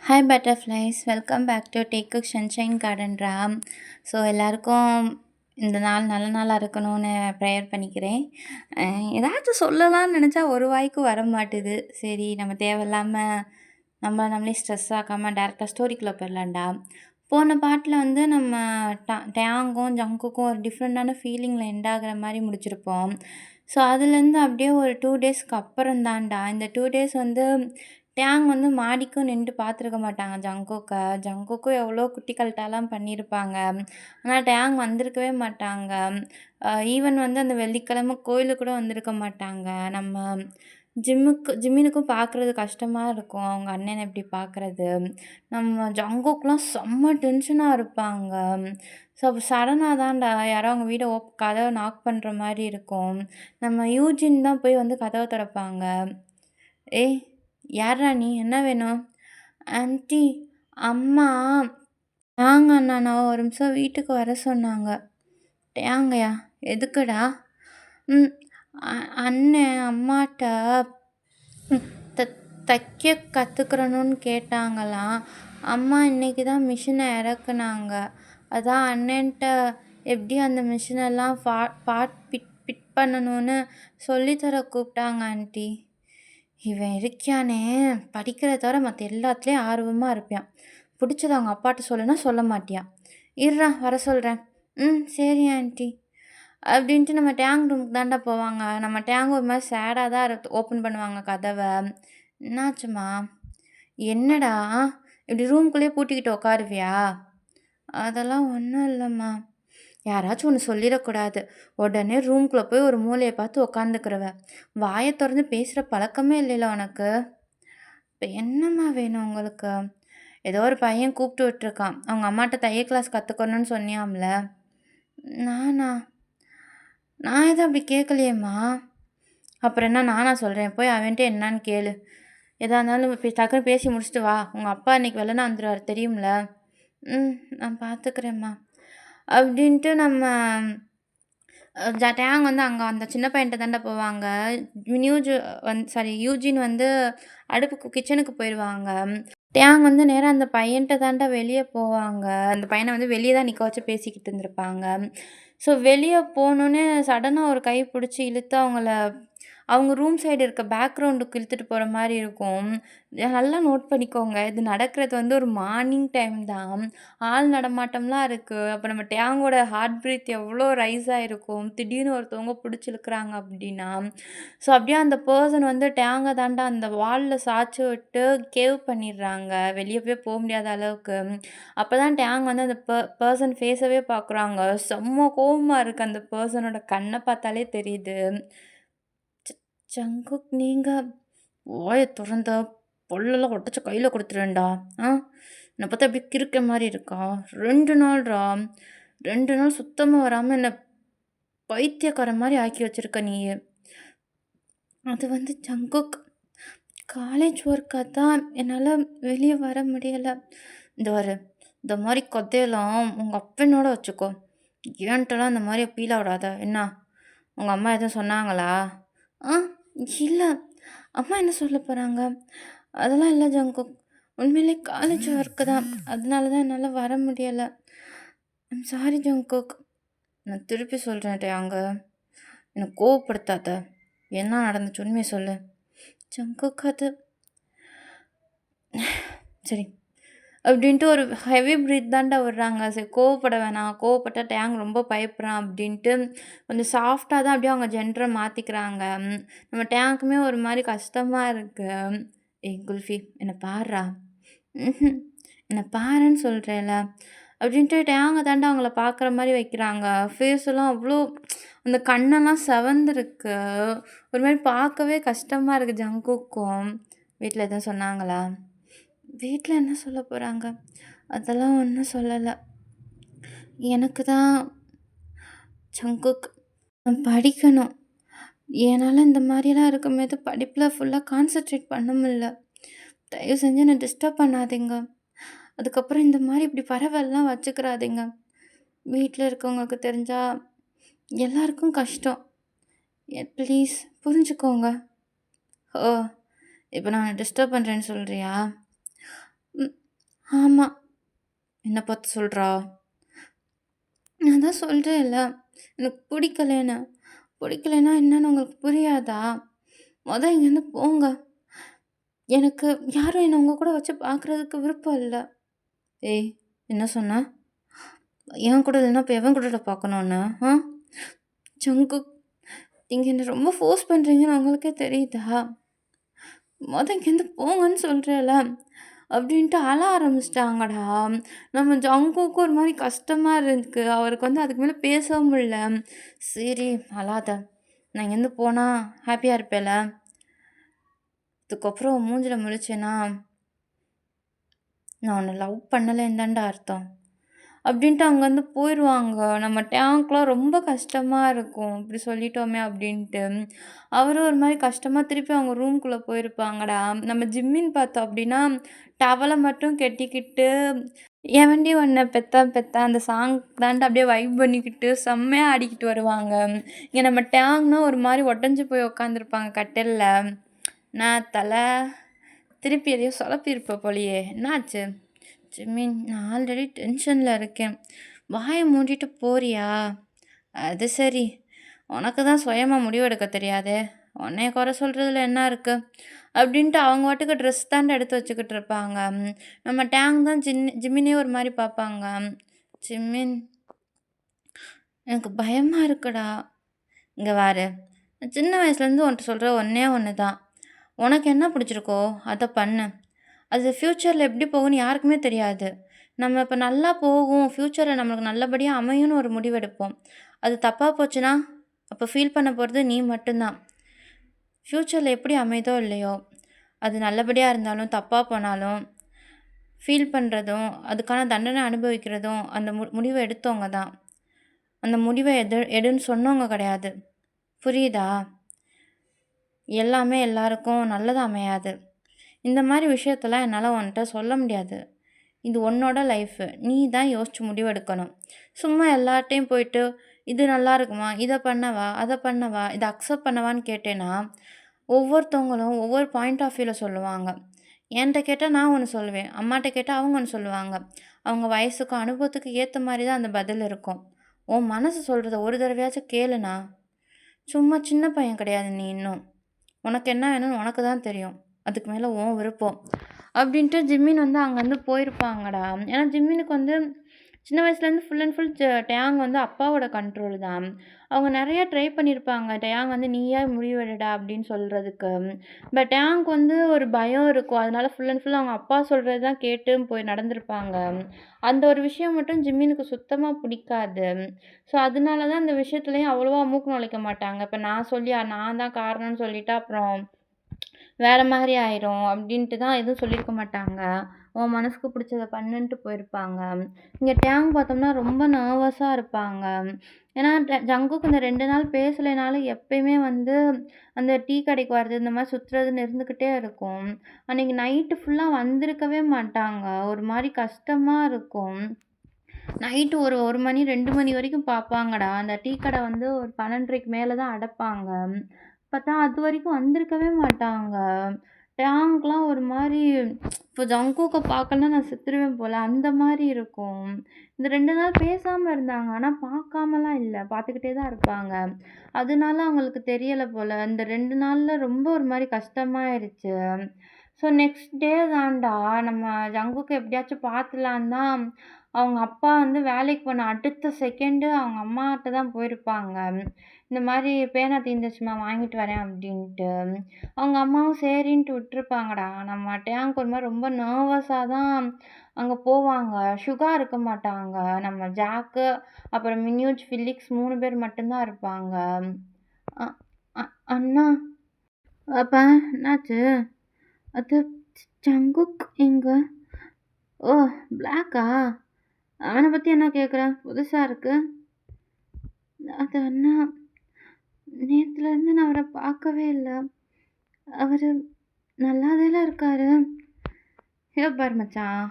Hi butterflies welcome back to take cook sunshine garden Ram. So எல்லாருக்கும் இந்த நாள் நல்ல நாளாக இருக்கணும்னு ப்ரேயர் பண்ணிக்கிறேன். ஏதாச்சும் சொல்லலாம்னு நினச்சா ஒரு வாய்க்கு வர மாட்டுது. சரி நம்ம தேவையில்லாமல் நம்மளே ஸ்ட்ரெஸ் ஆக்காமல் டேரெக்டாக ஸ்டோரிக்குள்ளே போயிடலாம்டா. போன பாட்டில் வந்து நம்ம டேங்கும் ஜங்குக்கும் ஒரு டிஃப்ரெண்ட்டான ஃபீலிங்கில் எண்ட் ஆகிற மாதிரி முடிச்சிருப்போம். ஸோ அதுலேருந்து அப்படியே ஒரு 2 டேஸ்க்கு அப்புறம் தான்டா இந்த 2 டேஸ் வந்து டேங் வந்து மாடிக்கும் நின்று பார்த்துருக்க மாட்டாங்க ஜங்குக்க. ஜங்குக்கும் எவ்வளோ குட்டி கல்ட்டாலாம் பண்ணியிருப்பாங்க. ஆனா டேங் வந்திருக்கவே மாட்டாங்க. ஈவன் வந்து அந்த வெள்ளிக்கிழமை கோயிலுக்கு கூட வந்திருக்க மாட்டாங்க. நம்ம ஜிம்மினுக்கும் பார்க்குறது கஷ்டமா இருக்கும். அவங்க அண்ணன இப்படி பார்க்குறது. நம்ம ஜங்குக்குலாம் செம்ம டென்ஷனா இருப்பாங்க. ஸோ அப்போ சடனா தான்டா யாரோ அவங்க வீட கதவ நாக் பண்ற மாரி இருக்கும். நம்ம யூஜின் தான் போய் வந்து கதவ திறப்பாங்க. "ஏய் யார்ரா நீ? என்ன வேணும்?" "ஆன்ட்டி, அம்மா டேங் அண்ணன ஒரு நிமிஷம் வீட்டுக்கு வர சொன்னாங்க." "டேங்கயா? எதுக்குடா?" "ம் அ அண்ணன் அம்மாட்ட ம் த தைக்க கத்துக்கிறணும்னு கேட்டாங்களாம். அம்மா இன்னைக்கு தான் மிஷின இறக்குனாங்க. அதான் அண்ணன்ட்ட எப்படி அந்த மிஷினெல்லாம் பார்ட் ஃபிட் ஃபிட் பண்ணணும்னு சொல்லி தர கூப்பிட்டாங்க ஆன்ட்டி." இவன் இருக்கானே, படிக்கிறத தவிர மற்ற எல்லாத்துலேயும் ஆர்வமாக இருப்பான். பிடிச்சத அவங்க அப்பாட்ட சொல்லுனா சொல்ல மாட்டியான். "இருடா வர சொல்கிறேன்." "ம் சரி ஆன்ட்டி." அப்படின்ட்டு நம்ம டேங்க் ரூமுக்கு தான்டா போவாங்க. நம்ம டேங்க் ஒரு மாதிரி சேடாக தான் ஓப்பன் பண்ணுவாங்க கதவை. "என்னாச்சும்மா?" "என்னடா இப்படி ரூம்குள்ளேயே பூட்டிக்கிட்டு உட்காருவியா?" "அதெல்லாம் ஒன்றும் இல்லைம்மா." யாராச்சும் ஒன்று சொல்லிடக்கூடாது. உடனே ரூம்குள்ளே போய் ஒரு மூலையை பார்த்து உக்காந்துக்கிறவ. வாயை திறந்து பேசுகிற பழக்கமே இல்லைல்ல உனக்கு? இப்போ என்னம்மா வேணும் உங்களுக்கு? ஏதோ ஒரு பையன் கூப்பிட்டு விட்டுருக்கான். அவங்க அம்மாட்ட தையல் கிளாஸ் கற்றுக்கணும்னு சொன்னியாம்ல. நானா? நான் எதுவும் அப்படி கேட்கலையேம்மா. அப்புறம் என்ன நானா சொல்கிறேன்? போய் அவன்கிட்ட என்னான்னு கேளு. எதா இருந்தாலும் டக்குன்னு பேசி முடிச்சுட்டு வா. உங்கள் அப்பா இன்னைக்கு வெள்ளன வந்துடுவார் தெரியும்ல. ம் நான் பார்த்துக்கிறேம்மா. அப்படின்ட்டு நம்ம டேங் வந்து அங்கே அந்த சின்ன பையன்ட்ட தான்டா போவாங்க. யூஜின் வந்து அடுப்புக்கு கிச்சனுக்கு போயிடுவாங்க. டேங் வந்து நேராக அந்த பையன்ட்ட தான்டா வெளியே போவாங்க. அந்த பையனை வந்து வெளியே தான் நிற்க வச்சு பேசிக்கிட்டு இருந்திருப்பாங்க. ஸோ வெளியே போனோன்னே சடனாக ஒரு கை பிடிச்சி இழுத்து அவங்க ரூம் சைடு இருக்க பேக்ரவுண்டுக்கு இழுத்துட்டு போகிற மாதிரி இருக்கும். நல்லா நோட் பண்ணிக்கோங்க. இது நடக்கிறது வந்து ஒரு மார்னிங் டைம் தான். ஆள் நடமாட்டம்லாம் இருக்குது. அப்போ நம்ம டேங்கோட ஹார்ட் ப்ரீத் எவ்வளோ ரைஸ் ஆகிருக்கும். திடீர்னு ஒருத்தவங்க பிடிச்சி இழுக்கிறாங்க அப்படின்னா. ஸோ அப்படியே அந்த பர்சன் வந்து டேங்கை தாண்டா அந்த வாலில் சாய்ச்சி விட்டு கேவ் பண்ணிடுறாங்க. வெளியே போக முடியாத அளவுக்கு. அப்போ தான் டேங் வந்து அந்த பர்சன் ஃபேஸவே பார்க்குறாங்க. செம்ம கோவமாக இருக்குது. அந்த பர்சனோட கண்ணை பார்த்தாலே தெரியுது. "ஜங்குக் நீங்க வாய தொறந்தா பல்லெல்லாம் உடச்சி கையில் கொடுத்துருவேன்டா. ஆ என்னை பார்த்தா எப்படி கிறுக்க மாதிரி இருக்கா? 2 நாள்டா, 2 நாள் சுத்தமாக வராமல் என்னை பைத்தியக்காரன் மாதிரி ஆக்கி வச்சிருக்க நீ." "அது வந்து ஜங்குக் காலேஜ் ஒர்க்காக தான் என்னால் வெளியே வர முடியலை. இந்த மாதிரி கதையெல்லாம் உங்கள் அப்பனோட வச்சுக்கோ. ஏன்ட்டெல்லாம் இந்த மாதிரி அப்பீலாக விடாத என்ன? உங்கள் அம்மா எதுவும் சொன்னாங்களா?" "ஆ இல்லை, அம்மா என்ன சொல்ல போகிறாங்க? அதெல்லாம் இல்லை ஜங்குக். உண்மையிலே காலேஜ் ஒர்க்கு தான். அதனால தான் என்னால் வர முடியலை. I'm sorry Jungkook." "நான் திருப்பி சொல்கிறேன் அங்கே என்னை கோவப்படுத்தாத. என்ன நடந்துச்சு உண்மையை சொல்லு." "ஜங்குக் அது சரி." அப்படின்ட்டு ஒரு ஹெவி ப்ரீத் தான்டா விடுறாங்க. சரி கோவப்பட வேணாம். கோவப்பட்டா டேங் ரொம்ப பயப்படுறான் அப்படின்ட்டு கொஞ்சம் சாஃப்டாக தான் அப்படியே அவங்க ஜெண்டரை மாற்றிக்கிறாங்க. நம்ம டேங்க்குமே ஒரு மாதிரி கஷ்டமாக இருக்குது. "ஏய் குல்ஃபி என்னை பாருடா." "ம்ஹூம் என்னை பாருன்னு சொல்கிறேன்ல." அப்படின்ட்டு டேங்கை தாண்டா அவங்கள பார்க்குற மாதிரி வைக்கிறாங்க. ஃபேஸெல்லாம் அவ்வளோ அந்த கண்ணெல்லாம் செவந்திருக்கு. ஒரு மாதிரி பார்க்கவே கஷ்டமாக இருக்குது ஜங்குக்கும். "வீட்டில் எதுவும் சொன்னாங்களா?" "வீட்டில் என்ன சொல்ல போகிறாங்க? அதெல்லாம் ஒன்றும் சொல்லலை. எனக்கு தான் ஜங்குக் நான் படிக்கணும். என்னால் இந்த மாதிரியெல்லாம் இருக்கும்போது படிப்பில் ஃபுல்லாக கான்சன்ட்ரேட் பண்ண முடியல. தயவு செஞ்சு என்னை டிஸ்டர்ப் பண்ணாதீங்க. அதுக்கப்புறம் இந்த மாதிரி இப்படி பரவல்லாம் வச்சுக்கிறாதீங்க. வீட்டில் இருக்கவங்களுக்கு தெரிஞ்சா எல்லாருக்கும் கஷ்டம். ப்ளீஸ் புரிஞ்சுக்கோங்க." "ஓ இப்போ நான் டிஸ்டர்ப் பண்ணுறேன்னு சொல்கிறியா?" ஆமா. என்ன பார்த்து சொல்றா? நான் தான் சொல்றேன்ல, எனக்கு பிடிக்கலன்னு. பிடிக்கலன்னா என்னன்னு உங்களுக்கு புரியாதா? இங்கேருந்து போங்க. எனக்கு யாரும் என்ன உங்க கூட வச்சு பார்க்குறதுக்கு விருப்பம் இல்ல. ஏய்! என்ன சொன்ன? என் கூட இல்லன்னா, இப்ப எவன் கூடடா பார்க்கணும் உன்ன? ஆ? ஜங்குக், நீங்க என்ன ரொம்ப ஃபோர்ஸ் பண்றீங்கன்னு உங்களுக்கே தெரியுதா? இங்கேருந்து போங்கன்னு சொல்றேன்ல. அப்படின்ட்டு அழ ஆரம்பிச்சுட்டாங்கடா. நம்ம ஜங்குக்கு ஒரு மாரி கஷ்டமா இருக்கு. அவருக்கு வந்து அதுக்கு மேல பேசவும் முடியல. சரி அழாத. நான் இங்கேருந்து போனா ஹாப்பியா இருப்பேல்ல? இதுக்கப்புறம் மூஞ்சில முழிச்சேன்னா, நான் உன்ன லவ் பண்ணலன்னு தான்டா அர்த்தம். அப்படின்ட்டு அங்கேருந்து போயிருவாங்க. நம்ம டேங்க்லாம் ரொம்ப கஷ்டமா இருக்கும். இப்படி சொல்லிட்டோமே அப்படின்ட்டு. அவரும் ஒரு மாரி கஷ்டமா திருப்பி அவங்க ரூம்குள்ள போயிருப்பாங்கடா. நம்ம ஜிம்மின் பார்த்தோம் அப்படின்னா, டவல மட்டும் கெட்டிக்கிட்டு, "எவன்டி உன்ன பெத்தா பெத்தா" அந்த சாங் தான்டா அப்படியே வைப் பண்ணிக்கிட்டு செம்மையா ஆடிக்கிட்டு வருவாங்க. இங்க நம்ம டேங்க்னா ஒரு மாரி உடஞ்சு போய் உட்காந்துருப்பாங்க கட்டில்ல. "நான் தல" திருப்பி எதையோ சொதப்பியிருப்ப போலயே! என்னாச்சு? ஜிமின், நான் ஆல்ரெடி டென்ஷன்ல இருக்கேன். வாய மூடிட்டு போறியா? அது சரி. உனக்கு தான் சுயமா முடிவெடுக்க தெரியாதே! உன்னைய குறை சொல்றதுல என்ன இருக்கு? அப்படின்ட்டு அவங்க பாட்டுக்கு ட்ரெஸ் தான்டா எடுத்து வச்சுக்கிட்டு இருப்பாங்க. நம்ம டேங் தான் ஜிம்மினே ஒரு மாரி பார்ப்பாங்க. ஜிம்மின், எனக்கு பயமா இருக்குடா. இங்க பாரு. நான் சின்ன வயசுலேருந்து உன்ட்ட சொல்ற ஒண்ணே ஒண்ணு தான். உனக்கு என்ன பிடிச்சிருக்கோ, அத பண்ணு. அது ஃப்யூச்சரில எப்படி போகும்னு யாருக்குமே தெரியாது. நம்ம இப்ப நல்லா போகும், ஃப்யூச்சர்ல நம்மளுக்கு நல்லபடியா அமையும்னு ஒரு முடிவெடுப்போம். அது தப்பா போச்சுன்னா, அப்ப ஃபீல் பண்ண போறது நீ மட்டும் தான். ஃப்யூச்சர்ல எப்படி அமையுதோ இல்லையோ, அது நல்லபடியா இருந்தாலும், தப்பா போனாலும், ஃபீல் பண்றதும், அதுக்கான தண்டனை அனுபவிக்கிறதும், அந்த முடிவ எடுத்தவங்க தான். அந்த முடிவ எடுன்னு சொன்னவங்க கிடையாது. புரியுதா? எல்லாமே எல்லாருக்கும் நல்லதா அமையாது. இந்த மாரி விஷயத்தலாம் என்னால உன்ட்ட சொல்ல முடியாது. இது உன்னோட லைஃபு. நீ தான் யோசிச்சு முடிவெடுக்கணும். சும்மா எல்லார்ட்டயும் போயிட்டு, "இது நல்லா இருக்குமா? இத பண்ணவா? அத பண்ணவா? இத அக்செப்ட் பண்ணவான்னு?" கேட்டேன்னா, ஒவ்வொருத்தவங்களும் ஒவ்வொரு பாயிண்ட் ஆஃப் வியூல சொல்லுவாங்க. என்ட்ட கேட்டா நான் ஒண்ணு சொல்லுவேன். அம்மாட்ட கேட்டா அவங்க ஒண்ணு சொல்லுவாங்க. அவங்க வயசுக்கும், அனுபவத்துக்கும் ஏத்த மாரி தான் அந்த பதில் இருக்கும். உன் மனசு சொல்றத ஒரு தடவையாச்சும் கேளுண்ணா. சும்மா சின்ன பையன் கிடையாது நீ இன்னும். உனக்கு என்ன வேணும்னு உனக்கு தான் தெரியும். அதுக்கு மேல உன் விருப்பம். அப்படின்ட்டு ஜிம்மின் வந்து அங்கேருந்து போயிருப்பாங்கடா. ஏன்னா ஜிம்மினுக்கு வந்து சின்ன வயசுலேருந்து ஃபுல் அண்ட் ஃபுல் டேயாங் வந்து அப்பாவோட கண்ட்ரோல் தான். அவங்க நெறையா ட்ரை பண்ணியிருப்பாங்க. டேயாங் வந்து நீயே முடிவெடுடா அப்படின்னு சொல்றதுக்கு. பட் டேயாங்க்கு வந்து ஒரு பயம் இருக்கும். அதனால ஃபுல் அண்ட் ஃபுல் அவங்க அப்பா சொல்றது தான் கேட்டு போய் நடந்திருப்பாங்க. அந்த ஒரு விஷயம் மட்டும் ஜிம்மினுக்கு சுத்தமா பிடிக்காது. ஸோ அதனால தான் அந்த விஷயத்துலயும் அவ்வளவா மூக்கு நுழைக்க மாட்டாங்க. இப்ப நான் சொல்லி நான் தான் காரணம்னு சொல்லிட்டா அப்புறம் வேற மாரி ஆயிரும் அப்டின்ட்டு தான் எதுவும் சொல்லியிருக்க மாட்டாங்க. உன் மனசுக்கு பிடிச்சத பண்ணுன்ட்டு போயிருப்பாங்க. இங்க டேங் பார்த்தோம்னா ரொம்ப நர்வஸா இருப்பாங்க. ஏன்னா ஜங்குக்கு இந்த 2 நாள் பேசலைனாலும் எப்பயுமே வந்து அந்த டீ கடைக்கு வர்றது, இந்த மாரி சுத்துறதுன்னு இருந்துக்கிட்டே இருக்கும். அன்னைக்கு நைட்டு ஃபுல்லா வந்திருக்கவே மாட்டாங்க. ஒரு மாரி கஷ்டமா இருக்கும். நைட்டு ஒரு 1 மணி, 2 மணி வரைக்கும் பார்ப்பாங்கடா. அந்த டீ கடை வந்து ஒரு 12:30க்கு மேல தான் அடைப்பாங்க. பார்த்தா அதுவரைக்கும் வந்திருக்கவே மாட்டாங்க. டேங்க்லாம் ஒரு மாரி இப்போ ஜங்குக்க பார்க்கலன்னா நான் செத்துருவேன் போல, அந்த மாரி இருக்கும். இந்த 2 நாள் பேசாம இருந்தாங்க. ஆனா பார்க்காமலாம் இல்ல. பார்த்துக்கிட்டே தான் இருப்பாங்க. அதனால அவங்களுக்கு தெரியல போல. இந்த 2 நாள்ல ரொம்ப ஒரு மாரி கஷ்டமாயிருச்சு. ஸோ நெக்ஸ்ட் டே தான்டா நம்ம ஜங்குக்க எப்படியாச்சும் பார்த்துடலான்னு தான் அவங்க அப்பா வந்து வேலைக்கு போன அடுத்த செகண்டு அவங்க அம்மாட்ட தான் போயிருப்பாங்க. இந்த மாரி பேனா தீர்ந்துருச்சும்மா வாங்கிட்டு வரேன் அப்டின்ட்டு. அவங்க அம்மாவும் சரின்ட்டு விட்டுருப்பாங்கடா. நம்ம டேங்க் ஒரு மாரி ரொம்ப நர்வஸா தான் அங்க போவாங்க. சுகா இருக்க மாட்டாங்க. நம்ம ஜாக்கு, அப்புறம் மின்யூஜ், ஃபிலிக்ஸ் 3 பேர் மட்டும் தான் இருப்பாங்க. அ அ அண்ணா, அப்பா என்னாச்சு? அது ஜங்குக் எங்க? ஓ! பிளாக்கா? அவன பத்தி என்ன கேட்குற? புதுசா இருக்கு. அது அண்ணா, நேத்துலருந்து நான் அவர பார்க்கவே இல்ல. அவரு நல்லாதானே இருக்காரு. இங்க பாரு மச்சான்,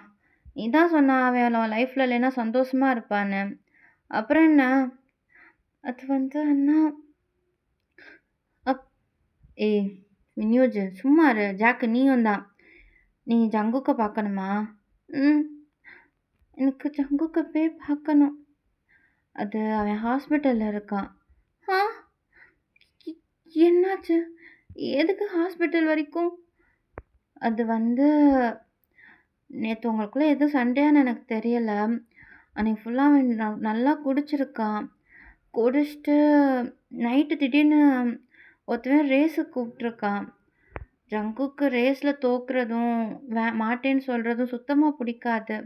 நீ தான் சொன்ன அவன் உன் லைஃப்ல இல்லைன்னா சந்தோஷமா இருப்பான்னு. அப்புறம் என்ன? அது வந்து அண்ணா அப் ஏய் மின்யூஜ் சும்மா இரு. ஜாக்கு நீயும் தான். நீ ஜங்குக்க பார்க்கணுமா? ம். எனக்கு ஜங்குக்க போய் பார்க்கணும். அது அவன் ஹாஸ்பிட்டல்ல இருக்கான். ஆ! எ என்னாச்சு? எதுக்கு ஹாஸ்பிட்டல் வரைக்கும்? அது வந்து நேத்து உங்களுக்குள்ள எதுவும் சண்டையான்னு எனக்கு தெரியல. அன்னைக்கு ஃபுல்லா அவன் நல்லா குடிச்சிருக்கான். குடிச்சிட்டு நைட்டு திடீர்னு ஒருத்தவன் ரேஸுக்கு கூப்பிட்டுருக்கான். ஜங்குக்கு ரேஸ்ல தோக்குறதும், மாட்டேன்னு சொல்றதும் சுத்தமா பிடிக்காது.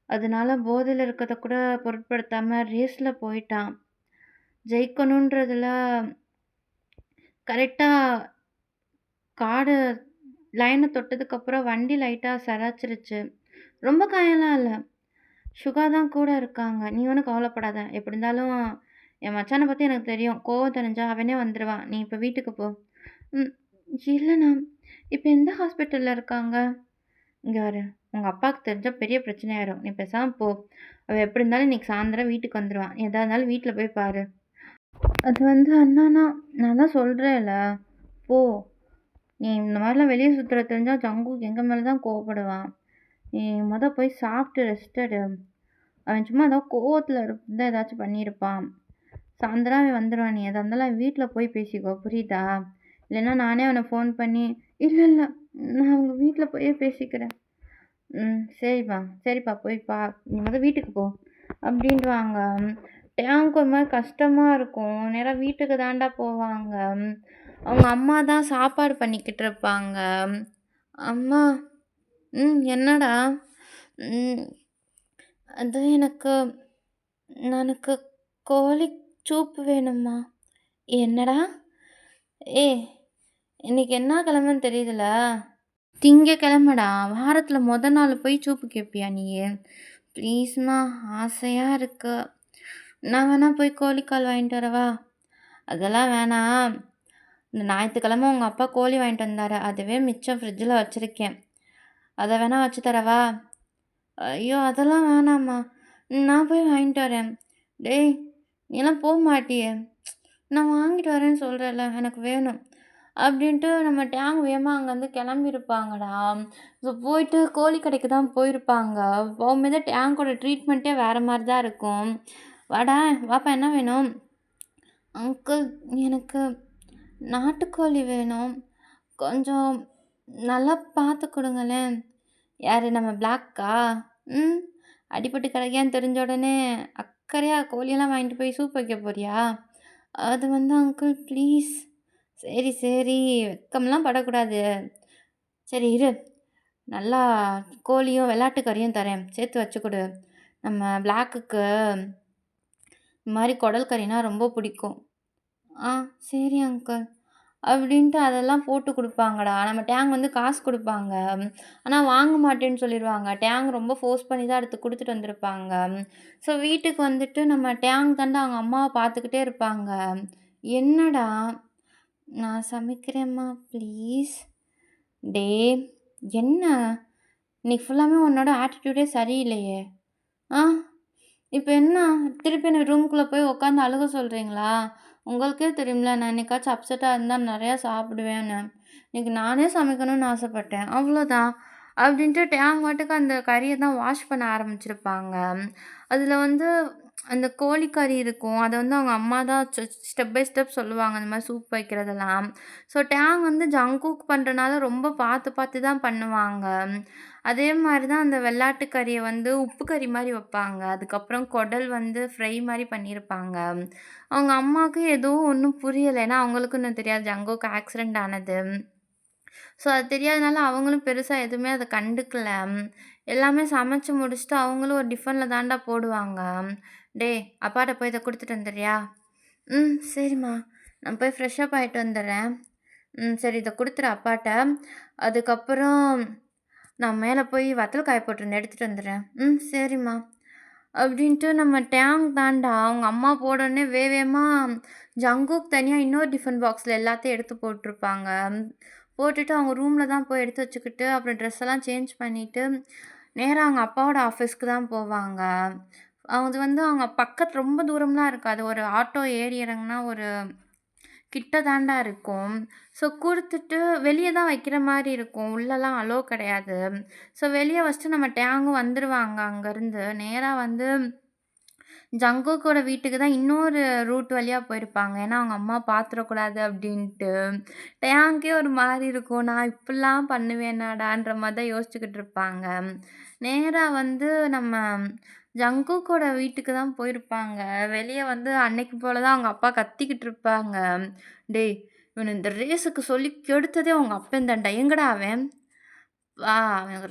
அதனால போதையில இருக்கிறத கூட பொருட்படுத்தாம ரேஸ்ல போயிட்டான். ஜெயிக்கணுன்றதுல கரெக்ட்டா காடு லைன தொட்டதுக்கப்புறம் வண்டி லைட்டா சிராச்சிருச்சு. ரொம்ப காயம்லாம் இல்ல. சுகா தான் கூட இருக்காங்க. நீ ஒண்ணும் கவலைப்படாத. எப்படி இருந்தாலும் என் மச்சான பத்தி எனக்கு தெரியும். கோவம் தெரிஞ்சா அவனே வந்துருவான். நீ இப்ப வீட்டுக்கு போ. ம். இல்லண்ணா. இப்ப எந்த ஹாஸ்பிட்டல்ல இருக்காங்க? இங்க பாரு. உங்க அப்பாவுக்கு தெரிஞ்சா பெரிய பிரச்சனையாயிரும். நீ பேசாம போ. அவன் எப்படி இருந்தாலும் இன்னைக்கு சாயந்தரம் வீட்டுக்கு வந்துருவான். எதா இருந்தாலும் வீட்ல போய் பாரு. அது வந்து அண்ணா நான் தான் சொல்றேன்ல. போ. நீ இந்த மாதிரிலாம் வெளிய சுத்துறது தெரிஞ்சா ஜங்கு எங்க மேல தான் கோவப்படுவான். நீ போய் சாப்பிட்டு ரெஸ்ட் எடு. அவன் சும்மா ஏதோ கோவத்துல இருந்தா ஏதாச்சும் பண்ணியிருப்பான். சாயந்தரம் அவன் வந்துருவான். நீ எதா இருந்தாலும் அவன் வீட்ல போய் பேசிக்கோ. புரியுதா? இல்லைன்னா நானே அவனை ஃபோன் பண்ணி இல்ல, இல்ல. நான் அவங்க வீட்ல போயே பேசிக்கிறேன். சரிப்பா, சரிப்பா போய் நீ வீட்டுக்கு போ. அப்படின்டுவாங்க. எனக்கு ஒரு மாரி கஷ்டமா இருக்கும். நேரா வீட்டுக்கு தான்டா போவாங்க. அவங்க அம்மா தான் சாப்பாடு பண்ணிக்கிட்டு இருப்பாங்க. அம்மா என்னடா? ம். அது எனக்கு கோழி சூப் வேணும்மா. என்னடா? ஏய்! இன்னைக்கு என்ன கிழமைன்னு தெரியுதுல? திங்கக்கிழமைடா. வாரத்துல மொத நாள் போய் சூப்பு கேட்பியா நீயி? ப்ளீஸ்மா ஆசையா இருக்கு. நான் வேணா போய் கோழிக்கால் வாங்கிட்டு வரவா? அதெல்லாம் வேணாம். இந்த ஞாயித்துக்கிழமை உங்க அப்பா கோழி வாங்கிட்டு வந்தாரு. அதுவே மிச்சம் ஃப்ரிட்ஜில் வச்சிருக்கேன். அத வேணா வச்சு தரவா? ஐயோ! அதெல்லாம் வேணாம்மா. நான் போய் வாங்கிட்டு வரேன். டேய்! நீலாம் போ மாட்டியே! நான் வாங்கிட்டு வரேன்னு சொல்றேன்ல. எனக்கு வேணும். அப்படின்ட்டு நம்ம டேங் வேகமா அங்கேருந்து கிளம்பியிருப்பாங்கடா. ஸோ போயிட்டு கோழி கடைக்கு தான் போயிருப்பாங்க. போகும்போதே டேங்கோட ட்ரீட்மெண்ட்டே வேறு மாரி தான் இருக்கும். வாடா! வாப்பா என்ன வேணும்? அங்கிள் எனக்கு நாட்டுக்கோழி வேணும். கொஞ்சம் நல்லா பார்த்து குடுங்களேன். யாரு நம்ம பிளாக்கா? ம். அடிபட்டு கிடக்கேன்னு தெரிஞ்ச உடனே அக்கறையா கோழியெல்லாம் வாங்கிட்டு போய் சூப் வைக்க போறியா? அது வந்து அங்கிள் ப்ளீஸ். சரி, சரி. வெட்கம்லாம் படக்கூடாது. சரி இரு. நல்லா கோழியும், வெள்ளாட்டு கறியும் தரேன். சேர்த்து வச்சு குடு. நம்ம பிளாக்குக்கு இந்த மாரி குடல் கறினா ரொம்ப பிடிக்கும். ஆ சரி அங்கிள். அப்படின்ட்டு அதெல்லாம் போட்டு குடுப்பாங்கடா. நம்ம டேங் வந்து காசு குடுப்பாங்க. ஆனா வாங்க மாட்டேன்னு சொல்லிருவாங்க. டேங் ரொம்ப ஃபோர்ஸ் பண்ணி தான் எடுத்து குடுத்துட்டு வந்திருப்பாங்க. ஸோ வீட்டுக்கு வந்துட்டு நம்ம டேங் தான்டா அவங்க அம்மாவ பார்த்துக்கிட்டே இருப்பாங்க. என்னடா? நான் சமைக்கிறேன்ம்மா ப்ளீஸ். டேய்! என்ன? இன்னைக்கு ஃபுல்லாமே உன்னோட ஆட்டிட்யூடே சரியில்லையே! ஆ? இப்ப என்ன? திருப்பி என்ன ரூம்குள்ள போய் உட்காந்து அழுக சொல்றீங்களா? உங்களுக்கே தெரியும்ல, நான் என்னைக்காச்சும் அப்செட்டா இருந்தா நெறையா சாப்பிடுவேன்னு. இன்னைக்கு நானே சமைக்கணும்னு ஆசைப்பட்டேன். அவ்வளோதான். அப்படின்ட்டு டேங் பாட்டுக்கு அந்த கறிய தான் வாஷ் பண்ண ஆரம்பிச்சிருப்பாங்க. அதில வந்து அந்த கோழிக்கறி இருக்கும். அத வந்து அவங்க அம்மா தான் ஸ்டெப் பை ஸ்டெப் சொல்லுவாங்க. அந்த மாரி சூப் வைக்கிறதெல்லாம். ஸோ டேங் வந்து ஜங்குக் பண்றனால ரொம்ப பார்த்து பார்த்து தான் பண்ணுவாங்க. அதே மாரி தான் அந்த வெள்ளாட்டு கறிய வந்து உப்பு கறி மாரி வப்பாங்க. அதுக்கப்புறம் குடல் வந்து ஃப்ரை மாரி பண்ணியிருப்பாங்க. அவங்க அம்மாவுக்கு ஏதோ ஒண்ணும் புரியல. ஏன்னா அவங்களுக்கும் இன்னும் தெரியாது ஜங்குக்கு ஆக்சிடென்ட் ஆனது. ஸோ அது தெரியாதனால அவங்களும் பெருசா எதுவுமே அத கண்டுக்கல. எல்லாமே சமைச்சு முடிச்சுட்டு அவங்களும் ஒரு டிஃபன்ல தான்டா போடுவாங்க. "டேய்! அப்பாட்ட போய் இத குடுத்துட்டு வந்துர்றியா?" சரிம்மா. நான் போய் ஃப்ரெஷ் அப் ஆயிட்டு வந்துர்றேன்." சரி இத குடுத்துரு அப்பாட்ட. அதுக்கப்புறம் நான் மேல போய் வத்தல் காய போட்டிருந்தேன் எடுத்துட்டு வந்துர்றேன்." சரிம்மா." அப்படின்ட்டு நம்ம டேங் தான்டா அவங்க அம்மா போடோனே வேகமா ஜங்குக் தனியா இன்னொரு டிஃபன் பாக்ஸ்ல எல்லாத்தையும் எடுத்து போட்டிருப்பாங்க. போட்டுட்டு அவங்க ரூம்ல தான் போய் எடுத்து வச்சுக்கிட்டு, அப்புறம் ட்ரெஸ் எல்லாம் சேஞ்ச் பண்ணிட்டு, நேரா அவங்க அப்பாவோட ஆஃபீஸ்க்கு தான் போவாங்க. அது வந்து அவங்க பக்கத்து ரொம்ப தூரம்லாம் இருக்காது. ஒரு ஆட்டோ ஏறி இறங்குனா ஒரு கிட்ட தான்டா இருக்கும். ஸோ குடுத்துட்டு வெளிய தான் வைக்கிற மாரி இருக்கும். உள்ளலாம் அலோ கிடையாது. ஸோ வெளிய வச்சுட்டு நம்ம டேங்கும் வந்துருவாங்க அங்கருந்து. நேரா வந்து ஜங்குக்கோட வீட்டுக்கு தான் இன்னொரு ரூட் வழியா போயிருப்பாங்க. ஏன்னா, அவங்க அம்மா பாத்துறக்கூடாது அப்டின்ட்டு. டேங்க்கே ஒரு மாரி இருக்கும். நான் இப்டிலாம் பண்ணுவேனாடான்ற மாரி தான் யோசிச்சுக்கிட்டு இருப்பாங்க. நேரா வந்து நம்ம ஜங்குக்கோட வீட்டுக்கு தான் போயிருப்பாங்க. வெளிய வந்து அன்னைக்கு போல தான் அவங்க அப்பா கத்திக்கிட்டு இருப்பாங்க. "டேய்! இவன இந்த ரேஸுக்கு சொல்லி கெடுத்ததே உங்க அப்பன் தான்டா. எங்கடா அவன்? வா அவன்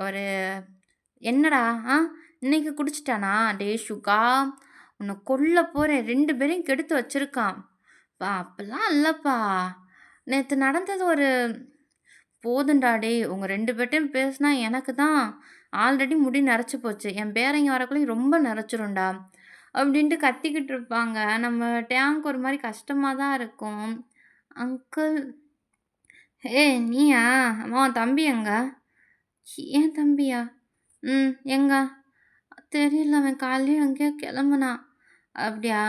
ஒரு என்னடா? ஆ இன்னைக்கு குடிச்சுட்டானா? டேய் சுகா! உன்ன கொல்ல போறேன். 2 பேரையும் கெடுத்து வச்சிருக்கான். அப்பலாம் இல்லப்பா. நேத்து நடந்தது ஒரு போதும்டா டேய்! உங்க 2 பேர்ட்டயும் பேசுனா எனக்கு தான் ஆல்ரெடி முடி நரைச்சு போச்சு. என் பேரங்க வரக்குள்ளயும் ரொம்ப நரைச்சுரும்டா. அப்டின்ட்டு கத்திக்கிட்டு இருப்பாங்க. நம்ம டேங்க் ஒரு மாரி கஷ்டமா தான் இருக்கும். அங்கிள் ஏய் நீயா? அம்மா உன் தம்பி எங்க? என் தம்பியா? எங்க? தெரியல. அவன் காலையிலயே எங்கேயோ கெளம்புனான். அப்படியா?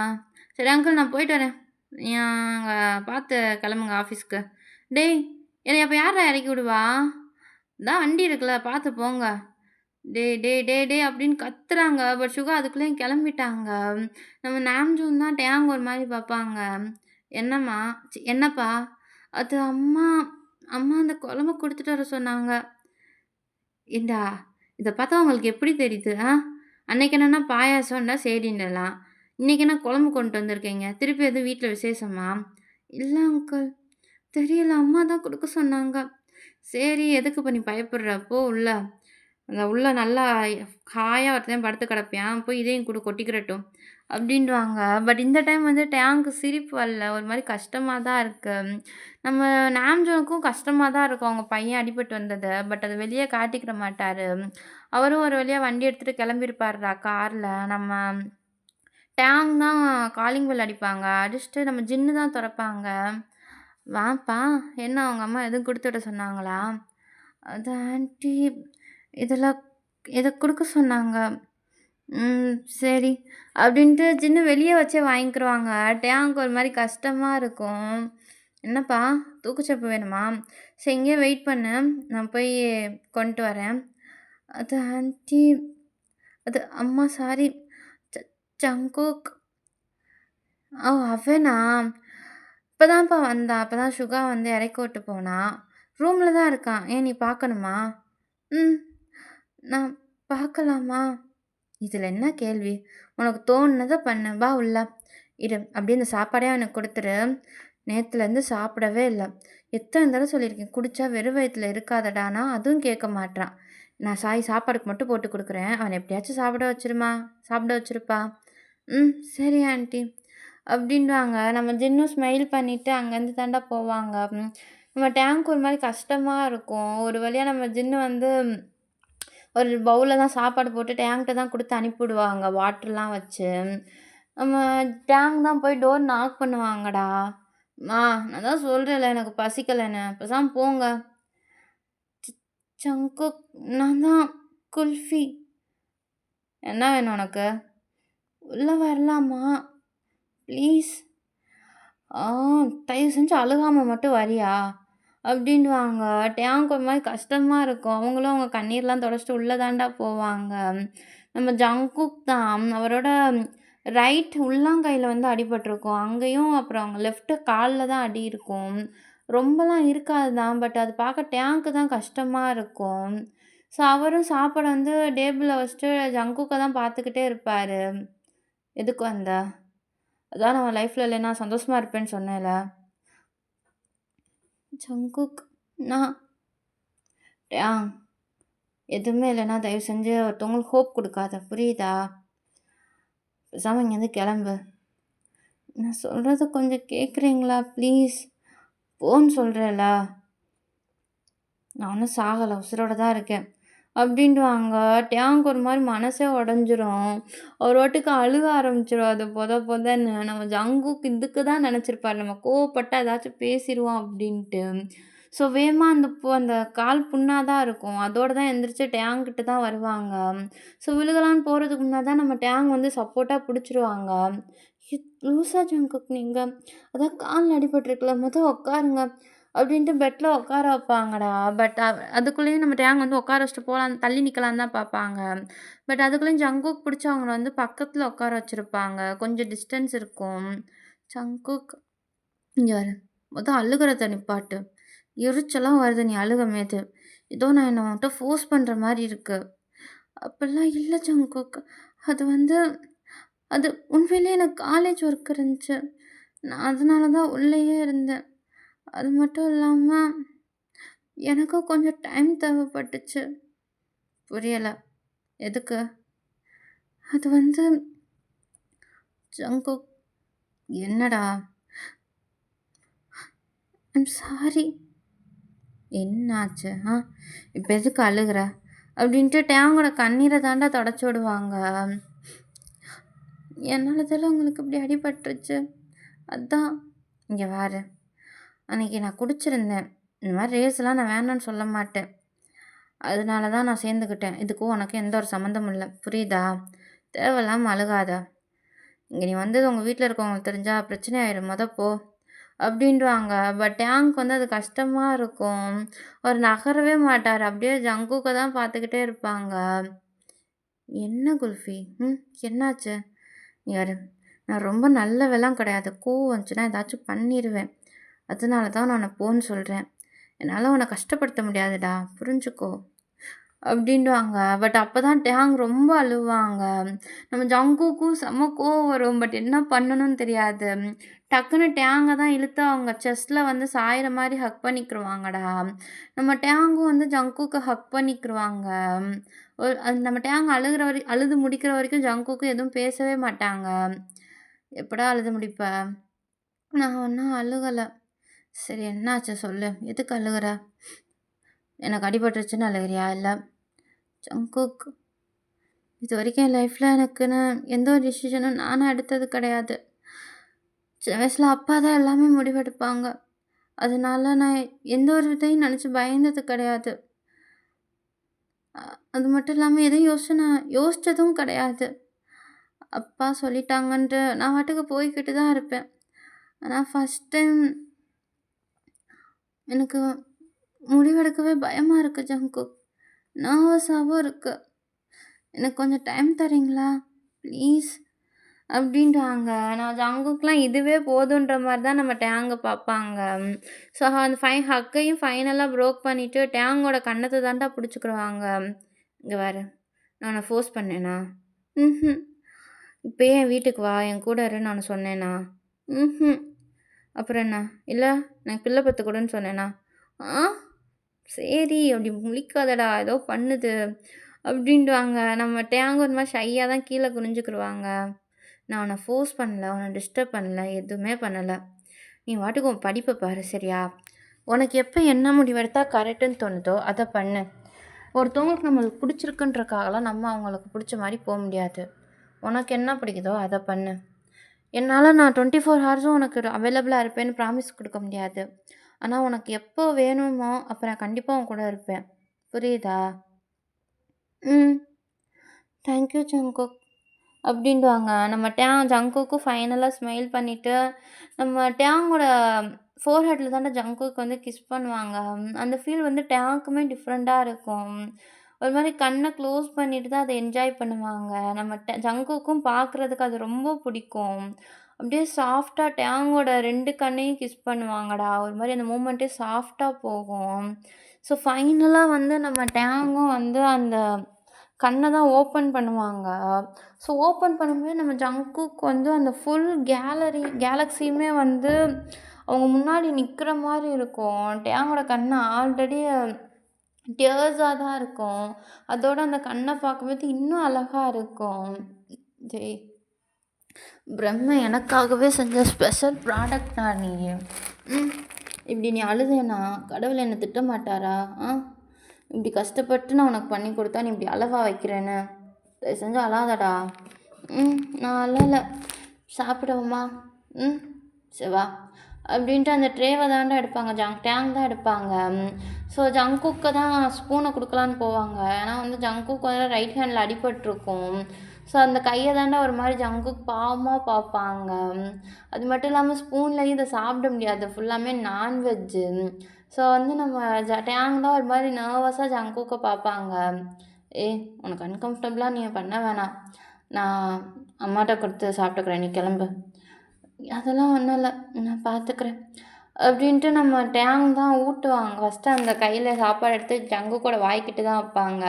சரி அங்கிள் நான் போயிட்டு வரேன். நீ அங்க பார்த்து கெளம்புங்க ஆஃபீஸ்க்கு. டேய்! என்னைய அப்ப யார்றா எறக்கி விடுவா? இதான் வண்டி இருக்குல்ல பார்த்து போங்க. டேய் டேய் டேய் டேய் அப்படின்னு கத்துறாங்க. பட் சுகா அதுக்குள்ளயும் கெளம்பிட்டாங்க. நம்ம நாம்ஜூன் தான் டேங் ஒரு மாரி பார்ப்பாங்க. என்னம்மா? என்னப்பா? அது அம்மா அம்மா அந்த குழம்ப குடுத்துட்டு வர சொன்னாங்க. ஏன்டா, இத பார்த்தா உங்களுக்கு எப்படி தெரியுது? அன்னைக்கு என்னன்னா பாயாசம்னா சரின்னலாம். இன்னைக்கு என்ன குழம்பு கொண்டு வந்திருக்கீங்க? திருப்பி எதுவும் வீட்ல விசேஷமா? இல்ல அங்கிள். தெரியல. அம்மா தான் குடுக்க சொன்னாங்க. சரி எதுக்கு இப்ப நீ பயப்படுற? போ உள்ள. அந்த உள்ள நல்லா ஹாயா ஒருத்தன் படுத்து கிடப்பியான். போய் இதையும் குடு கொட்டிக்கிறட்டும். அப்படின்டுவாங்க. பட் இந்த டைம் வந்து டேங்க்கு சிரிப்பு வரல. ஒரு மாரி கஷ்டமா தான் இருக்கு. நம்ம நாம்ஜோனுக்கும் கஷ்டமா தான் இருக்கும். அவங்க பையன் அடிபட்டு வந்தது. பட் அத வெளிய காட்டிக்கிற மாட்டாரு. அவரும் ஒரு வழியா வண்டி எடுத்துட்டு கிளம்பியிருப்பாருடா கார்ல. நம்ம டேங் தான் காலிங் பெல் அடிப்பாங்க. அடிச்சுட்டு நம்ம ஜின்னு தான் தொறப்பாங்க. "வாப்பா, என்ன உங்க அம்மா எதுவும் குடுத்து விட சொன்னாங்களா?" "அது ஆன்ட்டி இதெல்லாம் இத குடுக்க சொன்னாங்க." சரி." அப்படின்ட்டு ஜின்னு வெளிய வச்சே வாங்கிக்கிருவாங்க. டேங்க் ஒரு மாரி கஷ்டமா இருக்கும். "என்னப்பா தூக்குச்சப்பு வேணுமா? சரி இங்கேயே வெயிட் பண்ணு. நான் போய் கொண்ட்டு வரேன்." "அது ஆன்ட்டி அது அம்மா சாரி. ஜ ஜங்குக்." "ஓ! அவனா? இப்பதான்ப்பா வந்தான். அப்பதான் சுகா வந்து இறக்கி விட்டு போனா. ரூம்ல தான் இருக்கான். ஏன் நீ பார்க்கணுமா?" "ம். நான் பார்க்கலாமா?" "இதுல என்ன கேள்வி? உனக்கு தோணுனத பண்ணு. வா உள்ள. இரு அப்படியே இந்த சாப்பாடே அவனுக்கு குடுத்துரு. நேத்துலேருந்து சாப்பிடவே இல்ல. எத்தன தடவ சொல்லியிருக்கேன். குடிச்சா வெறும் வயித்துல இருக்காதடான்னா, அதுவும் கேட்க மாட்றான். நான் சாப்பாடுக்கு மட்டும் போட்டு குடுக்குறேன். அவன எப்படியாச்சும் சாப்பிட வச்சுருப்பா." சரி ஆன்ட்டி." அப்படின்டுவாங்க. நம்ம ஜின்னும் ஸ்மைல் பண்ணிட்டு அங்கேருந்து தான்டா போவாங்க. நம்ம டேங்க் ஒரு மாரி கஷ்டமா இருக்கும். ஒரு வழியா நம்ம ஜின்னு வந்து ஒரு பவுல்ல தான் சாப்பாடு போட்டு டேங்க்ட்ட தான் குடுத்து அனுப்பிவிடுவாங்க. வாட்டர்லாம் வச்சு. நம்ம டேங்க் தான் போய் டோர் நாக் பண்ணுவாங்கடா. "அம்மா நான் தான் சொல்றேன்ல எனக்கு பசிக்கலன்னு. பேசாம போங்க." "ஜங்குக் நான் தான் குல்ஃபி." "என்ன வேணும் உனக்கு?" "உள்ள வரலாமா? ப்ளீஸ்." "ஆ தயவு செஞ்சு அழுகாம மட்டும் வரியா?" அப்படின்னுவாங்க. டேங்க் ஒரு மாரி கஷ்டமா இருக்கும். அவங்களும் அவங்க கண்ணீர்லாம் தொடச்சுட்டு உள்ள தான்டா போவாங்க. நம்ம ஜங்குக் தான் அவரோட ரைட் உள்ளங்கையில வந்து அடிபட்டுருக்கும். அங்கேயும் அப்புறம் அவங்க லெஃப்ட் கால்ல தான் அடி இருக்கும். ரொம்பலாம் இருக்காது தான். பட் அது பார்க்க டேங்க்கு தான் கஷ்டமா இருக்கும். ஸோ அவரும் சாப்பாட வந்து டேபிள்ல வச்சுட்டு ஜங்குக்க தான் பார்த்துக்கிட்டே இருப்பாரு. "எதுக்கு வந்த? அதான் நான் உன் லைஃப்ல இல்லைன்னா சந்தோஷமா இருப்பேன்னு சொன்னேன்ல." "ஜங்குக் நான்" "டேங் எதுவுமே இல்லைன்னா தயவு செஞ்சு ஒருத்தவங்களுக்கு ஹோப் குடுக்காத. புரியுதா? பேசாம இங்கேருந்து கெளம்பு." "நான் சொல்றத கொஞ்சம் கேட்குறீங்களா ப்ளீஸ்? போன்னு சொல்றேன்ல." "நான் ஒன்னும் சாகல. உசுரோட தான் இருக்கேன்." அப்படின்டுவாங்க. டேங்க் ஒரு மாரி மனசே உடைஞ்சிரும். அவர் பாட்டுக்கு அழுக ஆரம்பிச்சுருவாரு பொதன்னு. நம்ம ஜங்குக் இதுக்கு தான் நெனச்சிருப்பாரு. நம்ம கோவப்பட்டா ஏதாச்சும் பேசிருவான் அப்படின்ட்டு. ஸோ வேகமா அந்த கால் புண்ணா தான் இருக்கும். அதோட தான் எந்திரிச்சு டேங்க் கிட்ட தான் வருவாங்க. ஸோ விழுகலான்னு போறதுக்கு முன்னாடி தான் நம்ம டேங்க் வந்து சப்போர்ட்டா புடிச்சுருவாங்க. லூசா ஜங்குக் நீங்க? அதான் கால்ல அடிபட்டுருக்குல்ல, உட்காருங்க." அப்படின்ட்டு பெட்ல உட்கார வைப்பாங்கடா. பட் அதுக்குள்ளேயும் நம்ம டேங் வந்து உட்கார வச்சுட்டு போலாம், தள்ளி நிக்கலான்னு தான் பார்ப்பாங்க. பட் அதுக்குள்ளேயும் ஜங்குக் பிடிச்சு அவங்கள வந்து பக்கத்துல உட்கார வச்சிருப்பாங்க. கொஞ்சம் டிஸ்டன்ஸ் இருக்கும். ஜங்குக் இங்க பாரு. அழுகுறத நிப்பாட்டு. எரிச்சலா வருது நீ அழுகும்போது. ஏதோ நான் உன்ட்ட ஃபோர்ஸ் பண்ற மாரி இருக்கு. அப்படிலாம் இல்ல ஜங்குக். அது வந்து அது உண்மையிலேயே எனக்கு காலேஜ் ஒர்க் இருந்துச்சு. நான் அதனால தான் உள்ளேயே இருந்தேன். அது மட்டும் இல்லாம எனக்கும் கொஞ்சம் டைம் தேவைப்பட்டுச்சு. புரியல. எதுக்கு? அது வந்து ஜங்குக் என்னடா? I'm sorry. என்னாச்சு? இப்ப எதுக்கு அழுகுற? அப்படின்ட்டு டேங்கோட கண்ணீர தான்டா தொடச்சு விடுவாங்க. என்னால தானே உங்களுக்கு இப்படி அடிபட்டுருச்சு. அதான். இங்க பாரு. அன்னைக்கு நான் குடிச்சிருந்தேன். இந்த மாரி ரேஸ்லாம் நான் வேணான்னு சொல்ல மாட்டேன். அதனால தான் நான் சேர்ந்துக்கிட்டேன். இதுக்கும் உனக்கும் எந்த ஒரு சம்மந்தமும் இல்ல. புரியுதா? தேவையில்லாம அழுகாத. இங்க நீ வந்தது உங்க வீட்ல இருக்கவங்களுக்கு தெரிஞ்சா பிரச்சனை ஆயிரும். போ. அப்படின்டுவாங்க. பட் டேங்க் வந்து அது கஷ்டமா இருக்கும். அவர் நகரவே மாட்டாரு. அப்படியே ஜங்குக்க தான் பார்த்துக்கிட்டே இருப்பாங்க. என்ன குல்ஃபி? என்னாச்சு? யாரு? நான் ரொம்ப நல்லவலாம் கிடையாது. கோவம் வந்துச்சுன்னா ஏதாச்சும் பண்ணிருவேன். அதனால தான் நான் உன்ன போன்னு சொல்றேன். என்னால உன்ன கஷ்டப்படுத்த முடியாதுடா. புரிஞ்சுக்கோ. அப்படின்டுவாங்க. பட் அப்பதான் டேங் ரொம்ப அழுவாங்க. நம்ம ஜங்குக்கும் செம்ம கோவம் வரும். பட் என்ன பண்ணணும்னு தெரியாது. டக்குன்னு டேங்க தான் இழுத்து அவங்க செஸ்ட்ல வந்து சாயிற மாரி ஹக் பண்ணிக்கிருவாங்கடா. நம்ம டேங்கும் வந்து ஜங்குக்க ஹக் பண்ணிக்கிருவாங்க. நம்ம டேங் அழுது முடிக்கிற வரைக்கும் ஜங்குக்கு எதுவும் பேசவே மாட்டாங்க. எப்படா அழுது முடிப்ப? நான் ஒன்னும் அழுகல. சரி என்னாச்சு சொல்லு? எதுக்கு அழுகுற? எனக்கு அடிபட்டுருச்சுன்னு அழுகுறியா? இல்ல. ஜங்குக், இது வரைக்கும் என் லைஃப்பில் எனக்குன்னு எந்த ஒரு டிசிஷனும் நானும் எடுத்தது கிடையாது. சின்ன வயசில் அப்பா தான் எல்லாமே முடிவெடுப்பாங்க. அதனால நான் எந்த ஒரு இதையும் நினச்சி பயந்தது கிடையாது. அது மட்டும் இல்லாமல் எதையும் நான் யோசித்ததும் கிடையாது. அப்பா சொல்லிட்டாங்கன்ட்டு நான் பாட்டுக்கு போய்கிட்டு தான் இருப்பேன். ஆனால் ஃபஸ்ட் டைம் எனக்கு முடிவெடுக்கவே பயமாக இருக்குது ஜங்குக். நர்வஸாகவும் இருக்குது. எனக்கு கொஞ்சம் டைம் தரீங்களா ப்ளீஸ்? அப்படின்றாங்க. நான் ஜங்குக்லாம் இதுவே போதுன்ற மாரி தான் நம்ம டேங்க பார்ப்பாங்க. ஸோ அந்த ஹக்கையும் ஃபைனலாக ப்ரோக் பண்ணிவிட்டு டேங்கோட கன்னத்தை தான்டா பிடிச்சிக்கிருவாங்க. இங்கே பாரு, நான் உன்னை ஃபோர்ஸ் பண்ணேனா? ம்ஹூம். இப்போயே என் வீட்டுக்கு வா, என் கூட இருன்னு நான் சொன்னேனா? ம்ஹூம். அப்புறம் என்ன? இல்லை எனக்கு பிள்ளை பெற்று கொடுன்னு சொன்னேனா? ஆ சரி, அப்படி முழிக்காதடா, ஏதோ பண்ணுது அப்படின்டுவாங்க. நம்ம டேங்க ஒரு மாதிரி ஷையாக தான் கீழே குனிஞ்சுக்கிருவாங்க. நான் உன்னை ஃபோர்ஸ் பண்ணல, உன்னை டிஸ்டர்ப் பண்ணல, எதுவுமே பண்ணலை. நீ பாட்டுக்கு உன் படிப்பை பாரு சரியா? உனக்கு எப்போ என்ன முடிவெடுத்தா கரெக்டுன்னு தோணுதோ அதை பண்ணு. ஒருத்தவங்களுக்கு நம்மளுக்கு பிடிச்சிருக்குன்றக்காகலாம் நம்ம அவங்களுக்கு பிடிச்ச மாதிரி போக முடியாது. உனக்கு என்ன பிடிக்குதோ அதை பண்ணு. என்னால் நான் 24 ஹவர்ஸும் உனக்கு அவைலபிளாக இருப்பேன்னு ப்ராமிஸ் கொடுக்க முடியாது. ஆனால் உனக்கு எப்போ வேணுமோ அப்போ நான் கண்டிப்பாக உன் கூட இருப்பேன். புரியுதா? தேங்க்யூ ஜங்குக் அப்படின்டுவாங்க. நம்ம ஜங்குக்கும் ஃபைனலாக ஸ்மைல் பண்ணிவிட்டு நம்ம டேங்கோட ஃபோர்ஹெட்டில் தானே ஜங்குக்கு வந்து கிஸ் பண்ணுவாங்க. அந்த ஃபீல் வந்து டேங்குக்குமே டிஃப்ரெண்ட்டாக இருக்கும். ஒரு மாதிரி கண்ணை க்ளோஸ் பண்ணிட்டு தான் அதை என்ஜாய் பண்ணுவாங்க. நம்ம ஜங்குக்கும் பார்க்குறதுக்கு அது ரொம்ப பிடிக்கும். அப்படியே சாஃப்டாக டேங்கோட 2 கண்ணையும் கிஸ் பண்ணுவாங்கடா. ஒரு மாதிரி அந்த மூமெண்ட்டே சாஃப்டாக போகும். ஸோ ஃபைனலாக வந்து நம்ம டேங்கும் வந்து அந்த கண்ணை தான் ஓப்பன் பண்ணுவாங்க. ஸோ ஓப்பன் பண்ணும்போது நம்ம ஜங்குக்கு வந்து அந்த ஃபுல் கேலக்ஸியுமே வந்து அவங்க முன்னாடி நிற்கிற மாதிரி இருக்கும். டேங்கோட கண்ணை ஆல்ரெடி டியர்ஸாக தான் இருக்கும். அதோட அந்த கண்ணை பார்க்கும்போது இன்னும் அழகாக இருக்கும். ஜெய் பிரம்ம எனக்காகவே செஞ்ச ஸ்பெஷல் ப்ராடக்ட்னா நீ. இப்படி நீ அழுதேனா கடவுள் என்னை திட்ட மாட்டாரா? இப்படி கஷ்டப்பட்டு நான் உனக்கு பண்ணி கொடுத்தா நீ இப்படி அழவா வைக்கிறேன்னு தயவு செஞ்சு அழாதடா. நான் அழலை. சாப்பிடுவோமா? சரிவா அப்படின்ட்டு அந்த ட்ரேவை தாண்டா எடுப்பாங்க. டேங் தான் எடுப்பாங்க. ஸோ ஜங்குக்கு தான் ஸ்பூனை கொடுக்கலான்னு போவாங்க. ஏன்னா வந்து ஜங்குக்கு வந்து ரைட் ஹேண்டில் அடிபட்டிருக்கும். ஸோ அந்த கைய தாண்டா ஒரு மாரி ஜங்குக் பாவமா பார்ப்பாங்க. அது மட்டும் இல்லாம ஸ்பூன்லயும் இத சாப்பிட முடியாது. ஃபுல்லாமே நான்வெஜ்ஜு. ஸோ வந்து நம்ம டேங் தான் ஒரு மாரி நர்வஸா ஜங்குக்க பார்ப்பாங்க. "ஏய் உனக்கு அன்கம்ஃபர்டபுளா நீ பண்ண வேணாம். நான் அம்மாட்ட குடுத்து சாப்பிட்டுக்கிறேன். நீ கெளம்பு." "அதெல்லாம் ஒண்ணும் இல்ல. நான் பார்த்துக்கிறேன்." அப்படின்ட்டு நம்ம டேங் தான் ஊட்டுவாங்க. ஃபர்ஸ்ட்டு அந்த கையில சாப்பாடு எடுத்து ஜங்குக்கோட வாய்க்கிட்ட தான் வைப்பாங்க.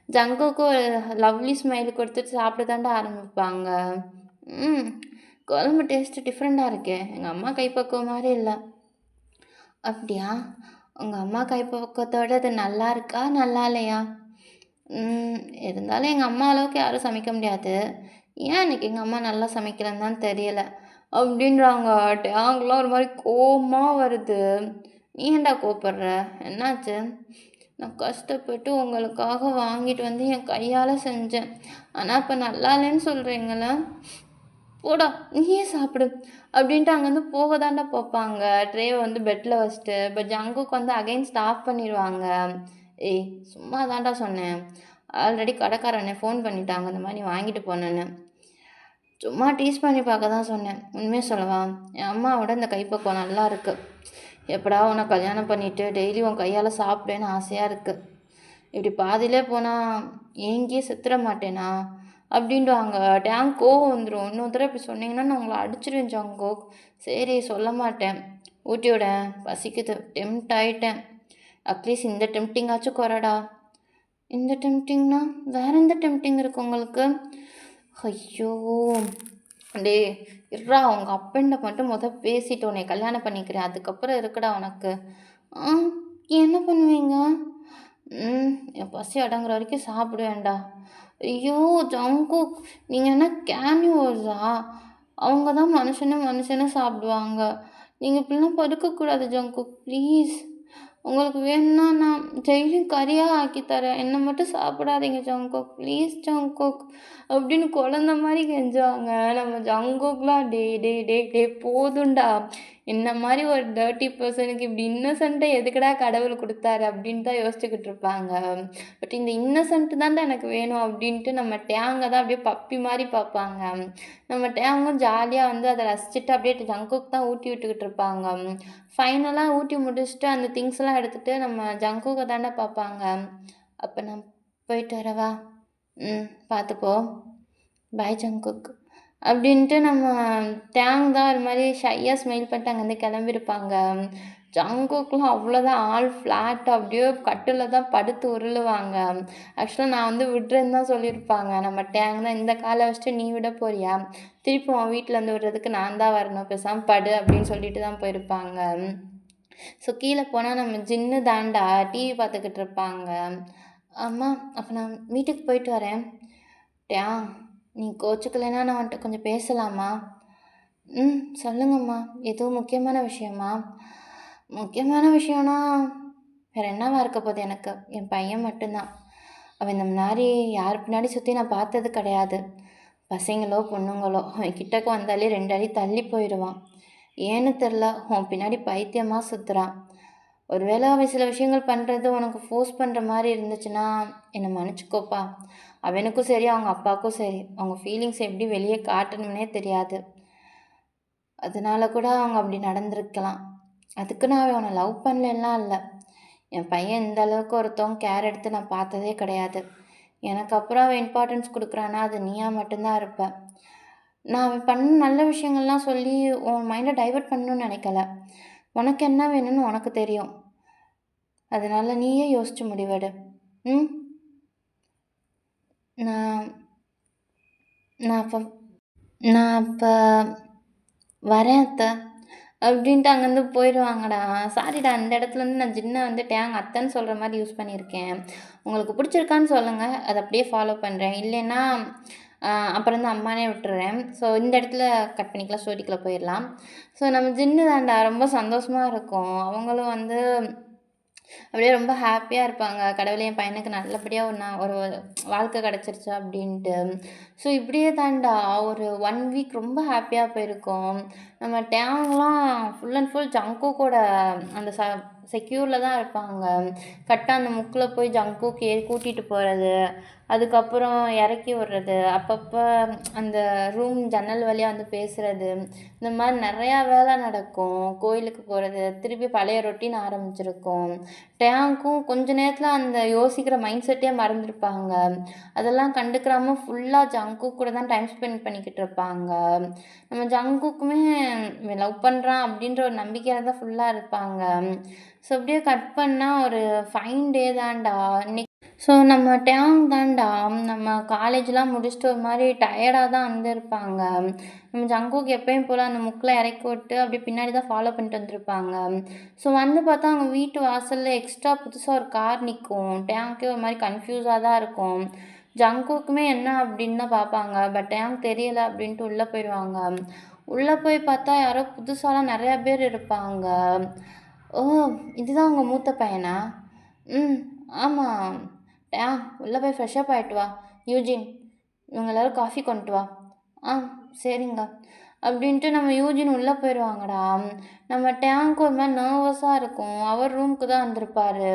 ஜங்குக்கு ஒரு லவ்லி ஸ்மைல் குடுத்துட்டு சாப்பிட தான்டா ஆரம்பிப்பாங்க. ம். குழம்பு டேஸ்ட்டு டிஃப்ரெண்ட்டா இருக்கே! எங்க அம்மா கைப்பக்குவம் மாரி இல்ல. அப்படியா? உங்க அம்மா கைப்பக்குவத்தோட இது நல்லா இருக்கா? நல்லா இல்லையா? ம். இருந்தாலும் எங்க அம்மா அளவுக்கு யாரும் சமைக்க முடியாது. ஏன் எனக்கு எங்க அம்மா நல்லா சமைக்கலன்னு தான் தெரியல. அப்படின்றாங்க. டேங்க்லாம் ஒரு மாரி கோவமா வருது. "நீ ஏன்டா கோவப்படுற? என்னாச்சு?" "நான் கஷ்டப்பட்டு உங்களுக்காக வாங்கிட்டு வந்து என் கையால செஞ்சேன். ஆனா இப்ப நல்லா இல்லைன்னு சொல்றீங்களா? போடா நீயே சாப்பிடு." அப்படின்ட்டு அங்கேருந்து போக தான்டா பார்ப்பாங்க. ட்ரேவ வந்து பெட்ல வச்சுட்டு. பட் ஜங்குக் வந்து அகைன்ஸ்ட் ஆஃப் பண்ணிருவாங்க. "ஏய் சும்மா தான்டா சொன்னேன். ஆல்ரெடி கடைக்காரண்ணே ஃபோன் பண்ணிட்டாங்க. இந்த மாரி நீ வாங்கிட்டு போனேன்னு. சும்மா டீஸ் பண்ணி பார்க்க தான் சொன்னேன். உண்மைய சொல்லவா? என் அம்மாவோட இந்த கைப்பக்குவம் நல்லா இருக்கு. எப்படா உன்ன கல்யாணம் பண்ணிட்டு டெய்லி உன் கையால சாப்பிடுவேன்னு ஆசையா இருக்கு. இப்படி பாதியிலே போனா ஏங்கியே செத்துற மாட்டேனா?" அப்படின்டுவாங்க. டேங் கோவம் வந்துரும். "இன்னொரு தடவ இப்படி சொன்னீங்கன்னா நான் உங்கள அடிச்சுருவேன் ஜங்குக்." "சரி சொல்ல மாட்டேன். ஊட்டி விடேன். பசிக்குது. டெம்ப்ட் ஆயிட்டேன். அட்லீஸ்ட் இந்த டெம்ப்டிங்காச்சும் கொறடா." "இந்த டெம்ப்டிங்னா? வேற எந்த டெம்ப்டிங் இருக்கு உங்களுக்கு?" ஐயோ! டேய் இருடா உங்க அப்பன்ட்ட மட்டும் பேசிட்டு உன்னைய கல்யாணம் பண்ணிக்கிறேன். அதுக்கப்புறம் இருக்குடா உனக்கு. ஆ என்ன பண்ணுவீங்க? என் பசி அடங்குற வரைக்கும் சாப்பிடுவேன்டா. ஐயோ! ஜங்குக் நீங்க என்ன கேனிவல்ஸா? அவங்க தான் மனுஷன சாப்பிடுவாங்க. நீங்க இப்படிலாம் படுக்கக்கூடாது ஜங்குக் ப்ளீஸ். உங்களுக்கு வேணும்னா நான் டெய்லியும் கறியா ஆக்கி தரேன். என்ன மட்டும் சாப்பிடாதீங்க ஜங்குக். Please Jungkook. அப்படின்னு குழந்த மாரி கெஞ்சுவாங்க. நம்ம ஜங்குக்லாம் டேய் டேய் டேய் டேய் போதும்டா. என்ன மாரி ஒரு டர்ட்டி பெர்சனுக்கு இப்படி இன்னசென்ட்ட எதுக்குடா கடவுள் குடுத்தாரு அப்படின்னு தான் யோசிச்சுக்கிட்டு இருப்பாங்க. பட் இந்த இன்னசென்ட் தான்டா எனக்கு வேணும் அப்படின்ட்டு நம்ம டேங்க தான் அப்படியே பப்பி மாரி பார்ப்பாங்க. நம்ம டேங்கும் ஜாலியா வந்து அத ரசிச்சுட்டு அப்படியே ஜங்குக்கு தான் ஊட்டி விட்டுக்கிட்டு இருப்பாங்க. ஃபைனலா ஊட்டி முடிச்சுட்டு அந்த திங்ஸ்லாம் எடுத்துட்டு நம்ம ஜங்குக்க தான்டா பார்ப்பாங்க. "அப்ப நான் போயிட்டு வரவா? பார்த்துப்போ. பாய் ஜங்குக்." அப்படின்ட்டு நம்ம டேங் தான் ஒரு மாரி ஷையா ஸ்மைல் பண்ணிட்டு அங்கேருந்து கிளம்பியிருப்பாங்க. ஜங்குக்லாம் அவ்வளோதான் ஆல் ஃப்ளாட் அப்படியே கட்டில்ல தான் படுத்து உருளுவாங்க. ஆக்சுவலா நான் வந்து விடுறேன்னு தான் சொல்லியிருப்பாங்க. நம்ம டேங் தான் "இந்த கால வச்சுட்டு நீ விட போறியா? திருப்பி உன் வீட்லேருந்து விடுறதுக்கு நான் தான் வரணும். பேசாம படு." அப்படின்னு சொல்லிட்டு தான் போயிருப்பாங்க. ஸோ கீழ போனா நம்ம ஜின்னு தான்டா டிவி பார்த்துக்கிட்டு இருப்பாங்க. "அம்மா அப்ப நான் வீட்டுக்கு போயிட்டு வரேன்." "டேங் நீ கோச்சுக்கலைன்னா நான் உன்ட்ட கொஞ்சம் பேசலாமா?" சொல்லுங்கம்மா. எதுவும் முக்கியமான விஷயமா?" "முக்கியமான விஷயம்னா, வேற என்னவா இருக்க போது எனக்கு? என் பையன் மட்டும்தான். அவன் இந்த முன்னாடி யார் பின்னாடி சுத்தி நான் பார்த்தது கிடையாது. பசங்களோ, பொண்ணுங்களோ அவன் கிட்டக்க வந்தாலே 2 அடி தள்ளி போயிருவான். ஏன்னு தெர்ல, உன் பின்னாடி பைத்தியமா சுத்துறான். ஒருவேளை அவன் சில விஷயங்கள் பண்றது உனக்கு ஃபோர்ஸ் பண்ற மாரி இருந்துச்சுன்னா, என்ன மன்னிச்சுக்கோப்பா. அவனுக்கும் சரி, அவங்க அப்பாவுக்கும் சரி, அவங்க ஃபீலிங்ஸ் எப்படி வெளிய காட்டணும்னே தெரியாது. அதனால கூட அவங்க அப்படி நடந்திருக்கலாம். அதுக்குன்னு அவன் உன்ன லவ் பண்ணலன்லாம் இல்ல. என் பையன் இந்த அளவுக்கு ஒருத்தவங்க கேர் எடுத்து நான் பார்த்ததே கிடையாது. எனக்கு அப்புறம் அவன் இம்பார்ட்டன்ஸ் குடுக்குறான்னா, அது நீயா மட்டும் தான் இருப்ப. நான் அவன் பண்ண நல்ல விஷயங்கள்லாம் சொல்லி உன் மைண்ட டைவர்ட் பண்ணணும்னு நினைக்கல. உனக்கு என்ன வேணும்னு உனக்கு தெரியும். அதனால நீயே யோசிச்சு முடிவெடு. ம். நான் நான் அப்ப நான் அப்ப வரேன் அத்த. அப்படின்ட்டு அங்கேருந்து போயிடுவாங்கடா. சாரிடா இந்த இடத்துலருந்து நான் ஜின்ன வந்து டேங் அத்தன்னு சொல்ற மாரி யூஸ் பண்ணியிருக்கேன். உங்களுக்கு பிடிச்சிருக்கான்னு சொல்லுங்க. அத அப்படியே ஃபாலோ பண்றேன். இல்லைன்னா, அப்புறம் வந்து அம்மானே விட்டுர்றேன். ஸோ இந்த இடத்துல கட் பண்ணிக்கலாம். ஸ்டோரிக்குள்ள போயிரலாம். ஸோ நம்ம ஜின்னு தான்டா ரொம்ப சந்தோஷமா இருக்கும். அவங்களும் வந்து அப்படியே ரொம்ப ஹாப்பியா இருப்பாங்க. கடவுளே என் பையனுக்கு நல்லபடியா ஒரு வாழ்க்கை கிடைச்சிருச்சு அப்படின்ட்டு. ஸோ இப்படியே தான்டா ஒரு 1 வீக் ரொம்ப ஹாப்பியா போயிருக்கும். நம்ம டேங்லாம் ஃபுல் அண்ட் ஃபுல் ஜங்குக்கோட அந்த செக்யூரில் தான் இருப்பாங்க. கரெக்டாக அந்த முக்கில் போய் ஜங்குக்கு கூட்டிகிட்டு போகிறது, அதுக்கப்புறம் இறக்கி விடுறது, அப்பப்போ அந்த ரூம் ஜன்னல் வழியாக வந்து பேசுகிறது, இந்த மாதிரி நிறையா வேலை நடக்கும். கோயிலுக்கு போகிறது, திருப்பி பழைய ரொட்டீன் ஆரம்பிச்சிருக்கும். டேங்க்கும் கொஞ்ச நேரத்தில் அந்த யோசிக்கிற மைண்ட் செட்டே மறந்துருப்பாங்க. அதெல்லாம் கண்டுக்கிறாம ஃபுல்லாக ஜங்குக் கூட தான் டைம் ஸ்பெண்ட் பண்ணிக்கிட்டு இருப்பாங்க. நம்ம ஜங்குக்குமே லவ் பண்ணுறான் அப்படின்ற ஒரு நம்பிக்கையில் தான் ஃபுல்லாக இருப்பாங்க. ஸோ அப்படியே கட் பண்ணால் ஒரு ஃபைன் டே தான்டா இன்னைக்கு. ஸோ நம்ம டேங் தான்டா நம்ம காலேஜ்லாம் முடிச்சுட்டு ஒரு மாதிரி டயர்டாக தான் வந்திருப்பாங்க. நம்ம ஜங்குக்கு எப்பயும் போல் அந்த முக்கில் இறக்கி விட்டு அப்படியே பின்னாடி தான் ஃபாலோ பண்ணிட்டு வந்திருப்பாங்க. ஸோ வந்து பார்த்தா அவங்க வீட்டு வாசலில் எக்ஸ்ட்ரா புதுசாக ஒரு கார் நிற்கும். டேங்க்கே ஒரு மாதிரி கன்ஃபியூஸாக தான் இருக்கும். ஜங்குக்குமே என்ன அப்படின்னு தான் பார்ப்பாங்க. பட் டேங்க் தெரியலை அப்படின்ட்டு உள்ளே போயிடுவாங்க. உள்ளே போய் பார்த்தா யாரோ புதுசாலாம் நிறையா பேர் இருப்பாங்க. ஓ, இதுதான் உங்கள் மூத்த பையனா? ம், ஆமாம். உள்ளே போய் ஃப்ரெஷ்அப் ஆகிட்டு வா. யூஜின், இவங்க எல்லோரும் காஃபி கொண்டு வா. ஆ, சரிங்க அப்படின்ட்டு நம்ம யூஜின் உள்ளே போயிடுவாங்கடா. நம்ம டேங்க் ஒரு மாதிரி நர்வஸாக இருக்கும். அவர் ரூமுக்கு தான் வந்திருப்பார்.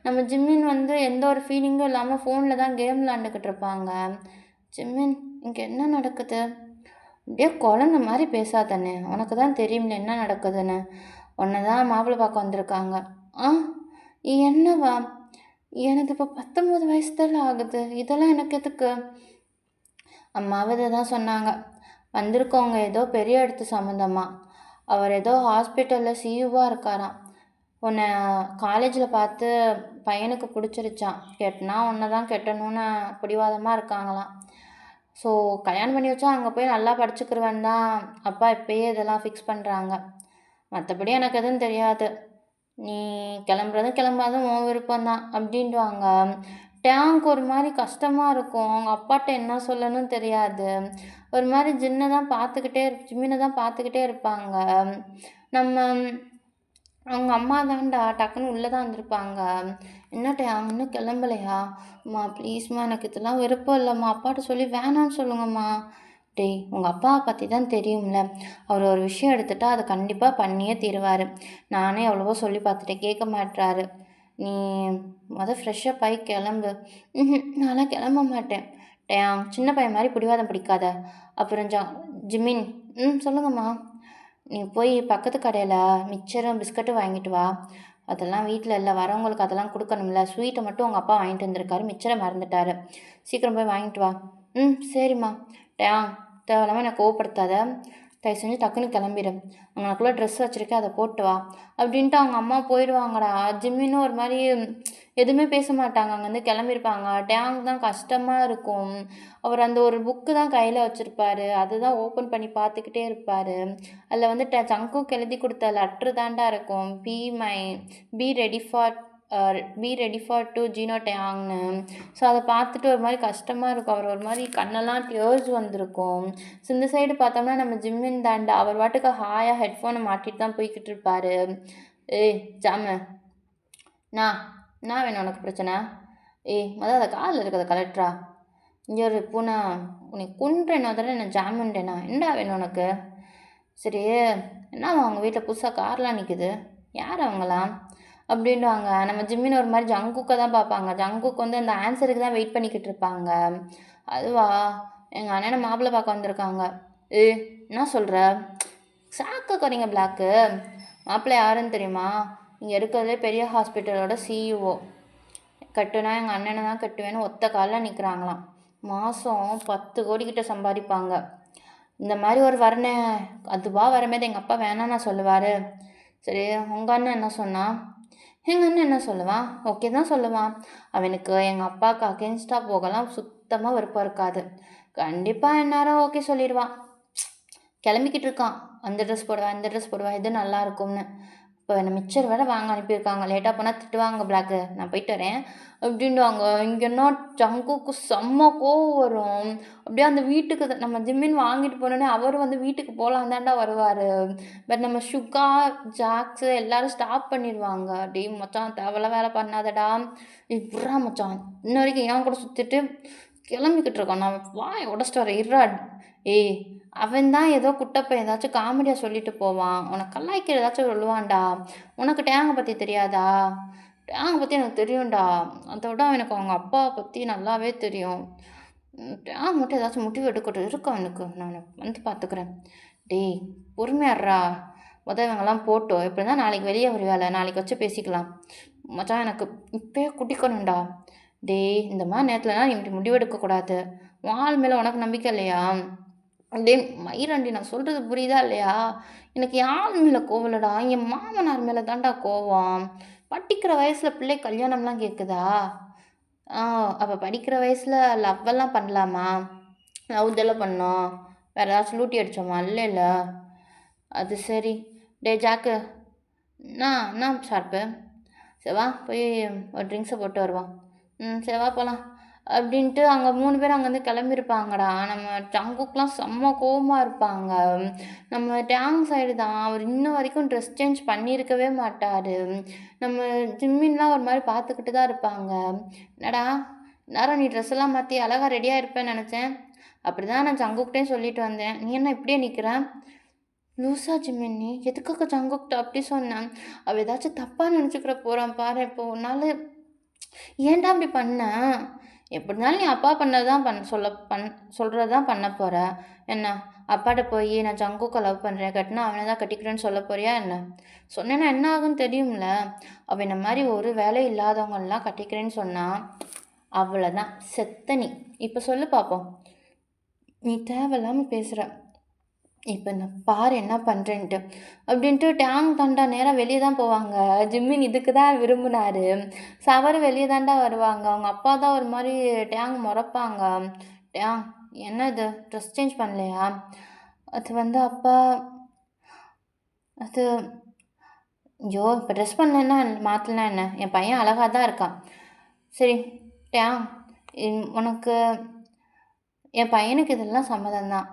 நம்ம ஜிம்மின் வந்து எந்த ஒரு ஃபீலிங்கும் இல்லாமல் ஃபோனில் தான் கேம் விளாண்டுக்கிட்டு இருப்பாங்க. ஜிம்மின், இங்கே என்ன நடக்குது? அப்படியே குழந்த மாதிரி பேசாதானே, உனக்கு தான் தெரியும்ல என்ன நடக்குதுன்னு. உன்னை தான் மாப்பிள்ளை பார்க்க வந்திருக்காங்க. ஆ, என்னவா? எனக்கு இப்போ 19 வயசு தான் ஆகுது. இதெல்லாம் எனக்கு எதுக்கு? அம்மாவை இதை தான் சொன்னாங்க. வந்திருக்கவங்க ஏதோ பெரிய இடத்து சம்மந்தமாக. அவர் ஏதோ ஹாஸ்பிட்டலில் சியூவாக இருக்காராம். உன்னை காலேஜில் பார்த்து பையனுக்கு பிடிச்சிருச்சான். கெட்டினா உன்னை தான் கெட்டணும்னு பிடிவாதமாக இருக்காங்களாம். ஸோ கல்யாணம் பண்ணி வச்சா அங்கே போய் நல்லா படிச்சுக்கிருவேன் தான் அப்பா இப்போயே இதெல்லாம் ஃபிக்ஸ் பண்ணுறாங்க. மற்றபடி எனக்கு எதுவும் தெரியாது. நீ கிளம்புறதும் கிளம்பாதும் உன் விருப்பம்தான் அப்படின்வாங்க. டேங்க் ஒரு மாதிரி கஷ்டமாக இருக்கும். அவங்க அப்பாட்ட என்ன சொல்லணும்னு தெரியாது. ஒரு மாதிரி ஜிம்மினை தான் பார்த்துக்கிட்டே இருப்பாங்க. நம்ம அவங்க அம்மா தான்டா டக்குன்னு உள்ளே தான் வந்திருப்பாங்க. என்ன டேங் இன்னும் கிளம்பலையா? அம்மா ப்ளீஸ்மா, எனக்கு இதெல்லாம் விருப்பம் இல்லைம்மா, அப்பாட்ட சொல்லி வேணான்னு சொல்லுங்கம்மா. டேய், உங்கள் அப்பாவை பற்றி தான் தெரியும்ல, அவர் ஒரு விஷயம் எடுத்துட்டா அதை கண்டிப்பாக பண்ணியே தீருவார். நானே எவ்வளவோ சொல்லி பார்த்துட்டேன், கேட்க மாட்டுறாரு. நீ ஃப்ரெஷ்ஷப் ஆகி கிளம்பு. நான்லாம் கிளம்ப மாட்டேன். டேங், சின்ன பையன் மாதிரி பிடிவாதம் பிடிக்காத. அப்புறம் ஜிமின், சொல்லுங்கம்மா. நீ போய் பக்கத்து கடையில் மிக்சரும் பிஸ்கட்டும் வாங்கிட்டு வா. அதெல்லாம் வீட்டில் இல்லை, வரவங்களுக்கு அதெல்லாம் கொடுக்கணும்ல. ஸ்வீட்டை மட்டும் உங்கள் அப்பா வாங்கிட்டு வந்திருக்காரு, மிக்சரை மறந்துட்டார். சீக்கிரம் போய் வாங்கிட்டு வா. சரிம்மா. தேவையில்லாமல் என்னை கோவப்படுத்தாத, தயவு செஞ்சு டக்குன்னு கிளம்பிடு. அவங்களுக்குள்ளே ட்ரெஸ் வச்சுருக்கேன், அதை போட்டு வா அப்படின்ட்டு அவங்க அம்மா போயிடுவாங்கடா. ஜிம்மின்னு ஒரு மாதிரி எதுவுமே பேச மாட்டாங்க. அங்கேருந்து கிளம்பியிருப்பாங்க. டேங்க் தான் கஷ்டமாக இருக்கும். அவர் அந்த ஒரு புக்கு தான் கையில் வச்சுருப்பார். அதுதான் ஓப்பன் பண்ணி பார்த்துக்கிட்டே இருப்பார். அதில் வந்து ஜங்குக்கு எழுதி கொடுத்த லெட்ரு தாண்டா இருக்கும். பி ரெடி ஃபார் டு ஜீனோ டேங்னு. ஸோ அதை பார்த்துட்டு ஒரு மாதிரி கஷ்டமாக இருக்கும். அவர் ஒரு மாதிரி கண்ணெல்லாம் டியர்ஸ் வந்திருக்கும். ஸோ இந்த சைடு பார்த்தோம்னா நம்ம ஜிம்மின் தாண்டா அவர் வாட்டுக்கு ஹாயாக ஹெட்ஃபோனை மாட்டிட்டு தான் போய்கிட்டு இருப்பார். ஏய் ஜாமு, நான் வேணும் உனக்கு பிரச்சனை? மொதல் அதை காலில் இருக்கிறத கலெக்டரா? இங்கே ஒரு பூனை, உன்னை கொன்றேன் தடவை என்ன ஜாமுன்றேனா? என்னடா வேணும் உனக்கு? சரி, என்னவா அவங்க வீட்டில் புதுசாக கார்லாம் நிற்குது, யார் அவங்களாம் அப்படின்வாங்க. நம்ம ஜிம்மின் ஒரு மாதிரி ஜங்குக்கை தான் பார்ப்பாங்க. ஜங்குக்கு வந்து அந்த ஆன்சருக்கு தான் வெயிட் பண்ணிக்கிட்டு இருப்பாங்க. அதுவா, எங்கள் அண்ணனை மாப்பிள்ளை பார்க்க வந்திருக்காங்க. என்ன சொல்கிற? சாக்க குறைங்க பிளாக்கு. மாப்பிள்ளை யாருன்னு தெரியுமா? இங்கே இருக்கிறதுலே பெரிய ஹாஸ்பிட்டலோட சிஇஓ. கட்டுனா எங்கள் அண்ணனை தான் கட்டுவேன்னு ஒத்த காலில் நிற்கிறாங்களாம். மாதம் 10 கோடி கிட்ட சம்பாதிப்பாங்க. இந்த மாதிரி ஒரு வரனே அதுவா வரமேது எங்கள் அப்பா வேணாம் நான் சொல்லுவார். சரி, உங்கள் அண்ணன் என்ன சொன்னான்? எங்கள் அண்ணன் என்ன சொல்லுவான்? ஓகே தான் சொல்லுவான். அவனுக்கு எங்கள் அப்பாவுக்கு அகேன்ஸ்டாக போகலாம் சுத்தமாக விருப்பம் இருக்காது. கண்டிப்பாக எந்நேரம் ஓகே சொல்லிடுவான். கிளம்பிக்கிட்டு இருக்கான், அந்த ட்ரெஸ் போடுவா இந்த ட்ரெஸ் போடுவா, இது நல்லா இருக்கும்னு. இப்போ என்னை மிக்சர் வேறு வாங்க அனுப்பியிருக்காங்க. லேட்டாக போனால் திட்டுவாங்க பிளாக்கு, நான் போயிட்டு வரேன் அப்படின்வாங்க. இங்கேன்னா ஜங்குக்கு செம்ம கோவம் வரும். அப்படியே அந்த வீட்டுக்கு நம்ம ஜிம்மின் வாங்கிட்டு போனோடனே அவர் வந்து வீட்டுக்கு போகலாம் தாண்டா வருவார். பட் நம்ம சுகா, ஜாக்ஸு எல்லோரும் ஸ்டாப் பண்ணிடுவாங்க. அப்படியே மச்சான் தேவையில்லாம் வேலை பண்ணாதடா, இப்படா மச்சான் இன்ன வரைக்கும் ஏன் கூட சுற்றிட்டு கிளம்பிக்கிட்டு இருக்கான். நான் வாய உடைச்சிட்டு வரேன் இருடா. ஏய் அவன் தான் ஏதோ குட்டப்பையன் ஏதாச்சும் காமெடியா சொல்லிட்டு போவான். உனக்கு கலாய்க்கிற ஏதாச்சும் சொல்லுவான்டா. உனக்கு டேங்க பத்தி தெரியாதா? டேங்க பத்தி எனக்கு தெரியும்டா. அதோட எனக்கு அவங்க அப்பாவ பத்தி நல்லாவே தெரியும். டேங் மட்டும் ஏதாச்சும் முடிவு எடுக்கட்டும். இருக்கு அவனுக்கு. நான் வந்து பார்த்துக்கிறேன். டேய் பொறுமையா இருடா. இவங்கலாம் போட்டும். எப்படின்னா நாளைக்கு வெளிய வருவேல. நாளைக்கு வச்சு பேசிக்கலாம். மச்சான் எனக்கு இப்பயே குடிக்கணும்டா. டேய் இந்த மாரி நேரத்துலலாம் நீ இப்படி முடிவெடுக்கக்கூடாது. உன் ஆள் மேல உனக்கு நம்பிக்கை இல்லையா? டேய் மயிராண்டி நான் சொல்றது புரியுதா இல்லையா? எனக்கு என் ஆள் மேல கோவம் இல்லடா. என் மாமனார் மேல தான்டா கோவம். படிக்கிற வயசுல பிள்ளைக்கு கல்யாணம்லாம் கேட்குதா? ஆ அப்ப படிக்கிற வயசுல லவ்வெல்லாம் பண்ணலாமா? லவ் தானே பண்ணோம். வேற ஏதாச்சும் லூட்டி அடிச்சோமா? இல்லைல்ல. அது சரி. டேய் ஜாக்கு, என்னா ஷார்ப்பு? சரி வா போய் ஒரு ட்ரிங்க்ஸை போட்டு வருவோம். சரி வா போகலாம் அப்படின்ட்டு அங்கே 3 பேர் அங்கேருந்து கிளம்பியிருப்பாங்கடா. நம்ம ஜங்குக்குலாம் செம்ம கோவமாக இருப்பாங்க. நம்ம டேங் சைடு தான். அவர் இன்ன வரைக்கும் ட்ரெஸ் சேஞ்ச் பண்ணியிருக்கவே மாட்டார். நம்ம ஜிம்மின்லாம் ஒரு மாதிரி பார்த்துக்கிட்டு தான் இருப்பாங்க. என்னடா நேரம் நீ ட்ரெஸ் எல்லாம் மாற்றி அழகாக ரெடியாக இருப்பேன்னு நினச்சேன். அப்படி தான் நான் ஜங்குக்கிட்டே சொல்லிட்டு வந்தேன். நீ என்ன இப்படியே நிற்கிற? லூசா ஜிமினி எதுக்காக ஜங்குக்கிட்ட அப்படி சொன்னேன்? அவள் ஏதாச்சும் தப்பாக நினச்சிக்கிற போகிறான் பாரு. இப்போ உன்னால் ஏன்டா அப்படி பண்ண? எப்படினாலும் நீ அப்பா பண்ணது தான் சொல்கிறது தான் பண்ண போகிற. என்ன அப்பாட்ட போய் நான் ஜங்குக்கை லவ் பண்ணுறேன், கட்டினா அவனை தான் கட்டிக்கிறேன்னு சொல்ல போறியா என்ன? சொன்னேன்னா என்ன ஆகுன்னு தெரியும்ல. அவன் இந்த மாதிரி ஒரு வேலை இல்லாதவங்கெல்லாம் கட்டிக்கிறேன்னு சொன்னான். அவ்வளோதான் செத்த நீ. இப்போ சொல்லு பார்ப்போம். நீ தேவையில்லாமல் பேசுகிற. இப்போ நான் பாரு என்ன பண்ணுறேன்ட்டு அப்படின்ட்டு டேங் தாண்டா நேராக வெளியே தான் போவாங்க. ஜிம்மின் இதுக்கு தான் விரும்பினாரு. சவரு வெளியே தாண்டா வருவாங்க. அவங்க அப்பா தான் ஒரு மாதிரி டேங் முறைப்பாங்க. டேங் என்ன இது ட்ரெஸ் சேஞ்ச் பண்ணலையா? அது வந்து அப்பா அது ஐயோ இப்போ ட்ரெஸ் பண்ணலன்னா மாற்றலனா என்ன? என் பையன் அழகாக தான் இருக்கான். சரி டேங் உனக்கு என் பையனுக்கு இதெல்லாம் சம்மதம் தான்.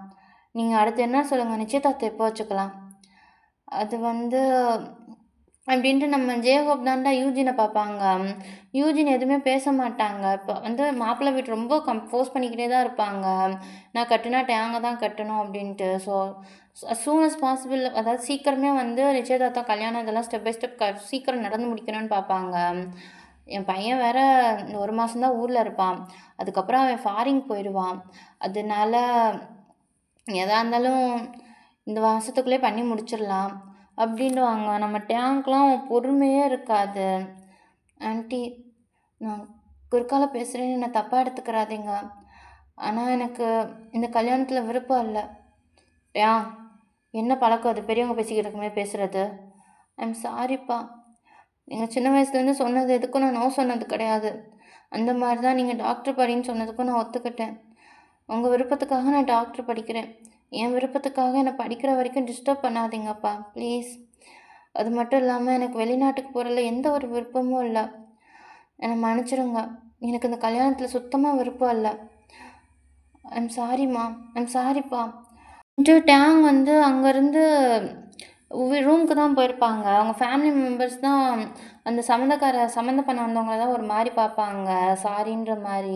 நீங்கள் அடுத்து என்ன சொல்லுங்கள், நிச்சயதார்த்தம் எப்போ வச்சுக்கலாம்? அது வந்து அப்படின்ட்டு நம்ம ஜேகோப் தாண்டா யூஜினை பார்ப்பாங்க. யூஜின் எதுவுமே பேச மாட்டாங்க. இப்போ வந்து மாப்பிள்ளை வீட்டு ரொம்ப ஃபோர்ஸ் பண்ணிக்கிட்டே தான் இருப்பாங்க. நான் கட்டுனா டேங்க தான் கட்டணும் அப்படின்ட்டு. ஸோ சூன் அஸ் பாசிபிள், அதாவது சீக்கிரமே வந்து நிச்சயதார்த்தம் கல்யாணம் இதெல்லாம் ஸ்டெப் பை ஸ்டெப் சீக்கிரம் நடந்து முடிக்கணும்னு பார்ப்பாங்க. என் பையன் வேற இந்த 1 மாதம்தான் ஊரில் இருப்பான். அதுக்கப்புறம் அவன் ஃபாரின் போயிடுவான். அதனால எதா இருந்தாலும் இந்த மாதத்துக்குள்ளே பண்ணி முடிச்சிடலாம் அப்படின்னுவாங்க. நம்ம டேங்க்லாம் பொறுமையே இருக்காது. ஆன்ட்டி நான் குறுக்கால பேசுகிறேன்னு என்னை தப்பாக எடுத்துக்கிறாதீங்க. ஆனால் எனக்கு இந்த கல்யாணத்தில் விருப்பம் இல்லை. டேங் என்ன பழக்கம் அது பெரியவங்க பேசிக்கிட்டு இருக்குமே பேசுகிறது? ஐம் சாரிப்பா. நீங்கள் சின்ன வயசுலேருந்து சொன்னது எதுக்கும் நான் நோ சொன்னது கிடையாது. அந்த மாதிரி தான் நீங்கள் டாக்டர் படின்னு சொன்னதுக்கும் நான் ஒத்துக்கிட்டேன். உங்கள் விருப்பத்துக்காக நான் டாக்டர் படிக்கிறேன். என் விருப்பத்துக்காக என்னை படிக்கிற வரைக்கும் டிஸ்டர்ப் பண்ணாதீங்கப்பா ப்ளீஸ். அது மட்டும் இல்லாமல் எனக்கு வெளிநாட்டுக்கு போகிறதுல எந்த ஒரு விருப்பமும் இல்லை. என்னை மன்னிச்சிடுங்க. எனக்கு இந்த கல்யாணத்தில் சுத்தமாக விருப்பம் இல்லை. ஐம் சாரிம்மா. ஐம் சாரிப்பா. டேங் வந்து அங்கேருந்து ரூமுக்கு தான் போயிருப்பாங்க. அவங்க ஃபேமிலி மெம்பர்ஸ் தான் அந்த சம்மந்தம் பண்ண வந்தவங்கள தான் ஒரு மாதிரி பார்ப்பாங்க. சாரின்ற மாதிரி.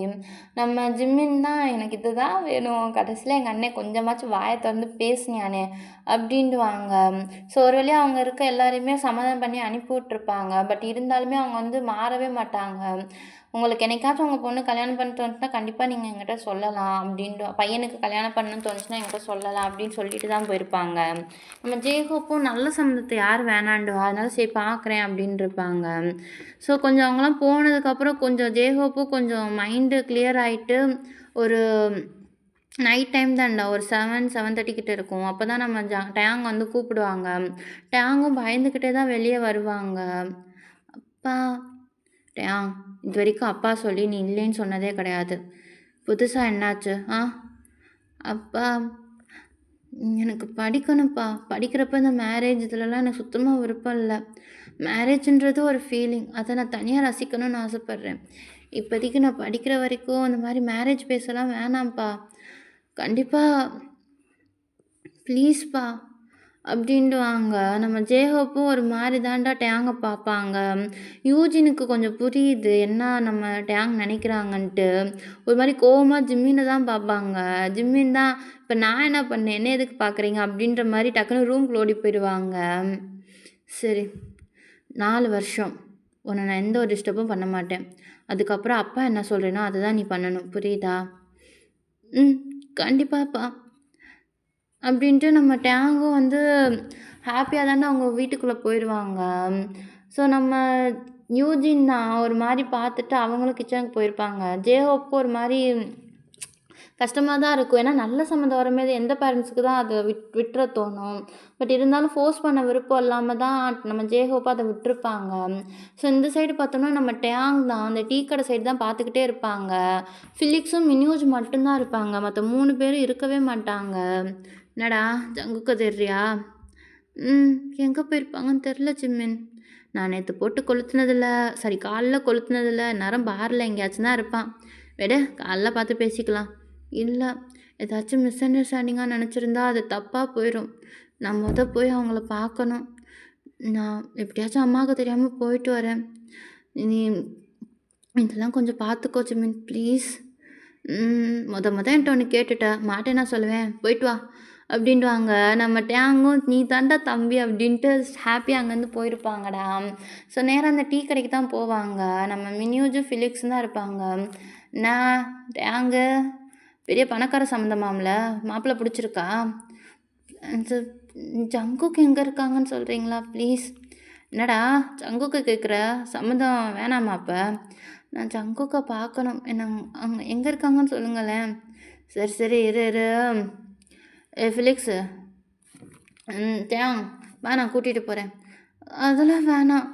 நம்ம ஜிம்மின் தான் எனக்கு இது தான் வேணும். கடைசியில் எங்கள் அண்ணன் கொஞ்சமாச்சும் வாயை திறந்து பேசினானே அப்படின்டுவாங்க. ஸோ ஒரு வழியா அவங்க இருக்க எல்லாரையுமே சமாதானம் பண்ணி அனுப்பி விட்ருப்பாங்க. பட் இருந்தாலுமே அவங்க வந்து மாறவே மாட்டாங்க. உங்களுக்கு என்னைக்காச்சும் உங்கள் பொண்ணு கல்யாணம் பண்ண தோணுச்சுன்னா கண்டிப்பாக நீங்கள் என்கிட்ட சொல்லலாம் அப்படின்ட்டு, பையனுக்கு கல்யாணம் பண்ணணும்னு தோணுச்சுன்னா என்கிட்ட சொல்லலாம் அப்படின்னு சொல்லிட்டு தான் போயிருப்பாங்க. நம்ம ஜேகோப்பும் நல்ல சம்மந்தத்தை யார் வேணாண்டுவா, அதனால சரி பார்க்குறேன் அப்படின்னு இருப்பாங்க. ஸோ கொஞ்சம் அவங்களாம் போனதுக்கப்புறம் கொஞ்சம் ஜேகோப்பும் கொஞ்சம் மைண்டு கிளியர் ஆகிட்டு ஒரு நைட் டைம் தான்டா ஒரு 7:30 கிட்ட இருக்கும். அப்போ தான் நம்ம டேங் வந்து கூப்பிடுவாங்க. டேங்கும் பயந்துக்கிட்டே தான் வெளியே வருவாங்க. அப்பா டேங் இது வரைக்கும் அப்பா சொல்லி நீ இல்லைன்னு சொன்னதே கிடையாது. புதுசாக என்னாச்சு? அப்பா எனக்கு படிக்கணும்ப்பா. படிக்கிறப்ப இந்த மேரேஜ் இதுலலாம் எனக்கு சுத்தமாக விருப்பம் இல்லை. மேரேஜ்ன்றது ஒரு ஃபீலிங். அதை நான் தனியாக ரசிக்கணும்னு ஆசைப்பட்றேன். இப்போதைக்கு நான் படிக்கிற வரைக்கும் இந்த மாதிரி மேரேஜ் பேசலாம் வேணாம்ப்பா. கண்டிப்பாக ப்ளீஸ்ப்பா அப்படின்டுவாங்க. நம்ம ஜேஹோப்பும் ஒரு மாரி தான்டா டேங்க பார்ப்பாங்க. யூஜினுக்கு கொஞ்சம் புரியுது என்ன நம்ம டேங் நெனைக்கிறாங்கன்ட்டு. ஒரு மாரி கோவமா ஜிம்மின தான் பார்ப்பாங்க. ஜிம்மின் தான் இப்ப நான் என்ன பண்ணேன்? என்ன எதுக்கு பார்க்குறீங்க? அப்படின்ற மாரி டக்குனு ரூம்குள்ள ஓடி போயிருவாங்க. சரி 4 வருஷம். உன்ன நான் எந்த ஒரு டிஸ்டர்பும் பண்ண மாட்டேன். அதுக்கப்புறம் அப்பா என்ன சொல்றேனோ அதுதான் நீ பண்ணணும். புரியுதா? ம். கண்டிப்பாப்பா. அப்படின்ட்டு நம்ம டேங்கும் வந்து ஹாப்பியா தானே அவங்க வீட்டுக்குள்ள போயிருவாங்க. ஸோ நம்ம யூஜின் தான் ஒரு மாரி பார்த்துட்டு அவங்களும் கிச்சனுக்கு போயிருப்பாங்க. ஜேஹோப்க்கு ஒரு மாரி கஷ்டமா தான் இருக்கும். ஏன்னா நல்ல சம்மந்தம் வரும்போது எந்த பேரண்ட்ஸுக்கு தான் அத விட்டுற தோணும். பட் இருந்தாலும் ஃபோர்ஸ் பண்ண விருப்பம் இல்லாம தான் நம்ம ஜேஹோப்ப அத விட்டுருப்பாங்க. ஸோ இந்த சைடு பார்த்தோம்னா நம்ம டேங் தான் அந்த டீ கடை சைடு தான் பார்த்துக்கிட்டே இருப்பாங்க. ஃபிலிக்ஸும் மினியூஜ் மட்டும் தான் இருப்பாங்க. மத்த 3 பேரும் இருக்கவே மாட்டாங்க. என்னடா ஜங்குக்க தேடுறியா? ம். எங்க போயிருப்பாங்கன்னு தெரில ஜிம்மின். நான் நேத்து போட்டு கொளுத்துனதில்ல. சாரி காலைல கொளுத்துனதில்ல. இந்நேரம் பார்ல எங்கேயாச்சும் தான் இருப்பான். விடு காலைல பார்த்து பேசிக்கலாம். இல்ல. ஏதாச்சும் மிஸ் அண்டர்ஸ்டாண்டிங்கா நெனச்சிருந்தா அது தப்பா போயிரும். நான் போய் அவங்கள பார்க்கணும். நான் எப்படியாச்சும் அம்மாவுக்கு தெரியாம போயிட்டு வரேன். நீ இதெல்லாம் கொஞ்சம் பார்த்துக்கோ ஜிமின் ப்ளீஸ். என்ட்ட ஒண்ணு கேட்டுட்ட. மாட்டேன்னா சொல்லுவேன். போயிட்டு வா அப்படின்டுவாங்க. நம்ம டேங்கும் நீ தான்டா தம்பி அப்படின்ட்டு ஹாப்பியா அங்கேருந்து போயிருப்பாங்கடா. ஸோ நேரா அந்த டீ கடைக்கு தான் போவாங்க. நம்ம மினியூஜும் ஃபிலிக்ஸும் தான் இருப்பாங்க. நான் டேங்கு பெரிய பணக்கார சம்மந்தமாம்ல மாப்பிள்ளை பிடிச்சிருக்கா? ஜங்குக்கு எங்கே இருக்காங்கன்னு சொல்கிறீங்களா ப்ளீஸ்? என்னடா ஜங்குக்கு கேட்குற? சம்மந்தம் வேணாமா அப்போ? நான் ஜங்குக்கை பார்க்கணும். என்ன அவங்க எங்கே இருக்காங்கன்னு சொல்லுங்களேன். சரி சரி இரு இரு. ஃபிலிக்ஸு டேங் வா நான் கூட்டிகிட்டு போகிறேன். அதெல்லாம் வேணாம்.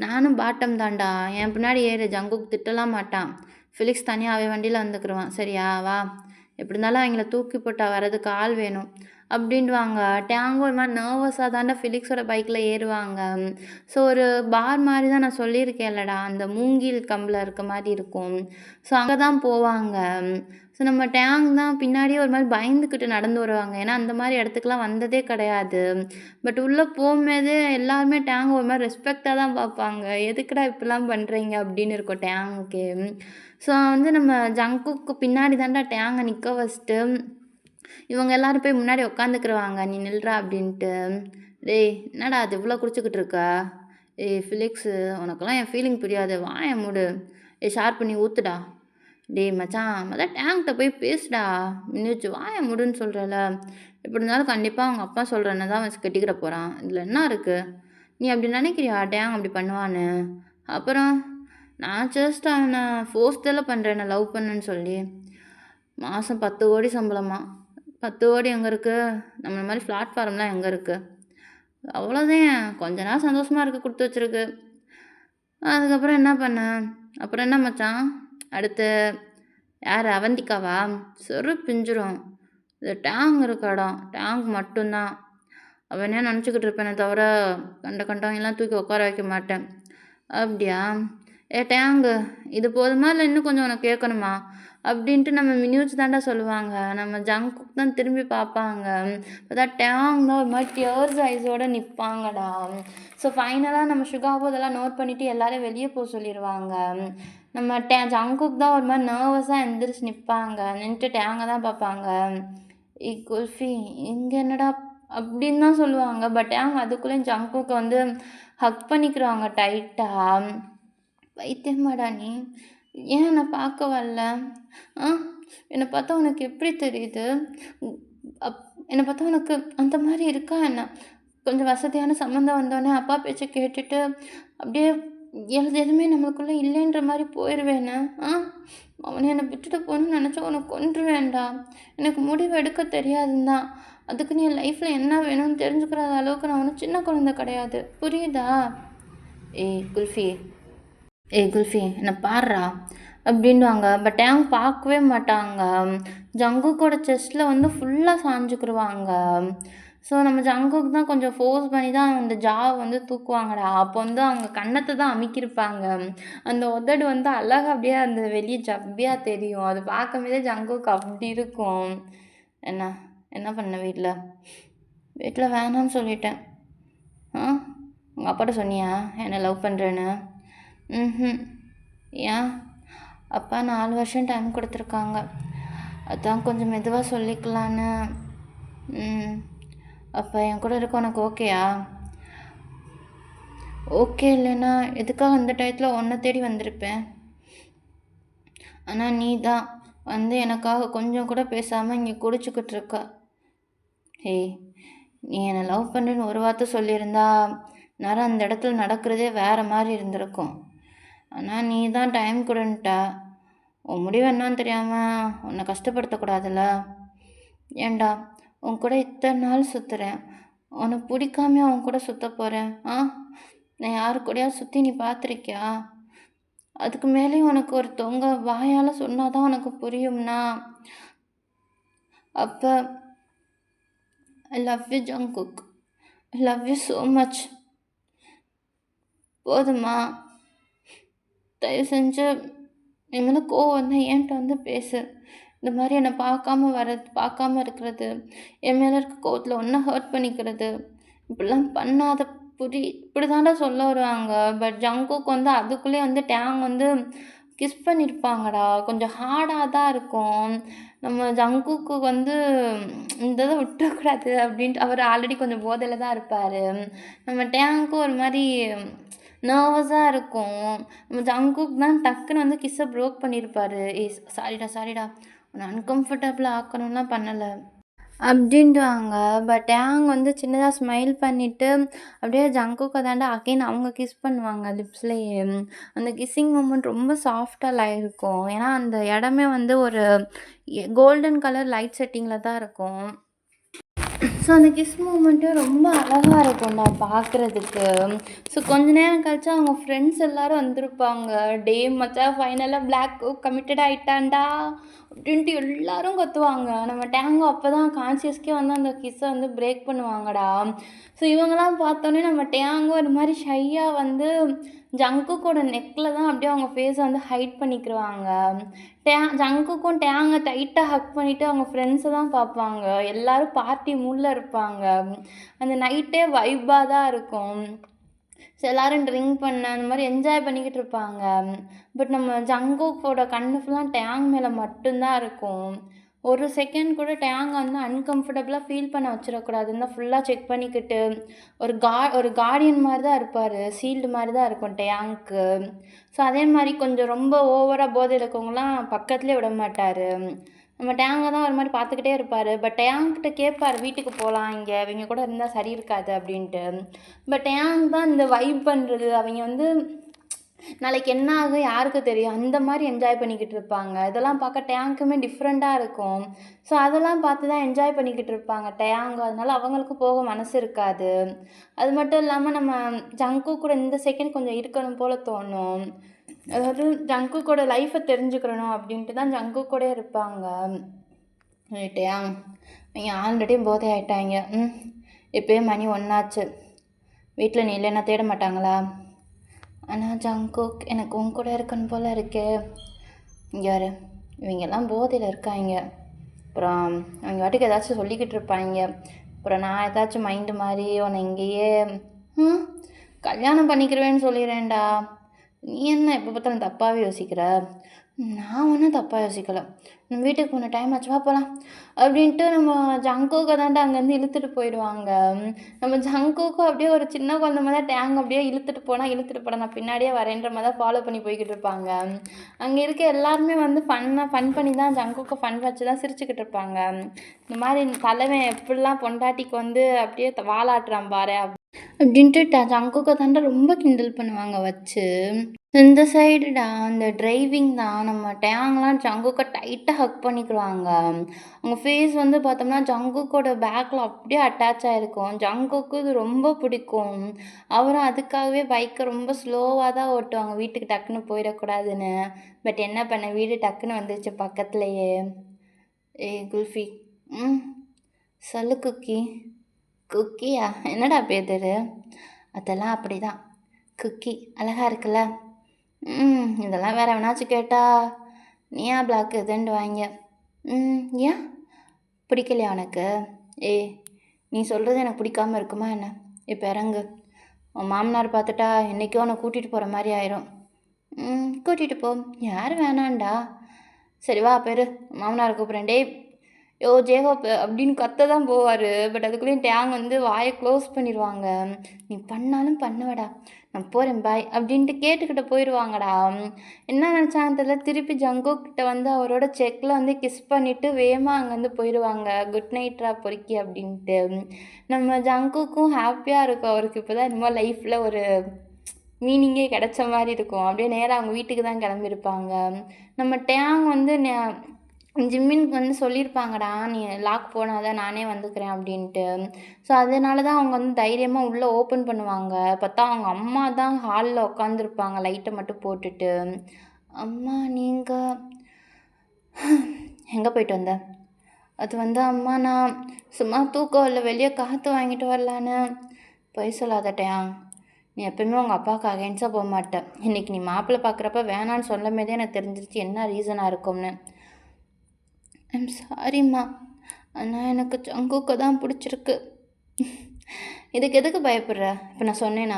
நானும் பாட்டம் தான்டா. என் பின்னாடி ஏறு. ஜங்குக்கு திட்டலாம் மாட்டான். ஃபிலிக்ஸ் தனியாக அவன் வண்டியில் வந்துக்குருவான். சரியா வா. எப்படி இருந்தாலும் அவங்கள தூக்கி போட்டா வர்றதுக்கு ஆள் வேணும் அப்படின்வாங்க. டேங்கும் ஒரு மாதிரி நர்வஸாக தாண்டா ஃபிலிக்ஸோட பைக்கில் ஏறுவாங்க. ஸோ ஒரு பார் மாதிரி தான் நான் சொல்லியிருக்கேன்லடா, அந்த மூங்கில் கம்பில் இருக்க மாதிரி இருக்கும். ஸோ அங்கே தான் போவாங்க. ஸோ நம்ம டேங் தான் பின்னாடியே ஒரு மாதிரி பயந்துக்கிட்டு நடந்து வருவாங்க. ஏன்னா அந்த மாதிரி இடத்துக்குலாம் வந்ததே கிடையாது. பட் உள்ளே போகும்போதே எல்லாருமே டேங் ஒரு மாதிரி ரெஸ்பெக்டாக தான் பார்ப்பாங்க. எதுக்குடா இப்படிலாம் பண்ணுறீங்க அப்படின்னு இருக்கும் டேங்குக்கு. ஸோ வந்து நம்ம ஜங்குக்கு பின்னாடி தாண்டா டேங்கை நிற்க வச்சுட்டு இவங்க எல்லாரும் போய் முன்னாடி உட்காந்துக்குருவாங்க. நீ நில்றா அப்படின்ட்டு. டேய் என்னடா அது இவ்வளோ குடிச்சிக்கிட்டு இருக்கா? ஃபிலிக்ஸு உனக்கெல்லாம் என் ஃபீலிங் புரியாது. வாயை மூடு. ஷார்ப் பண்ணி ஊற்றுடா. டேய் மச்சான் டேங்க்கிட்ட போய் பேசுடா. மின்னுச்சு வாயை மூடுன்னு சொல்கிறல. எப்படி இருந்தாலும் கண்டிப்பாக அவங்க அப்பா சொல்கிறேன்னு தான் அவன் கட்டிக்கிற போகிறான். இதில் என்ன இருக்குது? நீ அப்படி நினைக்கிறியா டேங் அப்படி பண்ணுவான்னு? அப்புறம் நான் ஜஸ்ட் அவனை ஃபோர்ஸ் தானே பண்ணுறேன் என்னை லவ் பண்ணுன்னு சொல்லி. மாதம் 10 கோடி சம்பளமா? 10 கோடி எங்கே இருக்குது? நம்மள மாதிரி பிளாட்ஃபார்ம்லாம் எங்கே இருக்குது? அவ்வளோதான். கொஞ்ச நாள் சந்தோஷமாக இருக்க கொடுத்து வச்சுருக்கு. அதுக்கப்புறம் என்ன பண்ண? அப்புறம் என்ன மச்சான்? அடுத்து யார் அவந்திக்காவா? சொரு பிஞ்சிரும். இது டேங் இருக்க இடம். டேங்க் மட்டும்தான். அவனே நினச்சிக்கிட்டு இருப்பேனே தவிர கண்டவங்கெல்லாம் தூக்கி உட்கார வைக்க மாட்டேன். அப்படியா? டேங்கு இது போதுமா இல்லை இன்னும் கொஞ்சம் உனக்கு கேட்கணுமா? அப்படின்ட்டு நம்ம மினியூஸ் தாண்டா சொல்லுவாங்க. நம்ம ஜங்குக் தான் திரும்பி பார்ப்பாங்க. அதான் டேங் தான் ஒரு மாதிரி டியர்ஸ் ஐஸோடு நிற்பாங்கடா. ஸோ ஃபைனலாக நம்ம சுகாவோ இதெல்லாம் நோட் பண்ணிவிட்டு எல்லோரும் வெளியே போக சொல்லிடுவாங்க. நம்ம ஜங்குக் தான் ஒரு மாதிரி நர்வஸாக எந்திரிச்சு நிற்பாங்க. நின்றுட்டு டேங்கை தான் பார்ப்பாங்க. குல்ஃபி இங்கே என்னடா அப்படின்னு தான் சொல்லுவாங்க. பட் டேங் அதுக்குள்ளேயும் ஜங்குக்கை வந்து ஹக் பண்ணிக்கிறாங்க டைட்டாக. பைத்தியமாடா நீ? ஏன் என்னை பார்க்க வரல? என்னை பார்த்தா உனக்கு எப்படி தெரியுது? என்னை பார்த்தா உனக்கு அந்த மாதிரி இருக்கா என்ன? கொஞ்சம் வசதியான சம்மந்தம் வந்தோடனே அப்பா பேச்சை கேட்டுட்டு அப்படியே எதுவுமே நம்மளுக்குள்ளே இல்லைன்ற மாதிரி போயிடுவேன்னு. அவனை என்னை விட்டுட்டு போகணுன்னு நினச்சா உனக்கு கொன்றுவேன்டா. எனக்கு முடிவு எடுக்க தெரியாதுன்னு தான். அதுக்கு நீ என் லைஃப்பில் என்ன வேணும்னு தெரிஞ்சுக்கிற அளவுக்கு நான் ஒன்றும் சின்ன குழந்தை கிடையாது. புரியுதா? குல்ஃபி குல்ஃபி என்னை பாடுறா அப்படின்வாங்க. பட் டேங் பார்க்கவே மாட்டாங்க. ஜங்குக்கோட செஸ்ட்டில் வந்து ஃபுல்லாக சாஞ்சுக்கிருவாங்க. ஸோ நம்ம ஜங்குக்கு தான் கொஞ்சம் ஃபோர்ஸ் பண்ணி தான் அந்த ஜாவை வந்து தூக்குவாங்கடா. அப்போ வந்து அவங்க கன்னத்தை தான் அமுக்கியிருப்பாங்க. அந்த உதடு வந்து அழகாக அப்படியே அந்த வெளியே ஜப்பியாக தெரியும். அது பார்க்கும்போதே ஜங்குக்கு அப்படி இருக்கும். என்ன என்ன பண்ண வீட்டில்? வீட்டில் வேணான்னு சொல்லிட்டேன். ஆ உங்கள் அப்பாட்ட சொன்னியா என்னை லவ் பண்ணுறேன்னு? ம். ஏன்? அப்பா 4 வருஷம் டைம் கொடுத்துருக்காங்க. அதான் கொஞ்சம் மெதுவாக சொல்லிக்கலான்னு. ம். அப்போ என் கூட இருக்க உனக்கு ஓகேயா? ஓகே இல்லைன்னா எதுக்காக அந்த டயத்தில் உன்னை தேடி வந்திருப்பேன். ஆனால் நீ தான் வந்து எனக்காக கொஞ்சம் கூட பேசாமல் இங்கே குடிச்சுக்கிட்டு இருக்க. ஏய், நீ என்னை லவ் பண்ணுறேன்னு ஒரு வார்த்தை சொல்லியிருந்தா நேரம் அந்த இடத்துல நடக்கிறதே வேறு மாதிரி இருந்திருக்கும். ஆனால் நீ தான் டைம் கொடுன்ட்டா. உன் முடிவு என்னன்னு தெரியாமல் உன்னை கஷ்டப்படுத்தக்கூடாதுல்ல. ஏண்டா உன் கூட இத்தனை நாள் சுற்றுறேன், உனக்கு பிடிக்காமையா உன் கூட சுற்ற போகிறேன்? நான் யாரு கூடயாவது சுற்றி நீ பார்த்துருக்கியா? அதுக்கு மேலேயும் உனக்கு ஒருத்தவங்க வாயால் சொன்னாதான் உனக்கு புரியும்னா அப்போ I love you Jungkook. I love you so much. போதுமா? தயவு செஞ்சு என் மேலே கோவம் வந்தால் என்கிட்ட வந்து பேசு. இந்த மாதிரி என்னை பார்க்காம இருக்கிறது, என் மேலே இருக்க கோவத்தில் ஒன்றை ஹர்ட் பண்ணிக்கிறது, இப்படிலாம் பண்ணாத. இப்படி தாண்டா சொல்ல வருவாங்க. பட் ஜங்குக்கு வந்து அதுக்குள்ளேயே வந்து டேங் வந்து கிஸ் பண்ணியிருப்பாங்கடா. கொஞ்சம் ஹார்டாக தான் இருக்கும். நம்ம ஜங்குக்கு வந்து இந்த இதை விட்டக்கூடாது அப்படின்ட்டு அவர் ஆல்ரெடி கொஞ்சம் போதையில் தான் இருப்பார். நம்ம டேங்க்கும் ஒரு மாதிரி நர்வஸாக இருக்கும். நம்ம ஜங்குக் தான் டக்குன்னு வந்து கிஸ்ஸை ப்ரோக் பண்ணியிருப்பார். சாரிடா உன்னை அன்கம்ஃபர்டபுளாக ஆக்கணும்லாம் பண்ணலை அப்படின்றாங்க. பட் டேங் வந்து சின்னதாக ஸ்மைல் பண்ணிவிட்டு அப்படியே ஜங்குக்கை தாண்டா அகைன் அவங்க கிஸ் பண்ணுவாங்க லிப்ஸ்லேயே. அந்த கிஸ்ஸிங் மூமெண்ட் ரொம்ப சாஃப்டாக இருக்கும். ஏன்னா அந்த இடமே வந்து ஒரு கோல்டன் கலர் லைட் செட்டிங்கில் தான் இருக்கும். ஸோ அந்த கிஸ் மூமெண்ட்டு ரொம்ப அழகாக இருக்கும்டா பார்க்குறதுக்கு. ஸோ கொஞ்ச நேரம் கழிச்சு அவங்க ஃப்ரெண்ட்ஸ் எல்லோரும் வந்திருப்பாங்க. டே மச்சான் ஃபைனலாக பிளாக் கமிட்டட் ஆகிட்டான்டா அப்படின்ட்டு எல்லாரும் கத்துவாங்க. நம்ம டேங்கோ அப்போ தான் கான்சியஸ்க்கே வந்து அந்த கிஸ்ஸை வந்து பிரேக் பண்ணுவாங்கடா. ஸோ இவங்கெல்லாம் பார்த்தோன்னே நம்ம டேங்கோ ஒரு மாதிரி ஷையாக வந்து ஜங்குக்கோட நெக்கில் தான் அப்படியே அவங்க ஃபேஸை வந்து ஹைட் பண்ணிக்கிடுவாங்க. ஜங்குக்கும் டேங்கை டைட்டாக ஹக் பண்ணிவிட்டு அவங்க ஃப்ரெண்ட்ஸை தான் பார்ப்பாங்க. எல்லோரும் பார்ட்டி மூடில் இருப்பாங்க. அந்த நைட்டே வைப்பாக தான் இருக்கும். ஸோ எல்லோரும் ட்ரிங்க் பண்ண அந்த மாதிரி என்ஜாய் பண்ணிக்கிட்டு இருப்பாங்க. பட் நம்ம ஜங்குக்கோட கண்ணு ஃபுல்லாக டேங் மேலே மட்டும்தான் இருக்கும். ஒரு செகண்ட் கூட டேங் வந்து அன்கம்ஃபர்டபுளாக ஃபீல் பண்ண வச்சிடக்கூடாதுன்னு தான் ஃபுல்லாக செக் பண்ணிக்கிட்டு ஒரு கார்டியன் மாதிரி தான் இருப்பார். சீல்டு மாதிரி தான் இருக்கும் டேங்க்கு. ஸோ அதே மாதிரி கொஞ்சம் ரொம்ப ஓவராக போதையில் இருக்கவங்களாம் பக்கத்துலேயே விட மாட்டார். நம்ம டேங்கை தான் ஒரு மாதிரி பார்த்துக்கிட்டே இருப்பார். பட் டேங்கிட்ட கேட்பார், வீட்டுக்கு போகலாம், இங்கே இவங்க கூட இருந்தால் சரி இருக்காது அப்படின்ட்டு. பட் டேங் தான் இந்த வைப் பண்ணுறது, அவங்க வந்து நாளைக்கு என்ன ஆகும் யாருக்கு தெரியும், அந்த மாதிரி என்ஜாய் பண்ணிக்கிட்டு இருப்பாங்க. இதெல்லாம் பார்க்க டேங்குமே டிஃப்ரெண்ட்டாக இருக்கும். ஸோ அதெல்லாம் பார்த்து தான் என்ஜாய் பண்ணிக்கிட்டு இருப்பாங்க டேங்கு. அதனால அவங்களுக்கு போக மனசு இருக்காது. அது மட்டும் இல்லாமல் நம்ம ஜங்கு கூட இந்த செகண்ட் கொஞ்சம் இருக்கணும் போல் தோணும். அதாவது ஜங்குக்கோட லைஃப்பை தெரிஞ்சுக்கிறணும் அப்படின்ட்டு தான் ஜங்கு கூட இருப்பாங்க. ரைட்டியா? நீங்கள் ஆல்ரெடி போதை ஆகிட்டாங்க. இப்போயே மணி 1 ஆச்சு. வீட்டில் நீ இல்லைன்னா தேட மாட்டாங்களா? ஆனால் ஜங்குக் எனக்கு உன் கூட இருக்கணும் போல் இருக்கே. இங்கே யார் இவங்கெல்லாம் போதையில் இருக்காங்க. அப்புறம் அவங்க வாட்டுக்கு ஏதாச்சும் சொல்லிக்கிட்டு இருப்பாங்க. அப்புறம் நான் ஏதாச்சும் மைண்டு மாதிரி உன்னை இங்கேயே கல்யாணம் பண்ணிக்கிறவேன்னு சொல்லிடுறேன்டா. நீ என்ன எப்போ பார்த்தாலும் தப்பாகவே யோசிக்கிற? நான் ஒன்றும் தப்பாக யோசிக்கலை. நம்ம வீட்டுக்கு போன டைம் ஆச்சுவா போகலாம் அப்படின்ட்டு நம்ம ஜங்குக்கை தாண்டா அங்கேருந்து இழுத்துட்டு போயிடுவாங்க. நம்ம ஜங்குக்கும் அப்படியே ஒரு சின்ன குழந்த மாதிரி தான் டேங் அப்படியே இழுத்துட்டு போனால் நான் பின்னாடியே வரேன்ற மாதிரி தான் ஃபாலோ பண்ணி போய்கிட்டு இருப்பாங்க. அங்கே இருக்க எல்லாருமே வந்து ஃபன் பண்ணி தான் ஜங்குக்கை ஃபன் வச்சு தான் சிரிச்சுக்கிட்டு இருப்பாங்க. இந்த மாதிரி தலைவன் எப்படிலாம் பொண்டாட்டிக்கு வந்து அப்படியே வாலாட்டுறான் பாரு அப்படின்ட்டு ஜங்குக்கை தாண்டா ரொம்ப கிண்டல் பண்ணுவாங்க வச்சு. இந்த சைடுடா அந்த டிரைவிங் தான் நம்ம டேங்லாம் ஜங்குக்கை டைட்டாக ஹக் பண்ணிக்கிடுவாங்க. அவங்க ஃபேஸ் வந்து பார்த்தோம்னா ஜங்குக்கோட பேக்கில் அப்படியே அட்டாச் ஆகிருக்கும். ஜங்குக்கு இது ரொம்ப பிடிக்கும். அவரும் அதுக்காகவே பைக்கை ரொம்ப ஸ்லோவாக தான் ஓட்டுவாங்க, வீட்டுக்கு டக்குன்னு போயிடக்கூடாதுன்னு. பட் என்ன பண்ண, வீடு டக்குன்னு வந்துருச்சு பக்கத்துலேயே. குல்ஃபி சொல்லு குக்கி. குக்கியா? என்னடா பேர்? அதெல்லாம் அப்படி தான், குக்கி அழகாக இருக்குல்ல. இதெல்லாம் வேறு எவனாச்சும் கேட்டால் நீயா பிளாக் இதுன்ட்டு வாங்க. ஏன் பிடிக்கலையா உனக்கு? நீ சொல்கிறது எனக்கு பிடிக்காம இருக்குமா என்ன? இப்போ இறங்கு. உன் மாமனார் பார்த்துட்டா என்றைக்கோ உன்னை கூட்டிகிட்டு போகிற மாதிரி ஆயிரும். கூட்டிகிட்டு போ. யார் வேணாண்டா. சரி வா பேர் மாமனார் கூப்பிட்றேன். டேய் யோ ஜேகோப் அப்படின்னு கத்த தான் போவார். பட் அதுக்குள்ளேயும் டேங் வந்து வாயை க்ளோஸ் பண்ணிடுவாங்க. நீ பண்ணாலும் பண்ணுவடா, நான் போகிறேன் பாய் அப்படின்ட்டு கேட்டுக்கிட்ட போயிடுவாங்கடா. என்ன நினச்சாங்க தெரியல, திருப்பி ஜங்குக் கிட்ட வந்து அவரோட செக்கில் வந்து கிஸ் பண்ணிவிட்டு வேகமாக அங்கேருந்து போயிடுவாங்க. குட் நைட்ரா பொறுக்கி அப்படின்ட்டு. நம்ம ஜங்குக்கும் ஹாப்பியாக இருக்கும். அவருக்கு இப்போ தான் என்னமோ லைஃப்பில் ஒரு மீனிங்கே கிடைச்ச மாதிரி இருக்கும். அப்படியே நேராக அவங்க வீட்டுக்கு தான் கிளம்பியிருப்பாங்க. நம்ம டேங் வந்து ஜிம்மினுக்கு வந்து சொல்லியிருப்பாங்கடா, நீ லாக் போடாத நானே வந்துக்கிறேன் அப்படின்ட்டு. ஸோ அதனால தான் அவங்க வந்து தைரியமாக உள்ளே ஓப்பன் பண்ணுவாங்க. பார்த்தா அவங்க அம்மா தான் ஹாலில் உட்காந்துருப்பாங்க லைட்டை மட்டும் போட்டுட்டு. அம்மா நீங்கள் எங்கே போயிட்டு வந்த? அது வந்து அம்மா நான் சும்மா தூக்கம் இல்லை, வெளியே காற்று வாங்கிட்டு வரலான்னு. பொய் சொல்லாதட்டையா, நீ எப்போயுமே உங்கள் அப்பாவுக்கு அகென்ஸ்டாக போக மாட்டேன். இன்றைக்கி நீ மாப்பிள்ளை பார்க்குறப்ப வேணான்னு சொல்லும் போதே எனக்கு தெரிஞ்சிருச்சு என்ன ரீசனாக இருக்கும்னு. ஐம் சாரிம்மா, ஆனால் எனக்கு ஜங்குக்கு தான் பிடிச்சிருக்கு. இதுக்கு எதுக்கு பயப்படுற? இப்போ நான் சொன்னேனா?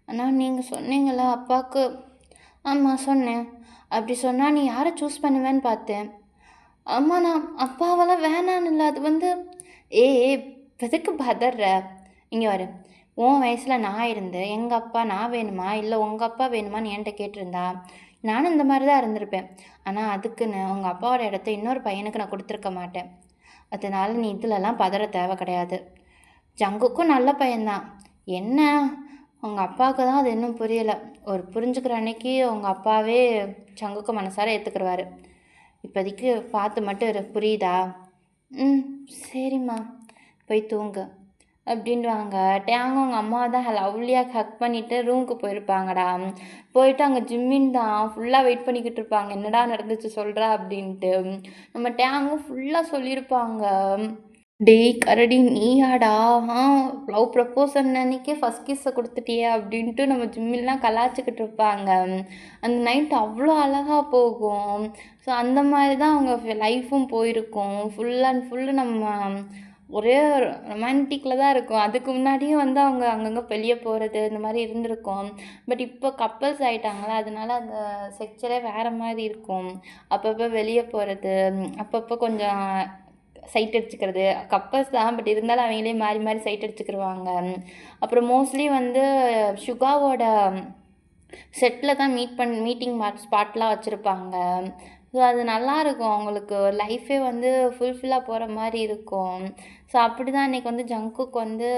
ஆனால் நீங்கள் சொன்னீங்களா அப்பாவுக்கு? ஆமாம் சொன்னேன். அப்படி சொன்னால் நீ யாரை சூஸ் பண்ணுவேன்னு பார்த்தேன். அம்மா நான் அப்பாவெல்லாம் வேணான்னு இல்லை. அது வந்து எதுக்கு பதற? இங்கே வரு. உன் வயசில் நான் இருந்து எங்கள் அப்பா நான் வேணுமா இல்லை உங்கள் அப்பா வேணுமான்னு என்கிட்ட கேட்டிருந்தா நானும் இந்த மாதிரி தான் இருந்திருப்பேன். ஆனால் அதுக்குன்னு உங்கள் அப்பாவோட இடத்த இன்னொரு பையனுக்கு நான் கொடுத்துருக்க மாட்டேன். அதனால நீ இதிலெல்லாம் பதற தேவை கிடையாது. ஜங்குக்கும் நல்ல பையன்தான். என்ன உங்கள் அப்பாவுக்கு தான் அது இன்னும் புரியலை. ஒரு புரிஞ்சுக்கிற அன்னைக்கு உங்கள் அப்பாவே ஜங்குக்கு மனசார ஏற்றுக்குருவார். இப்போதைக்கு பார்த்து மட்டும் இரு, புரியுதா? சரிம்மா, போய் தூங்கு அப்படின்வாங்க. டேங்க அவங்க அம்மா தான் லவ்லியாக ஹக் பண்ணிவிட்டு ரூமுக்கு போயிருப்பாங்கடா. போயிட்டு அங்கே ஜிம்மின் தான் ஃபுல்லாக வெயிட் பண்ணிக்கிட்டு இருப்பாங்க, என்னடா நடந்துச்சு சொல்கிறா அப்படின்ட்டு. நம்ம டேங்கும் ஃபுல்லாக சொல்லியிருப்பாங்க. டேய் கரடி நீயாடா, லவ் ப்ரப்போசல் அன்னைக்கே ஃபஸ்ட் கிஸ்ஸை கொடுத்துட்டியே அப்படின்ட்டு நம்ம ஜிம்மிலாம் கலாச்சிக்கிட்டு இருப்பாங்க. அந்த நைட் அவ்வளோ அழகாக போகும். ஸோ அந்த மாதிரி தான் அவங்க லைஃப்பும் போயிருக்கும். ஃபுல் அண்ட் ஃபுல்லு நம்ம ஒரே ரொமான்டிக்கில் தான் இருக்கும். அதுக்கு முன்னாடியும் வந்து அவங்க அங்கங்கே வெளியே போகிறது இந்த மாதிரி இருந்திருக்கும். பட் இப்போ கப்பல்ஸ் ஆகிட்டாங்களா, அதனால அந்த செக்சரே வேறு மாதிரி இருக்கும். அப்பப்போ வெளியே போகிறது, அப்பப்போ கொஞ்சம் சைட் அடிச்சுக்கிறது. கப்பல்ஸ் தான், பட் இருந்தாலும் அவங்களே மாறி மாறி சைட் அடிச்சுக்கிருவாங்க. அப்புறம் மோஸ்ட்லி வந்து சுகாவோட செட்டில் தான் மீட்டிங் ஸ்பாட்லாம் வச்சுருப்பாங்க. ஸோ அது நல்லாயிருக்கும். அவங்களுக்கு லைஃபே வந்து ஃபுல்ஃபில்லாக போகிற மாதிரி இருக்கும். ஸோ அப்படி தான் அன்றைக்கி வந்து ஜங்குக்கு வந்து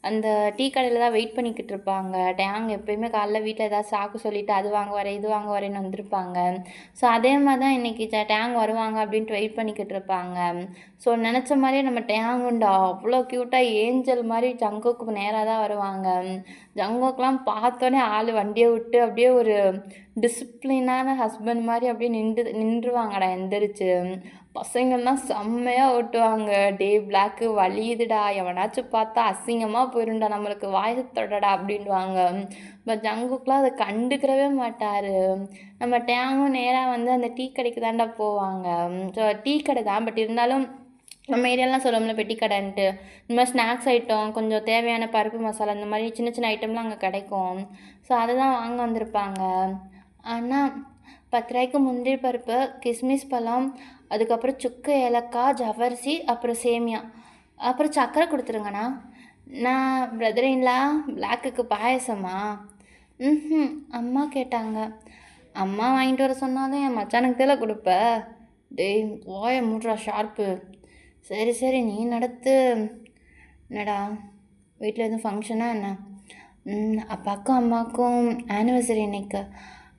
அந்த டீ கடையில் தான் வெயிட் பண்ணிக்கிட்டு இருப்பாங்க. டேங் எப்போயுமே காலைல வீட்டில் ஏதாவது சாக்கு சொல்லிவிட்டு அது வாங்க வரேன் இது வாங்க வரேன்னு வந்திருப்பாங்க. ஸோ அதே மாதிரி தான் இன்றைக்கி டேங் வருவாங்க அப்படின்ட்டு வெயிட் பண்ணிக்கிட்டு இருப்பாங்க. ஸோ நினச்ச மாதிரியே நம்ம டேங் உண்டா அவ்வளோ க்யூட்டாக ஏஞ்சல் மாதிரி ஜங்குக்கு நேராக தான் வருவாங்க. ஜங்குக்கெலாம் பார்த்தோன்னே ஆள் வண்டியை விட்டு அப்படியே ஒரு டிசிப்ளினான ஹஸ்பண்ட் மாதிரி அப்படியே நின்றுவாங்கடா எந்திரிச்சு. பசங்கள்லாம் செம்மையாக ஓட்டுவாங்க. டே பிளாக்கு வலியுதுடா, எவனாச்சும் பார்த்தா அசிங்கமாக போயிருண்டா, நம்மளுக்கு வாயை தொடடா அப்படின்வாங்க. பட் ஜங்குக்குலாம் அதை கண்டுக்கிறவே மாட்டார். நம்ம டேங்கும் நேராக வந்து அந்த டீ கடைக்கு தாண்டா போவாங்க. ஸோ டீ கடை தான், பட் இருந்தாலும் நம்ம ஏரியாலாம் சொல்லுவோம்ல பெட்டி கடைன்ட்டு, இந்த மாதிரி ஸ்நாக்ஸ் ஐட்டம் கொஞ்சம் தேவையான பருப்பு மசாலா இந்த மாதிரி சின்ன சின்ன ஐட்டம்லாம் அங்கே கிடைக்கும். ஸோ அதை தான் வாங்க வந்திருப்பாங்க. ஆனால் 10 ரூபாய்க்கு முந்திரி பருப்பு, கிஸ்மிஸ் பழம், அதுக்கப்புறம் சுக்கு ஏலக்காய், ஜவ்வரிசி, அப்புறம் சேமியா, அப்புறம் சர்க்கரை கொடுத்துருங்கண்ணா. நான் பிரதரின்லா பிளாக்குக்கு பாயசமா? அம்மா கேட்டாங்க. அம்மா வாங்கிட்டு வர சொன்னாலும் என் மச்சானுக்கு தெரியல கொடுப்ப. டேய் வாய மூட்றா ஷார்ப்பு. சரி சரி நீ நடத்து. என்னடா வீட்டில் எதுவும் ஃபங்க்ஷனா என்ன? அப்பாவுக்கும் அம்மாவுக்கும் ஆனிவர்சரி இன்னைக்கு,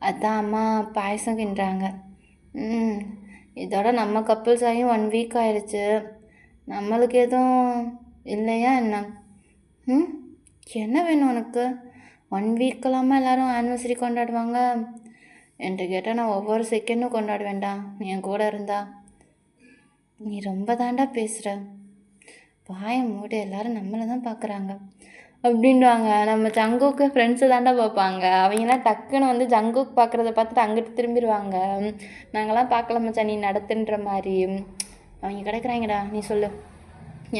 அதான் அம்மா பாயசம் கிண்டுறாங்க. இதோட நம்ம கப்புள்ஸ் ஆகி 1 வீக் ஆயிடுச்சு. நம்மளுக்கு எதுவும் இல்லையா என்ன? என்ன வேணும் உனக்கு? 1 வீக்கெல்லாமல் எல்லோரும் ஆனிவர்சரி கொண்டாடுவாங்க. என்கிட்ட கேட்டால் நான் ஒவ்வொரு செகண்டும் கொண்டாடுவேன்டா நீ என் கூட இருந்தா. நீ ரொம்ப தாண்டா பேசுகிற. வாயை மூடு, எல்லோரும் நம்மளை தான் பார்க்குறாங்க அப்படின்வாங்க. நம்ம ஜங்குக்கு ஃப்ரெண்ட்ஸை தாண்டா பார்ப்பாங்க. அவங்களாம் டக்குன்னு வந்து ஜங்குக்கு பார்க்குறத பார்த்துட்டு அங்கிட்டு திரும்பிடுவாங்க. நாங்களாம் பார்க்கல மச்சான் நீ நடத்துன்ற மாதிரி. அவங்க கிடைக்கிறாங்கடா, நீ சொல்லு.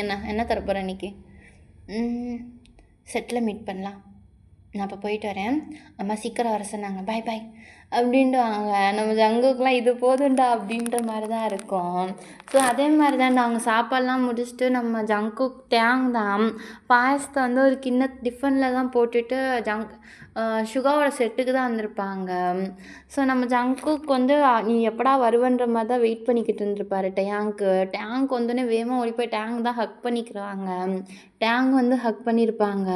என்ன தரப்போகிற இன்னைக்கு? செட்டில் மீட் பண்ணலாம். நான் இப்போ போயிட்டு வரேன். அம்மா சீக்கிரம் வர சொன்னாங்க. பாய் பாய் அப்படின்ட்டுவாங்க. நம்ம ஜங்குக்குலாம் இது போதும்டா அப்படின்ற மாதிரி தான் இருக்கும். ஸோ அதே மாதிரி தான்டா அவங்க சாப்பாடுலாம் முடிச்சுட்டு நம்ம ஜங்குக் டேங் தான் பாயசத்தை வந்து ஒரு டிஃபனில் தான் போட்டுட்டு சுகாவோட செட்டுக்கு தான் வந்திருப்பாங்க. ஸோ நம்ம ஜங்குக்கு வந்து நீ எப்படா வருவன்ற மாதிரி தான் வெயிட் பண்ணிக்கிட்டு இருந்திருப்பாரு டேங்க் வந்தோடனே வேகமாக ஓடி போய் டேங்க் தான் ஹக் பண்ணிக்கிறாங்க. டேங்க் வந்து ஹக் பண்ணியிருப்பாங்க.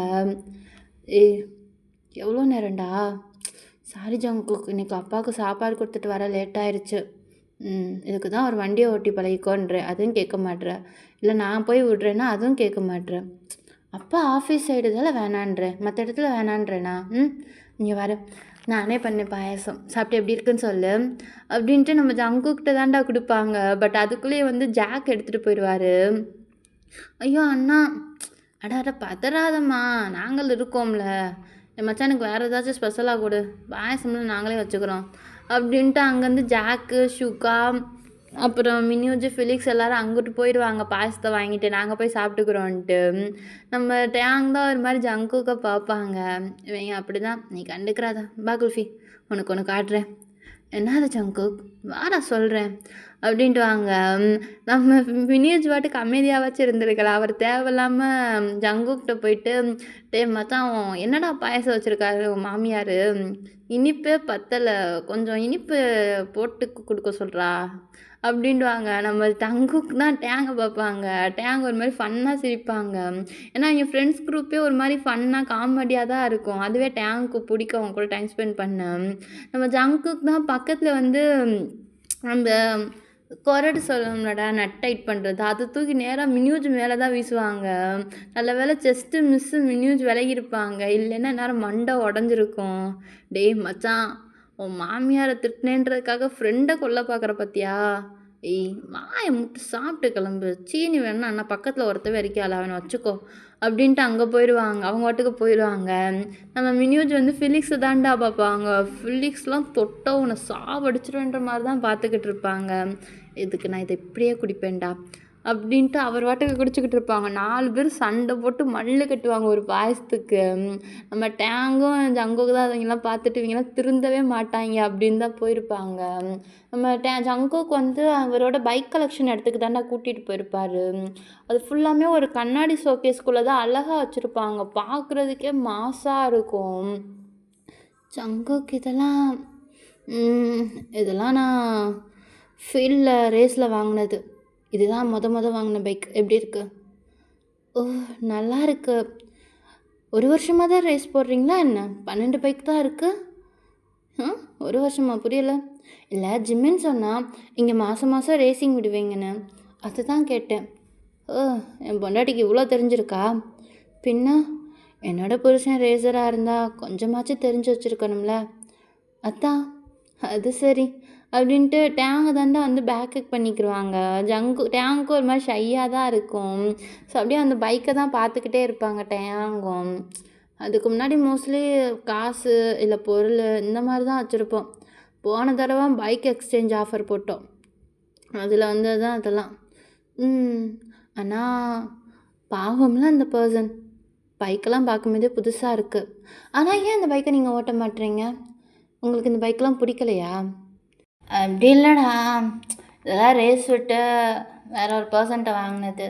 எவ்வளோ நேரம்டா? சாரி ஜங்குக், இன்னைக்கு அப்பாவுக்கு சாப்பாடு கொடுத்துட்டு வர லேட் ஆயிடுச்சு. இதுக்கு தான் ஒரு வண்டியை ஓட்டி பழகிக்கோன்ற, அதுவும் கேட்க மாட்ற. இல்லை நான் போய் விட்றேன்னா அதுவும் கேட்க மாட்ற. அப்பா ஆஃபீஸ் சைடு தானே வேணான்றேன், மற்ற இடத்துல வேணான்றேண்ணா. இங்கே வர நானே பண்ணேன் பாயாசம், சாப்பிட்டு எப்படி இருக்குன்னு சொல்லு அப்படின்ட்டு நம்ம ஜங்குக்கிட்ட தான்டா கொடுப்பாங்க. பட் அதுக்குள்ளேயே வந்து ஜாக் எடுத்துகிட்டு போயிடுவார். ஐயோ அண்ணா, அட பதறாதம்மா, நாங்கள் இருக்கோம்ல, என் மச்சானுக்கு வேறு ஏதாச்சும் ஸ்பெஷலாக கொடு, பாயசம்லாம் நாங்களே வச்சுக்கிறோம் அப்படின்ட்டு அங்கேருந்து ஜாக்கு சுகா அப்புறம் மினியூஜ் ஃபிலிக்ஸ் எல்லோரும் அங்கிட்டு போயிடுவாங்க பாயசத்தை வாங்கிட்டு. நாங்கள் போய் சாப்பிட்டுக்குறோன்ட்டு நம்ம டேங் தான் ஒரு மாதிரி ஜங்குக்க பார்ப்பாங்க. இவங்க அப்படி தான், நீ கண்டுக்கிறாத, பா குல்ஃபி உனக்கு ஒன்று காட்டுறேன். என்னது ஜங்குக், வாடா சொல்கிறேன் அப்படின்ட்டு வாங்க. நம்ம மினியூஜ் பாட்டுக்கு அமைதியாகவாச்சும் இருந்திருக்கலாம். அவர் தேவையில்லாமல் ஜங்குக்கிட்ட போயிட்டு, மச்சான் என்னடா பாயசம் வச்சுருக்காரு உன் மாமியார், இனிப்பே பத்தலை, கொஞ்சம் இனிப்பு போட்டு கொடுக்க சொல்கிறா அப்படின்ட்டுவாங்க. நம்ம ஜங்குக்கு தான் டேங்கை பார்ப்பாங்க. டேங் ஒரு மாதிரி ஃபன்னாக சிரிப்பாங்க. ஏன்னா எங்கள் ஃப்ரெண்ட்ஸ் குரூப்பே ஒரு மாதிரி ஃபன்னாக காமெடியாக தான் இருக்கும். அதுவே டேங்க்கு பிடிக்கும் அவங்க கூட டைம் ஸ்பெண்ட் பண்ண. நம்ம ஜங்குக்கு தான் பக்கத்தில் வந்து அந்த கொரடு சொல்லணும்லடா, நட் டைட் பண்ணுறது, அதை தூக்கி நேராக மினியூஜ் மேலே தான் வீசுவாங்க. நல்ல வேலை செஸ்ட்டு மிஸ்ஸு மினியூஜ் விலகிருப்பாங்க, இல்லைன்னா நேரம் மண்டை உடஞ்சிருக்கும். டேய் மச்சான், உன் மாமியாரை திட்டினேன்றதுக்காக ஃப்ரெண்டை கொல்ல பார்க்குற பார்த்தியா? வாயை முட்டு சாப்பிட்டு கிளம்பு, சீனி வேணும்னா அண்ணா பக்கத்தில் ஒருத்தவே இருக்காள, அவனை வச்சுக்கோ அப்படின்ட்டு அங்கே போயிடுவாங்க. அவங்க வாட்டுக்கு போயிடுவாங்க. நம்ம மினியூஜ் வந்து ஃபிலிக்ஸை தாண்டா பார்ப்பாங்க. ஃபிலிக்ஸ்லாம் தொட்ட உன்னை சாவடிச்சிடுன்ற மாதிரி தான் பார்த்துக்கிட்டு இருப்பாங்க. இதுக்கு நான் இதை இப்படியே குடிப்பேன்டா அப்படின்ட்டு அவர் வாட்டுக்கு குடிச்சிக்கிட்டு இருப்பாங்க. 4 பேர் சண்டை போட்டு மல்லு கட்டுவாங்க ஒரு பாயசத்துக்கு. நம்ம டேங்கும் ஜங்குக்கு தான் அதெல்லாம் பார்த்துட்டு இவங்கெல்லாம் திருந்தவே மாட்டாங்க அப்படின்னு தான் போயிருப்பாங்க. நம்ம ஜங்குக்கு வந்து அவரோட பைக் கலெக்ஷன் இடத்துக்கு தாண்டா கூட்டிகிட்டு போயிருப்பார். அது ஃபுல்லாமே ஒரு கண்ணாடி ஷோகேஸ்குள்ளே தான் அழகாக வச்சுருப்பாங்க, பார்க்குறதுக்கே மாசாக இருக்கும். ஜங்குக்கு இதெல்லாம் நான் ஃபீல்டில் ரேஸில் வாங்கினது, இதுதான் மொதல் வாங்கின பைக். எப்படி இருக்கு? ஓ நல்லா இருக்கு. ஒரு வருஷமாக தான் ரேஸ் போடுறீங்களா என்ன? 12 பைக் தான் இருக்குது. ஒரு வருஷமா? புரியல. இல்லை, ஜிம்மின்னு சொன்னால் இங்கே மாதம் ரேசிங் விடுவீங்கன்னு, அதுதான் கேட்டேன். ஓ, என் பொண்டாட்டிக்கு இவ்வளோ தெரிஞ்சிருக்கா? பின்ன என்னோட புருஷன் ரேசராக இருந்தால் கொஞ்சமாச்சும் தெரிஞ்சு வச்சுருக்கணும்ல. அதான், அது சரி அப்படின்ட்டு டேங்கை தாண்டா வந்து பேக்கப் பண்ணிக்கிடுவாங்க. டேங்க்கு ஒரு மாதிரி ஷையாக தான் இருக்கும். ஸோ அப்படியே அந்த பைக்கை தான் பார்த்துக்கிட்டே இருப்பாங்க டேங்கும். அதுக்கு முன்னாடி மோஸ்ட்லி காசு இல்லை பொருள் இந்த மாதிரி தான் வச்சுருப்போம். போன தடவை பைக் எக்ஸ்சேஞ்ச் ஆஃபர் போட்டோம், அதில் வந்து தான் அதெல்லாம். ஆனால் பாவம்ல அந்த பர்சன், பைக்கெல்லாம் பார்க்கும்போதே புதுசாக இருக்குது. ஆனால் ஏன் இந்த பைக்கை நீங்கள் ஓட்ட மாட்டேறீங்க? உங்களுக்கு இந்த பைக்கெலாம் பிடிக்கலையா? அப்படி இல்லைடா, இதெல்லாம் ரேஸ் விட்டு வேற ஒரு பர்சன்ட்ட வாங்கினது,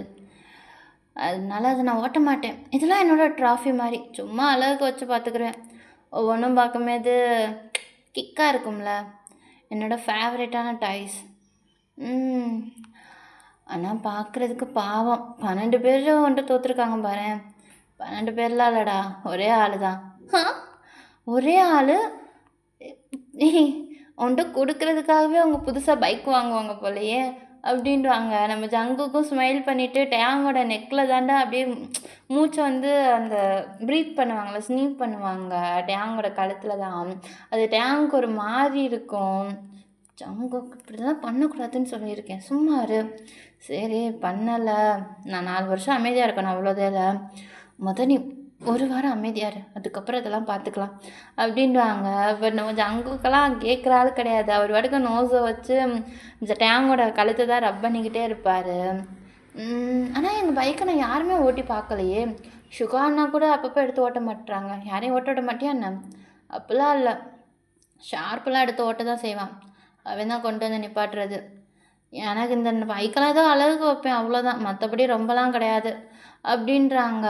அதனால அதை நான் ஓட்ட மாட்டேன். இதெல்லாம் என்னோடய ட்ராஃபி மாதிரி, சும்மா அழகுக்கு வச்சு பார்த்துக்குறேன். ஒவ்வொன்றும் பார்க்கும்போது கிக்காக இருக்கும்ல, என்னோடய ஃபேவரட்டான டாய்ஸ். ஆனால் பார்க்குறதுக்கு பாவம். 12 பேர் வந்துட்டு தோற்றுருக்காங்க பாரு. 12 பேர்லாம் இல்லைடா, ஒரே ஆள் தான். ஒரே ஆள் உன்ட்டு கொடுக்குறதுக்காகவே அவங்க புதுசாக பைக் வாங்குவாங்க போலையே அப்படின்ட்டுவாங்க. நம்ம ஜங்குக்கும் ஸ்மைல் பண்ணிவிட்டு டேங்கோட நெக்கில் தாண்டா அப்படியே மூச்சை வந்து அந்த ப்ரீத் பண்ணுவாங்கள்ல, ஸ்னீப் பண்ணுவாங்க டேங்கோட கழுத்தில் தான். அது டேங்க் ஒரு மாதிரி இருக்கும். ஜங்குக்கு இப்படி தான் பண்ணக்கூடாதுன்னு சொல்லியிருக்கேன், சும்மா இரு. சரி பண்ணலை, நான் 4 வருஷம் அமைதியாக இருக்கணும், அவ்வளோதான். நீ ஒரு வாரம் அமைதியார், அதுக்கப்புறம் இதெல்லாம் பார்த்துக்கலாம் அப்படின்வாங்க. பட் நம்ம ஜங்குக்கெல்லாம் கேட்குற ஆள் கிடையாது. அவர் வாட்டுக்கு நோஸை வச்சு இந்த டேங்கோட கழுத்தை தான் ரப் பண்ணிக்கிட்டே இருப்பார். ஆனா எங்க பைக்க நான் யாருமே ஓட்டி பார்க்கலையே! சுகா அண்ணா கூட அப்பப்போ எடுத்து ஓட்ட மாட்றாங்க. யாரையும் ஓட்ட விட மாட்டியா என்ன? அப்படிலாம் இல்ல. ஷார்ப்லாம் எடுத்து ஓட்ட தான் செய்வான். அவன் தான் கொண்டு வந்து நிப்பாட்டுறது. எனக்கு இந்த பைக்கெல்லாம் ஏதோ அழகுக்கு வைப்பேன் அவ்வளோதான். மத்தபடி ரொம்பலாம் கிடையாது. அப்படின்றாங்க.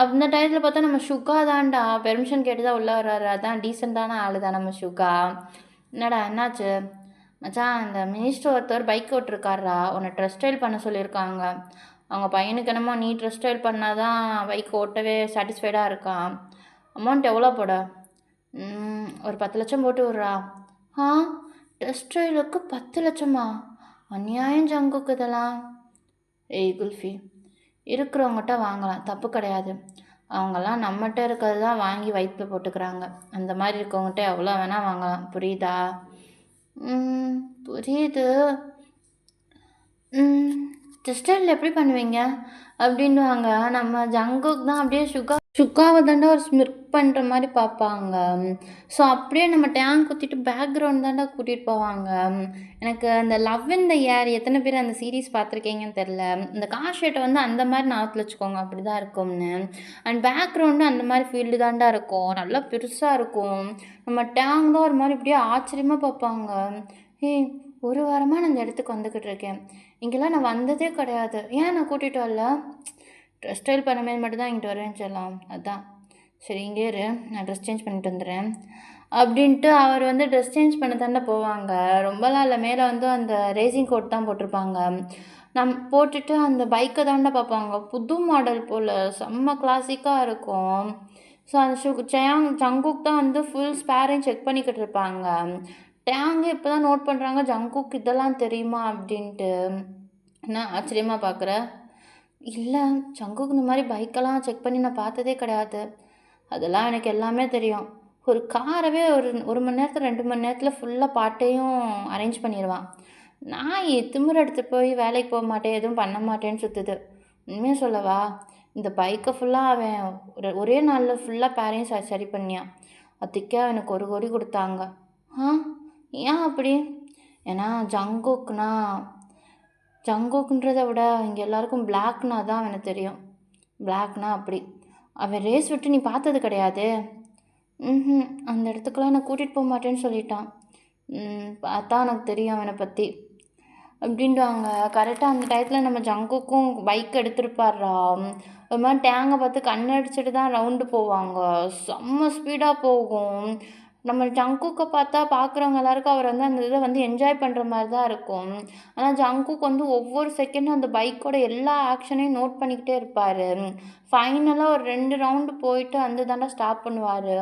அந்த டயத்துல பார்த்தா நம்ம சுகா தான்டா பெர்மிஷன் கேட்டு தான் உள்ள வர்றாரு. அதான் டீசென்ட்டான ஆளு தான் நம்ம சுகா. என்னடா என்னாச்சு? மச்சான் இந்த மினிஸ்டர் ஒருத்தர் பைக் ஓட்டிருக்காருடா. உன்னை ட்ரெஸ் ஸ்டைல் பண்ண சொல்லியிருக்காங்க. அவங்க பையனுக்கு என்னமோ நீ ட்ரெஸ் ஸ்டைல் பண்ணால் தான் பைக் ஓட்டவே சாட்டிஸ்ஃபைடாக இருக்கான். அமௌண்ட் எவ்வளோ போட? ஒரு 10,00,000 போட்டு விட்றா. ஆ ட்ரெஸ் ஸ்டைலுக்கு 10,00,000மா? அநியாயம் ஜங்குக்கு இதெல்லாம். ஏய் குல்ஃபி, இருக்கிறவங்ககிட்ட வாங்கலாம், தப்பு கிடையாது. அவங்கெல்லாம் நம்மகிட்ட இருக்கிறது தான் வாங்கி வயிற்றுல போட்டுக்கிறாங்க. அந்த மாதிரி இருக்கவங்ககிட்ட எவ்வளோ வேணால் வாங்கலாம், புரியுதா? புரியுது. டெக்ஸ்டைல் எப்படி பண்ணுவீங்க அப்படின்னுவாங்க. நம்ம ஜங்குக்கு தான் அப்படியே சுக்காவை தாண்டா ஒரு ஸ்மிர்க் பண்ணுற மாதிரி பார்ப்பாங்க. ஸோ அப்படியே நம்ம டேங்க் குத்திட்டு பேக்ரவுண்ட் தாண்டா கூட்டிகிட்டு போவாங்க. எனக்கு அந்த லவ் இன் த ஏர் எத்தனை பேர் அந்த சீரீஸ் பார்த்துருக்கீங்கன்னு தெரில. இந்த காஷேட்டை வந்து அந்த மாதிரி ஞாபகத்தில் வச்சுக்கோங்க, அப்படி தான் இருக்கும்னு. அண்ட் பேக்ரவுண்டும் அந்த மாதிரி ஃபீல்டு தாண்டா இருக்கும், நல்லா பெருசாக இருக்கும். நம்ம டேங்க் தான் ஒரு மாதிரி இப்படியே ஆச்சரியமாக பார்ப்பாங்க. ஏய், ஒரு வாரமாக நான் இந்த இடத்துக்கு வந்துக்கிட்டு இருக்கேன், இங்கெல்லாம் நான் வந்ததே கிடையாது, ஏன் நான் கூட்டிகிட்டு வரல? ட்ரெஸ் ஸ்டைல் பண்ண மட்டும் தான் இங்கிட்டு வரேன்னு சொல்லலாம், அதான். சரி இங்கே இரு, நான் ட்ரெஸ் சேஞ்ச் பண்ணிட்டு வந்துடுறேன் அப்படின்ட்டு அவர் வந்து ட்ரெஸ் சேஞ்ச் பண்ண தாண்டா போவாங்க. ரொம்பலாம் இல்லை, மேலே வந்து அந்த ரேசிங் கோட் தான் போட்டிருப்பாங்க. போட்டுட்டு அந்த பைக்கை தாண்டா பார்ப்பாங்க. புது மாடல் போல் செம்ம கிளாசிக்காக இருக்கும். ஸோ அந்த ஜங்குக் தான் வந்து ஃபுல் ஸ்பேரையும் செக் பண்ணிக்கிட்டு இருப்பாங்க. டேங்கு இப்போ தான் நோட் பண்ணுறாங்க, ஜங்குக் இதெல்லாம் தெரியுமா அப்படின்ட்டு. என்ன ஆச்சரியமாக பார்க்குற? இல்லை, ஜங்குக் இந்த மாதிரி பைக்கெல்லாம் செக் பண்ணி நான் பார்த்ததே கிடையாது. அதெல்லாம் எனக்கு எல்லாமே தெரியும். ஒரு காரவே ஒரு மணி நேரத்தில் 2 மணி நேரத்தில் ஃபுல்லாக பாட்டையும் அரேஞ்ச் பண்ணிடுவான். நான் திமிரு எடுத்துகிட்டு போய் வேலைக்கு போக மாட்டேன், எதுவும் பண்ண மாட்டேன்னு சுற்றுது. உண்மையாக சொல்லவா, இந்த பைக்கை ஃபுல்லாக அவன் ஒரே நாளில் ஃபுல்லாக பேரையும் சரி பண்ணியான். அதுக்கே அவனுக்கு 1 கோடி கொடுத்தாங்க. ஆ ஏன் அப்படி? ஏன்னா ஜங்குக்குன்றதை விட இங்கே எல்லாருக்கும் பிளாக்னா தான் அவனுக்கு தெரியும். பிளாக்னா அப்படி. அவன் ரேஸ் விட்டு நீ பார்த்தது கிடையாது? அந்த இடத்துக்குலாம் நான் கூட்டிகிட்டு போக மாட்டேன்னு சொல்லிட்டான். பார்த்தா எனக்கு தெரியும் அவனை பற்றி அப்படின்வாங்க. கரெக்டாக அந்த டயத்தில் நம்ம ஜங்குக்கும் பைக் எடுத்துருப்பாரா. ஒரு மாதிரி டேங்கை பார்த்து கண்ணடிச்சிட்டு தான் ரவுண்டு போவாங்க. செம்ம ஸ்பீடாக போகும். நம்ம ஜங்குக்கை பார்த்தா பார்க்குறவங்க எல்லாருக்கும் அவர் வந்து அந்த இதை வந்து என்ஜாய் பண்ணுற மாதிரி தான் இருக்கும். ஆனால் ஜங்குக் வந்து ஒவ்வொரு செகண்டும் அந்த பைக்கோட எல்லா ஆக்ஷனையும் நோட் பண்ணிக்கிட்டே இருப்பார். ஃபைனலாக ஒரு 2 ரவுண்டு போயிட்டு அந்த தாண்டா ஸ்டாப் பண்ணுவார்.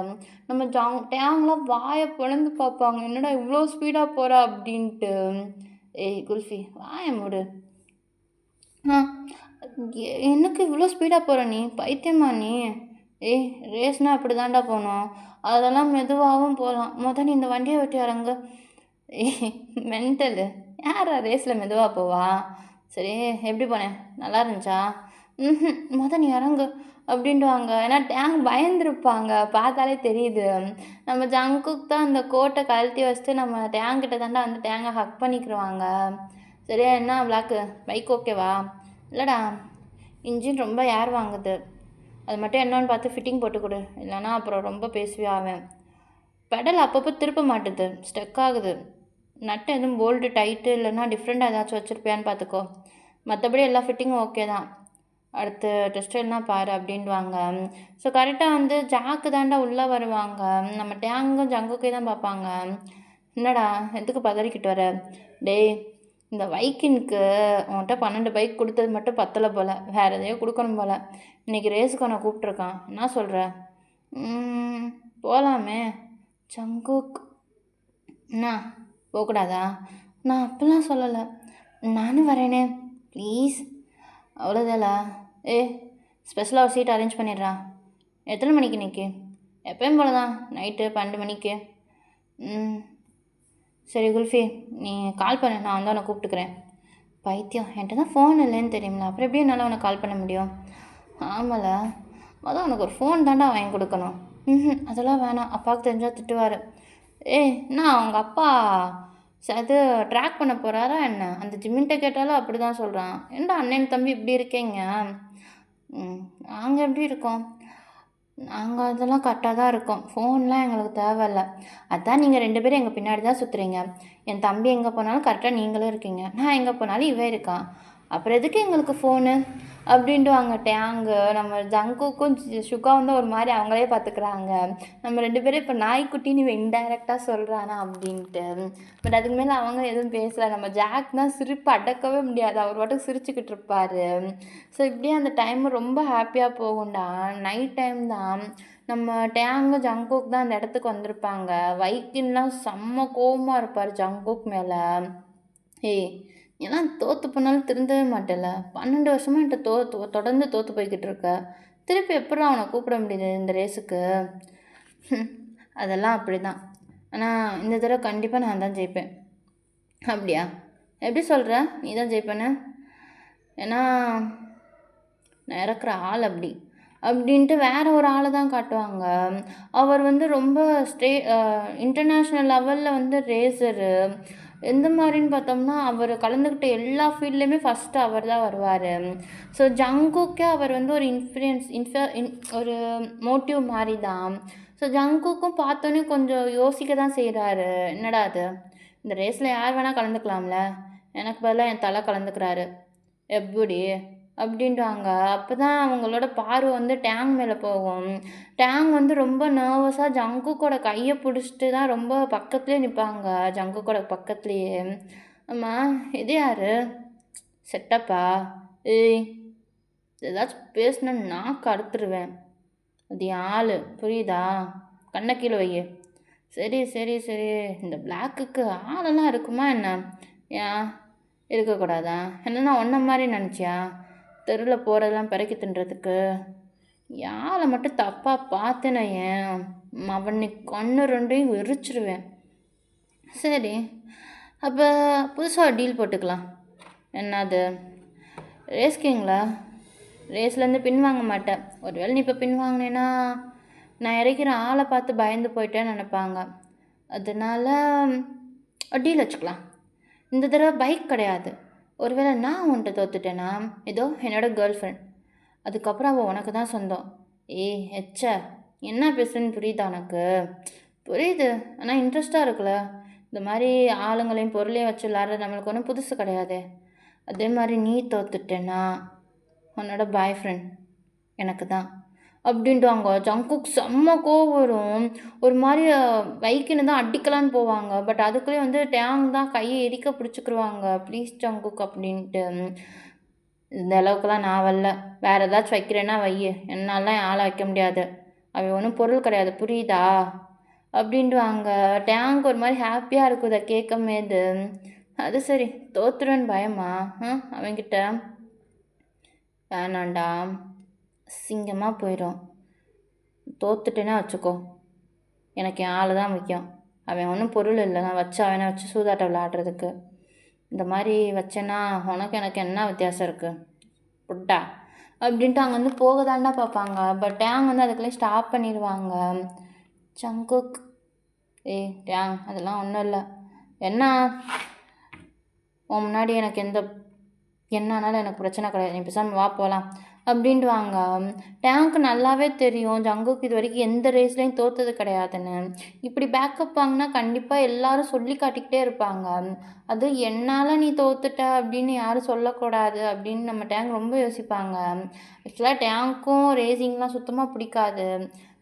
நம்ம டேங்க்லாம் வாயை பிளந்து பார்ப்பாங்க, என்னடா இவ்வளோ ஸ்பீடாக போகிறா அப்படின்ட்டு. ஏய் குல்ஃபி, வாய மூடு. எனக்கு இவ்வளோ ஸ்பீடாக போகிற நீ, பைத்தியமா நீ? ஏய், ரேஸ்னால் அப்படி தாண்டா போகணும், அதெல்லாம் மெதுவாகவும் போகலாம். நீ இந்த வண்டியை விட்டு இறங்கு. ஏய் மென்டலு, யாரா ரேஸில் மெதுவாக போவா? சரி எப்படி போனேன், நல்லா இருந்துச்சா? நீ இறங்கு அப்படின்ட்டுவாங்க. ஏன்னா டேங்க் பயந்துருப்பாங்க, பார்த்தாலே தெரியுது. நம்ம ஜங்குக்கு தான் அந்த கோட்டை கழட்டி வச்சுட்டு நம்ம டேங்கிட்ட தாண்டா வந்து டேங்கை ஹக் பண்ணிக்கிடுவாங்க. சரியா? என்ன பிளாக்கு, பைக் ஓகேவா? இல்லைடா, இன்ஜின் ரொம்ப ஏர் வாங்குது, அது மட்டும் என்னன்னு பார்த்து ஃபிட்டிங் போட்டு கொடு, இல்லைனா அப்புறம் ரொம்ப பேசுவியாவேன். பெடல் அப்பப்போ திருப்ப மாட்டுது, ஸ்டெக் ஆகுது. நட்டு எதுவும் போல்ட்டு டைட்டு இல்லைன்னா டிஃப்ரெண்ட்டாக ஏதாச்சும் வச்சுருப்பியான்னு பார்த்துக்கோ. மற்றபடி எல்லா ஃபிட்டிங்கும் ஓகே தான். அடுத்து டெஸ்ட்லாம் பாரு அப்படின்வாங்க. ஸோ கரெக்டாக வந்து ஜாக்கு தாண்டா உள்ளே வருவாங்க. நம்ம டேங்கும் ஜங்குக்கே தான் பார்ப்பாங்க. என்னடா எதுக்கு பதறிக்கிட்டு வர? டேய், இந்த வைக்கினுக்கு உன்கிட்ட 12 பைக் கொடுத்தது மட்டும் பத்தலை போல், வேறு எதையோ கொடுக்கணும் போல். இன்றைக்கி ரேஸுக்கு அவனை கூப்பிட்ருக்கான், என்ன சொல்கிற? போகலாமே. ஜங்குக் என்ன போகக்கூடாதா? நான் அப்படிலாம் சொல்லலை, நானும் வரேனே ப்ளீஸ், அவ்வளோதால. ஸ்பெஷலாக ஒரு சீட் அரேஞ்ச் பண்ணிடுறா. எத்தனை மணிக்கு இன்றைக்கி? எப்பயும் போல தான், நைட்டு 12 மணிக்கு. சரி குல்ஃபி, நீ கால் பண்ண, நான் வந்து அவனை கூப்பிட்டுக்கிறேன். பைத்தியம், என்கிட்ட தான் ஃபோன் இல்லைன்னு தெரியுங்களா, அப்புறம் எப்படி என்னால் அவனை கால் பண்ண முடியும்? ஆமால, மொதல் அவனுக்கு ஒரு ஃபோன் தாண்டா வாங்கி கொடுக்கணும். அதெல்லாம் வேணாம், அப்பாவுக்கு தெரிஞ்சால் திட்டுவார். என்ன அவங்க அப்பா அது ட்ராக் பண்ண போகிறாரா என்ன? அந்த ஜிம்மின்ட்ட கேட்டாலும் அப்படி தான் சொல்கிறான். ஏன்டா அண்ணன் தம்பி இப்படி இருக்கீங்க? நாங்கள் எப்படி இருக்கோம்? நாங்கள் அதெல்லாம் கரெக்டாக தான் இருக்கோம். ஃபோன்லாம் எங்களுக்கு தேவையில்ல. அதான் நீங்கள் 2 பேரும் எங்கள் பின்னாடி தான் சுற்றுறீங்க. என் தம்பி எங்கே போனாலும் கரெக்டாக நீங்களும் இருக்கீங்க. நான் எங்கே போனாலும் இவன் இருக்கான். அப்புறம் எதுக்கு எங்களுக்கு ஃபோனு? அப்படின்ட்டுவாங்க டேங்கு. நம்ம ஜங்குக்கும் சுகாவும் தான் ஒரு மாதிரி அவங்களே பார்த்துக்குறாங்க. நம்ம 2 பேரும் இப்போ நாய்க்குட்டின்னு இவன் இன்டைரக்டாக சொல்கிறானா அப்படின்ட்டு. பட் அதுக்கு மேலே அவங்க எதுவும் பேசலை. நம்ம ஜாக் தான் சிரிப்பு அடக்கவே முடியாது. அவர் பாட்டுக்கு சிரிச்சுக்கிட்டு இருப்பார். ஸோ இப்படியே அந்த டைம் ரொம்ப ஹாப்பியாக போகும்டா. நைட் டைம் தான் நம்ம டேங்கு ஜங்குக் தான் அந்த இடத்துக்கு வந்திருப்பாங்க. வைக்கின்லாம் செம்ம கோவமாக இருப்பார் ஜங்குக் மேலே. ஏய், ஏன்னா தோற்று போனாலும் திருந்தவே மாட்டேல. 12 வருஷமாக என்கிட்ட தொடர்ந்து தோற்று போய்கிட்டு இருக்க. திருப்பி எப்படி அவனை கூப்பிட முடியுது இந்த ரேஸுக்கு? அதெல்லாம் அப்படி தான். ஆனால் இந்த தடவை கண்டிப்பாக நான் தான் ஜெயிப்பேன். அப்படியா? எப்படி சொல்கிற நீ தான் ஜெயிப்பேன்னு? ஏன்னா நான் இறக்குற ஆள் அப்படி அப்படின்ட்டு வேற ஒரு ஆளை தான் காட்டுவாங்க. அவர் வந்து ரொம்ப இன்டர்நேஷ்னல் லெவலில் வந்து ரேசரு. எந்த மாதிரின்னு பார்த்தோம்னா அவர் கலந்துக்கிட்ட எல்லா ஃபீல்ட்லேயுமே ஃபஸ்ட்டு அவர் தான் வருவார். ஸோ ஜங்குக்கே அவர் வந்து ஒரு ஒரு மோட்டிவ் மாதிரி தான். ஸோ ஜங்குக்கும் பார்த்தோன்னே கொஞ்சம் யோசிக்க தான் செய்கிறாரு. என்னடா அது, இந்த ரேஸில் யார் வேணால் கலந்துக்கலாம்ல, எனக்கு பதிலாக என் தலை கலந்துக்கிறாரு எப்படி அப்படின்ட்டுவாங்க. அப்போ தான் அவங்களோட பார்வை வந்து டேங் மேலே போகும். டேங் வந்து ரொம்ப நர்வஸாக ஜங்குக்கோட கையை பிடிச்சிட்டு தான் ரொம்ப பக்கத்துலேயே நிற்பாங்க. ஜங்குக்கோட பக்கத்துலேயே. அம்மா இது யார்? செட்டப்பா? ஏய், ஏதாச்சும் பேசினா நாக்கு அறுத்துருவேன். அது என் ஆள், புரியுதா? கண்ணை கீழே வைய. சரி சரி சரி, இந்த பிளாக்குக்கு ஆளெல்லாம் இருக்குமா என்ன? ஏன் இருக்கக்கூடாதா? என்னன்னா ஒன்றை மாதிரி நினச்சியா தெருவில் போகிறதெல்லாம் பிறக்கி தின்றதுக்கு? யாரை மட்டும் தப்பாக பார்த்தேன்னு ஏன் அவனை கண்ணு ரெண்டையும் எரிச்சிருவேன். சரி, அப்போ புதுசாக டீல் போட்டுக்கலாம். என்னது? ரேஸ் கிங்களா? ரேஸ்லேருந்து பின் வாங்க மாட்டேன். ஒருவேளை நீ இப்போ பின் வாங்கினேன்னா நான் இறக்கிற ஆளை பார்த்து பயந்து போயிட்டேன்னு நினைப்பாங்க. அதனால டீல் வச்சுக்கலாம். இந்த தடவை பைக் கிடையாது. ஒருவேளை நான் உன்கிட்ட தோத்துட்டேன்னா ஏதோ என்னோடய கேர்ள் ஃப்ரெண்ட், அதுக்கப்புறம் அவள் உனக்கு தான் சொந்தம். ஏய் எச்ச, என்ன பேசுன்னு புரியுதா உனக்கு? புரியுது, ஆனால் இன்ட்ரெஸ்ட்டாக இருக்குல்ல. இந்த மாதிரி ஆளுங்களையும் பொருளையும் வச்சு விளாட்றது நம்மளுக்கு ஒன்றும் புதுசு கிடையாது. அதே மாதிரி நீ தோத்துட்டேன்னா உன்னோட பாய் ஃப்ரெண்ட் எனக்கு தான் அப்படின்ட்டுவாங்க. ஜங்குக் செம்ம கோவம் வரும். ஒரு மாதிரி வைக்கின்னு தான் அடிக்கலான்னு போவாங்க. பட் அதுக்குள்ளேயே வந்து டேங் தான் கையை இடிக்க பிடிச்சிக்கிருவாங்க. ப்ளீஸ் ஜங்குக் அப்படின்ட்டு. இந்த அளவுக்குலாம் நான் வரல, வேறு ஏதாச்சும் வைக்கிறேன்னா வை, என்னாலாம் என் ஆளை வைக்க முடியாது. அவன் ஒன்றும் பொருள் கிடையாது, புரியுதா? அப்படின்ட்டுவாங்க. டேங்க் ஒரு மாதிரி ஹாப்பியாக இருக்கும் இதை கேட்கும்போது. அது சரி, தோத்துருவேன்னு பயமா அவன்கிட்ட? வேணாண்டா, அசிங்கமாக போயிடும். தோத்துட்டேன்னா வச்சுக்கோ, எனக்கு என் ஆள் தான் முக்கியம். அவன் ஒன்றும் பொருள் இல்லை, நான் வச்சு அவனை வச்சு சூதாட்டம் விளையாடுறதுக்கு. இந்த மாதிரி வச்சேன்னா உனக்கு எனக்கு என்ன வித்தியாசம் இருக்குது புட்டா அப்படின்ட்டு அங்கே வந்து போக தாண்டா பார்ப்பாங்க. பட் டேங் வந்து அதுக்குள்ளே ஸ்டாப் பண்ணிடுவாங்க. ஜங்குக், ஏய் டேங், அதெல்லாம் ஒன்றும் இல்லை. என்ன உன் முன்னாடி எனக்கு என்னானாலும் எனக்கு பிரச்சனை கிடையாது, நீ பேசாமல் வா போகலாம் அப்படின்ட்டுவாங்க. டேங்க்கு நல்லாவே தெரியும் ஜங்குக்கு இது வரைக்கும் எந்த ரேஸ்லேயும் தோற்றது கிடையாதுன்னு. இப்படி பேக்கப் வாங்கினா கண்டிப்பாக எல்லாரும் சொல்லி காட்டிக்கிட்டே இருப்பாங்க. அது என்னால் நீ தோத்துட்ட அப்படின்னு யாரும் சொல்லக்கூடாது அப்படின்னு நம்ம டேங்க் ரொம்ப யோசிப்பாங்க. ஆக்சுவலாக டேங்க்கும் ரேசிங்லாம் சுத்தமாக பிடிக்காது.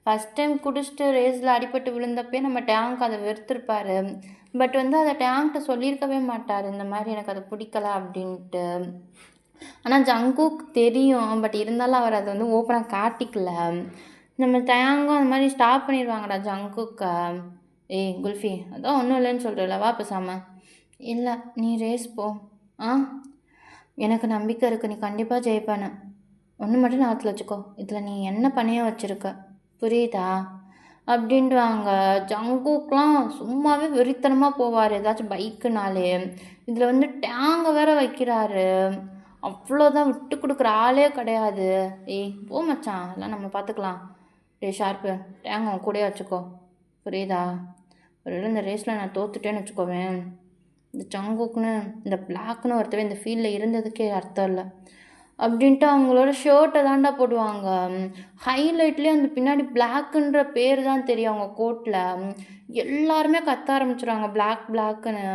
ஃபஸ்ட் டைம் குடிச்சிட்டு ரேஸில் அடிபட்டு விழுந்தப்பே நம்ம டேங்க் அதை வெறுத்திருப்பார். பட் வந்து அதை டேங்க்கிட்ட சொல்லியிருக்கவே மாட்டார், இந்த மாதிரி எனக்கு அது பிடிக்கல அப்படின்ட்டு. ஆனால் ஜங்குக்கு தெரியும், பட் இருந்தாலும் அவர் அதை வந்து ஓப்பனாக காட்டிக்கல. நம்ம டேங்கும் அந்த மாதிரி ஸ்டாப் பண்ணிடுவாங்கடா ஜங்குக்கை. ஏய் குல்ஃபி, அதான் ஒன்றும் இல்லைன்னு சொல்கிறல, வா பேசாமல். இல்லை, நீ ரேஸ் போ. எனக்கு நம்பிக்கை இருக்குது, நீ கண்டிப்பாக ஜெயிப்பானு. ஒன்று மட்டும் ஞாபகத்தில் வச்சுக்கோ, இதில் நீ என்ன பண்ணியோ வச்சுருக்க, புரியுதா? அப்படின்ட்டுவாங்க. ஜங்குக்லாம் சும்மாவே வெறித்தனமாக போவார் ஏதாச்சும் பைக்குனாலே. இதில் வந்து டேங்கை வேற வைக்கிறாரு. அவ்வளோதான், விட்டு கொடுக்குற ஆளே கிடையாது. ஏய் போ மச்சான், அதெல்லாம் நம்ம பார்த்துக்கலாம். ஷார்ப்பு, டேங்கை அவன் கூடயே வச்சுக்கோ, புரியுதா? ஒரு இந்த ரேஸில் நான் தோத்துட்டேன்னு வச்சுக்கோவேன், இந்த ஜங்குக்னு இந்த பிளாக்னு ஒருத்தவன் இந்த ஃபீல்டில் இருந்ததுக்கே அர்த்தம் இல்லை அப்படின்ட்டு அவங்களோட ஷர்ட்டை தான்டா போடுவாங்க. ஹைலைட்லேயே அந்த பின்னாடி பிளாக்குன்ற பேர் தான் தெரியும் அவங்க கோட்டில். எல்லாருமே கத்த ஆரம்பிச்சிடுவாங்க பிளாக் பிளாக்குன்னு.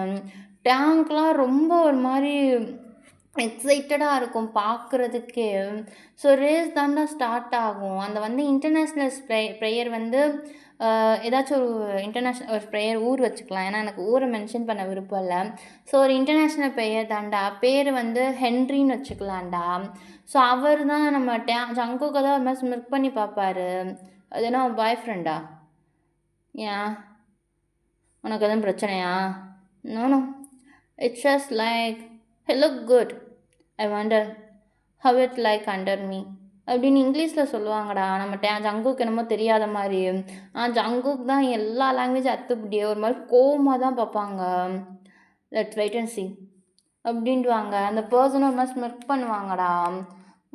டேங்க்லாம் ரொம்ப ஒரு மாதிரி எக்ஸைட்டடாக இருக்கும் பார்க்குறதுக்கே. ஸோ ரேஸ் தாண்டா ஸ்டார்ட் ஆகும். அந்த வந்து இன்டர்நேஷ்னல் ப்ரேயர் வந்து ஏதாச்சும் ஒரு இன்டர்நேஷ்னல் ஒரு ப்ரேயர் ஊர் வச்சுக்கலாம். ஏன்னா எனக்கு ஊரை மென்ஷன் பண்ண விருப்பம் இல்லை. ஸோ ஒரு இன்டர்நேஷ்னல் ப்ரேயர் தாண்டா. பேர் வந்து ஹென்ரின்னு வச்சுக்கலாம்டா. ஸோ அவர் தான் நம்ம ஜங்குக்கை தான் ஒரு மாதிரி ஸ்மிர்க் பண்ணி பார்ப்பாரு. அது என்ன பாய் ஃப்ரெண்டா? ஏன் உனக்கு எதுவும் பிரச்சனையா? No no, it's just like he look good. I wonder how it like under me அப்படின்னு இங்கிலீஷில் சொல்லுவாங்கடா. நம்ம ஜங்குக்கு என்னமோ தெரியாத மாதிரி. ஜங்குக் தான் எல்லா லாங்குவேஜும் அத்துப்படியே ஒரு மாதிரி கோவமாக தான் பார்ப்பாங்க. லெட்ஸ் வெயிட் அண்ட் சி அப்படின்ட்டுவாங்க. அந்த பர்சனை ஒரு மாதிரி ஸ்மிர்க் பண்ணுவாங்கடா.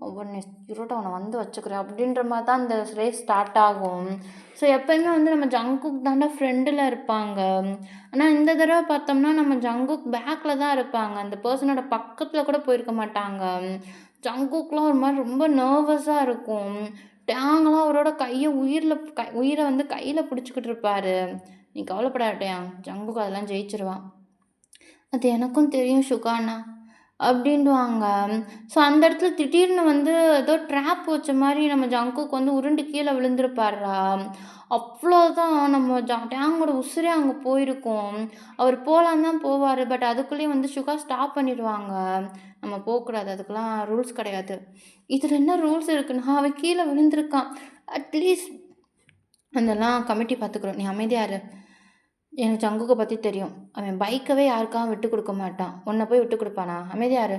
ஒவ்வொன்று இருட்டை அவனை வந்து வச்சுக்கிறேன் அப்படின்ற மாதிரி தான் இந்த ரேஸ் ஸ்டார்ட் ஆகும். ஸோ எப்போயுமே வந்து நம்ம ஜங்குக் தாண்டா ஃப்ரெண்டில் இருப்பாங்க. ஆனால் இந்த தடவை பார்த்தோம்னா நம்ம ஜங்குக் பேக்கில் தான் இருப்பாங்க. அந்த பர்சனோட பக்கத்தில் கூட போயிருக்க மாட்டாங்க. ஜங்குக்லாம் ஒரு மாதிரி ரொம்ப நர்வஸாக இருக்கும். டேங்லாம் அவரோட கையை உயிரை வந்து கையில் பிடிச்சிக்கிட்டு இருப்பாரு. நீ கவலைப்படாத டேங், ஜங்குக் அதெல்லாம் ஜெயிச்சிருவான். அது எனக்கும் தெரியும் சுகாண்ணா அப்படின்டுவாங்க. ஸோ அந்த இடத்துல திடீர்னு வந்து ஏதோ ட்ராப் வச்ச மாதிரி நம்ம ஜங்குக்கு வந்து உருண்டு கீழே விழுந்திருப்பாரா. அவ்வளோதான் நம்ம டேங்கோட உசுரே அங்கே போயிருக்கும். அவர் போகலான்னு தான் போவார். பட் அதுக்குள்ளேயே வந்து சுகா ஸ்டாப் பண்ணிடுவாங்க. நம்ம போகக்கூடாது, அதுக்கெல்லாம் ரூல்ஸ் கிடையாது. இதில் என்ன ரூல்ஸ் இருக்குன்னா அவன் கீழே விழுந்திருக்கான். அட்லீஸ்ட் அதெல்லாம் கமிட்டி பார்த்துக்குறோம், நீ அமைதியாக இரு. எனக்கு ஜங்குக்கை பற்றி தெரியும். அவன் பைக்கவே யாருக்காகவும் விட்டு கொடுக்க மாட்டான். உன்னை போய் விட்டு கொடுப்பானா? அமைதியாரு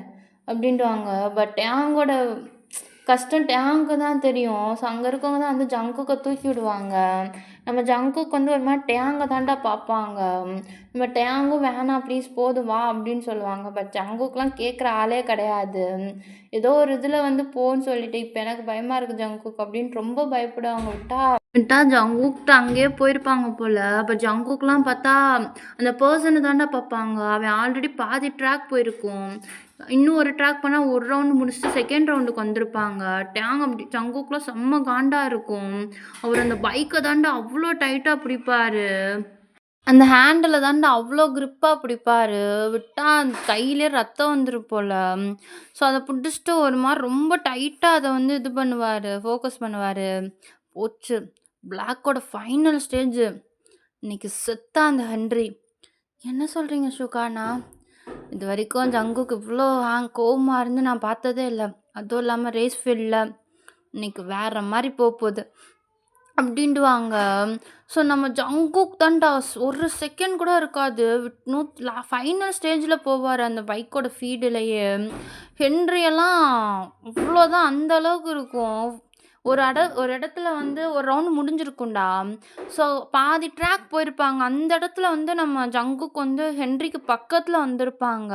அப்படின்ட்டுவாங்க. பட் டேங்கோட கஷ்டம் டேங்க்கு தான் தெரியும். ஸோ அங்கே இருக்கவங்க தான் வந்து ஜங்குக்கை தூக்கி விடுவாங்க. நம்ம ஜங்குக்கு வந்து ஒரு மாதிரி டேங்கை தாண்டா பார்ப்பாங்க. நம்ம டேங்கும் வேணாம் ப்ளீஸ் போதும் வா அப்படின்னு சொல்லுவாங்க. பட் ஜங்குக்கெலாம் கேட்குற ஆளே கிடையாது. ஏதோ ஒரு இதில் வந்து போன்னு சொல்லிட்டு இப்போ எனக்கு பயமாக இருக்குது ஜங்குக் அப்படின்னு ரொம்ப பயப்படுவாங்க. விட்டா ஜங்குக் அங்கேயே போயிருப்பாங்க போல். அப்போ ஜங்குக்லாம் பார்த்தா அந்த பர்சனை தாண்டா பார்ப்பாங்க. அவன் ஆல்ரெடி பாதி ட்ராக் போயிருக்கும். இன்னும் ஒரு ட்ராக் பண்ணால் ஒரு ரவுண்டு முடிச்சுட்டு செகண்ட் ரவுண்டுக்கு வந்திருப்பாங்க. டேங் அப்படி ஜங்குக்லாம் செம்ம காண்டா இருக்கும். அவர் அந்த பைக்கை தாண்டா அவ்வளோ டைட்டாக பிடிப்பார். அந்த ஹேண்டில் தாண்டா அவ்வளோ கிரிப்பாக பிடிப்பார். விட்டால் அந்த கையிலே ரத்தம் வந்துடும் போல். ஸோ அதை பிடிச்சிட்டு ஒரு மாதிரி ரொம்ப டைட்டாக அதை வந்து இது பண்ணுவார், ஃபோக்கஸ் பண்ணுவார். போச்சு, பிளாக்கோட ஃபைனல் ஸ்டேஜ். இன்னைக்கு செத்தா அந்த ஹென்றி. என்ன சொல்கிறீங்க சுகாண்ணா? இது வரைக்கும் ஜங்குக்கு இவ்வளோ கோவமாக இருந்து நான் பார்த்ததே இல்லை. அதுவும் இல்லாமல் ரேஸ் ஃபீல்டில் இன்னைக்கு வேறு மாதிரி போகுது அப்படின்ட்டுவாங்க. ஸோ நம்ம ஜங்குக் தான்டா ஒரு செகண்ட் கூட இருக்காது, ஃபைனல் ஸ்டேஜில் போவார் அந்த பைக்கோட ஃபீல்டுலேயே. ஹென்ரியெல்லாம் அவ்வளோதான், அந்த அளவுக்கு இருக்கும். ஒரு இடத்துல வந்து ஒரு ரவுண்டு முடிஞ்சிருக்கும்டா. ஸோ பாதி ட்ராக் போயிருப்பாங்க. அந்த இடத்துல வந்து நம்ம ஜங்குக்கு வந்து ஹென்ரிக்கு பக்கத்தில் வந்திருப்பாங்க.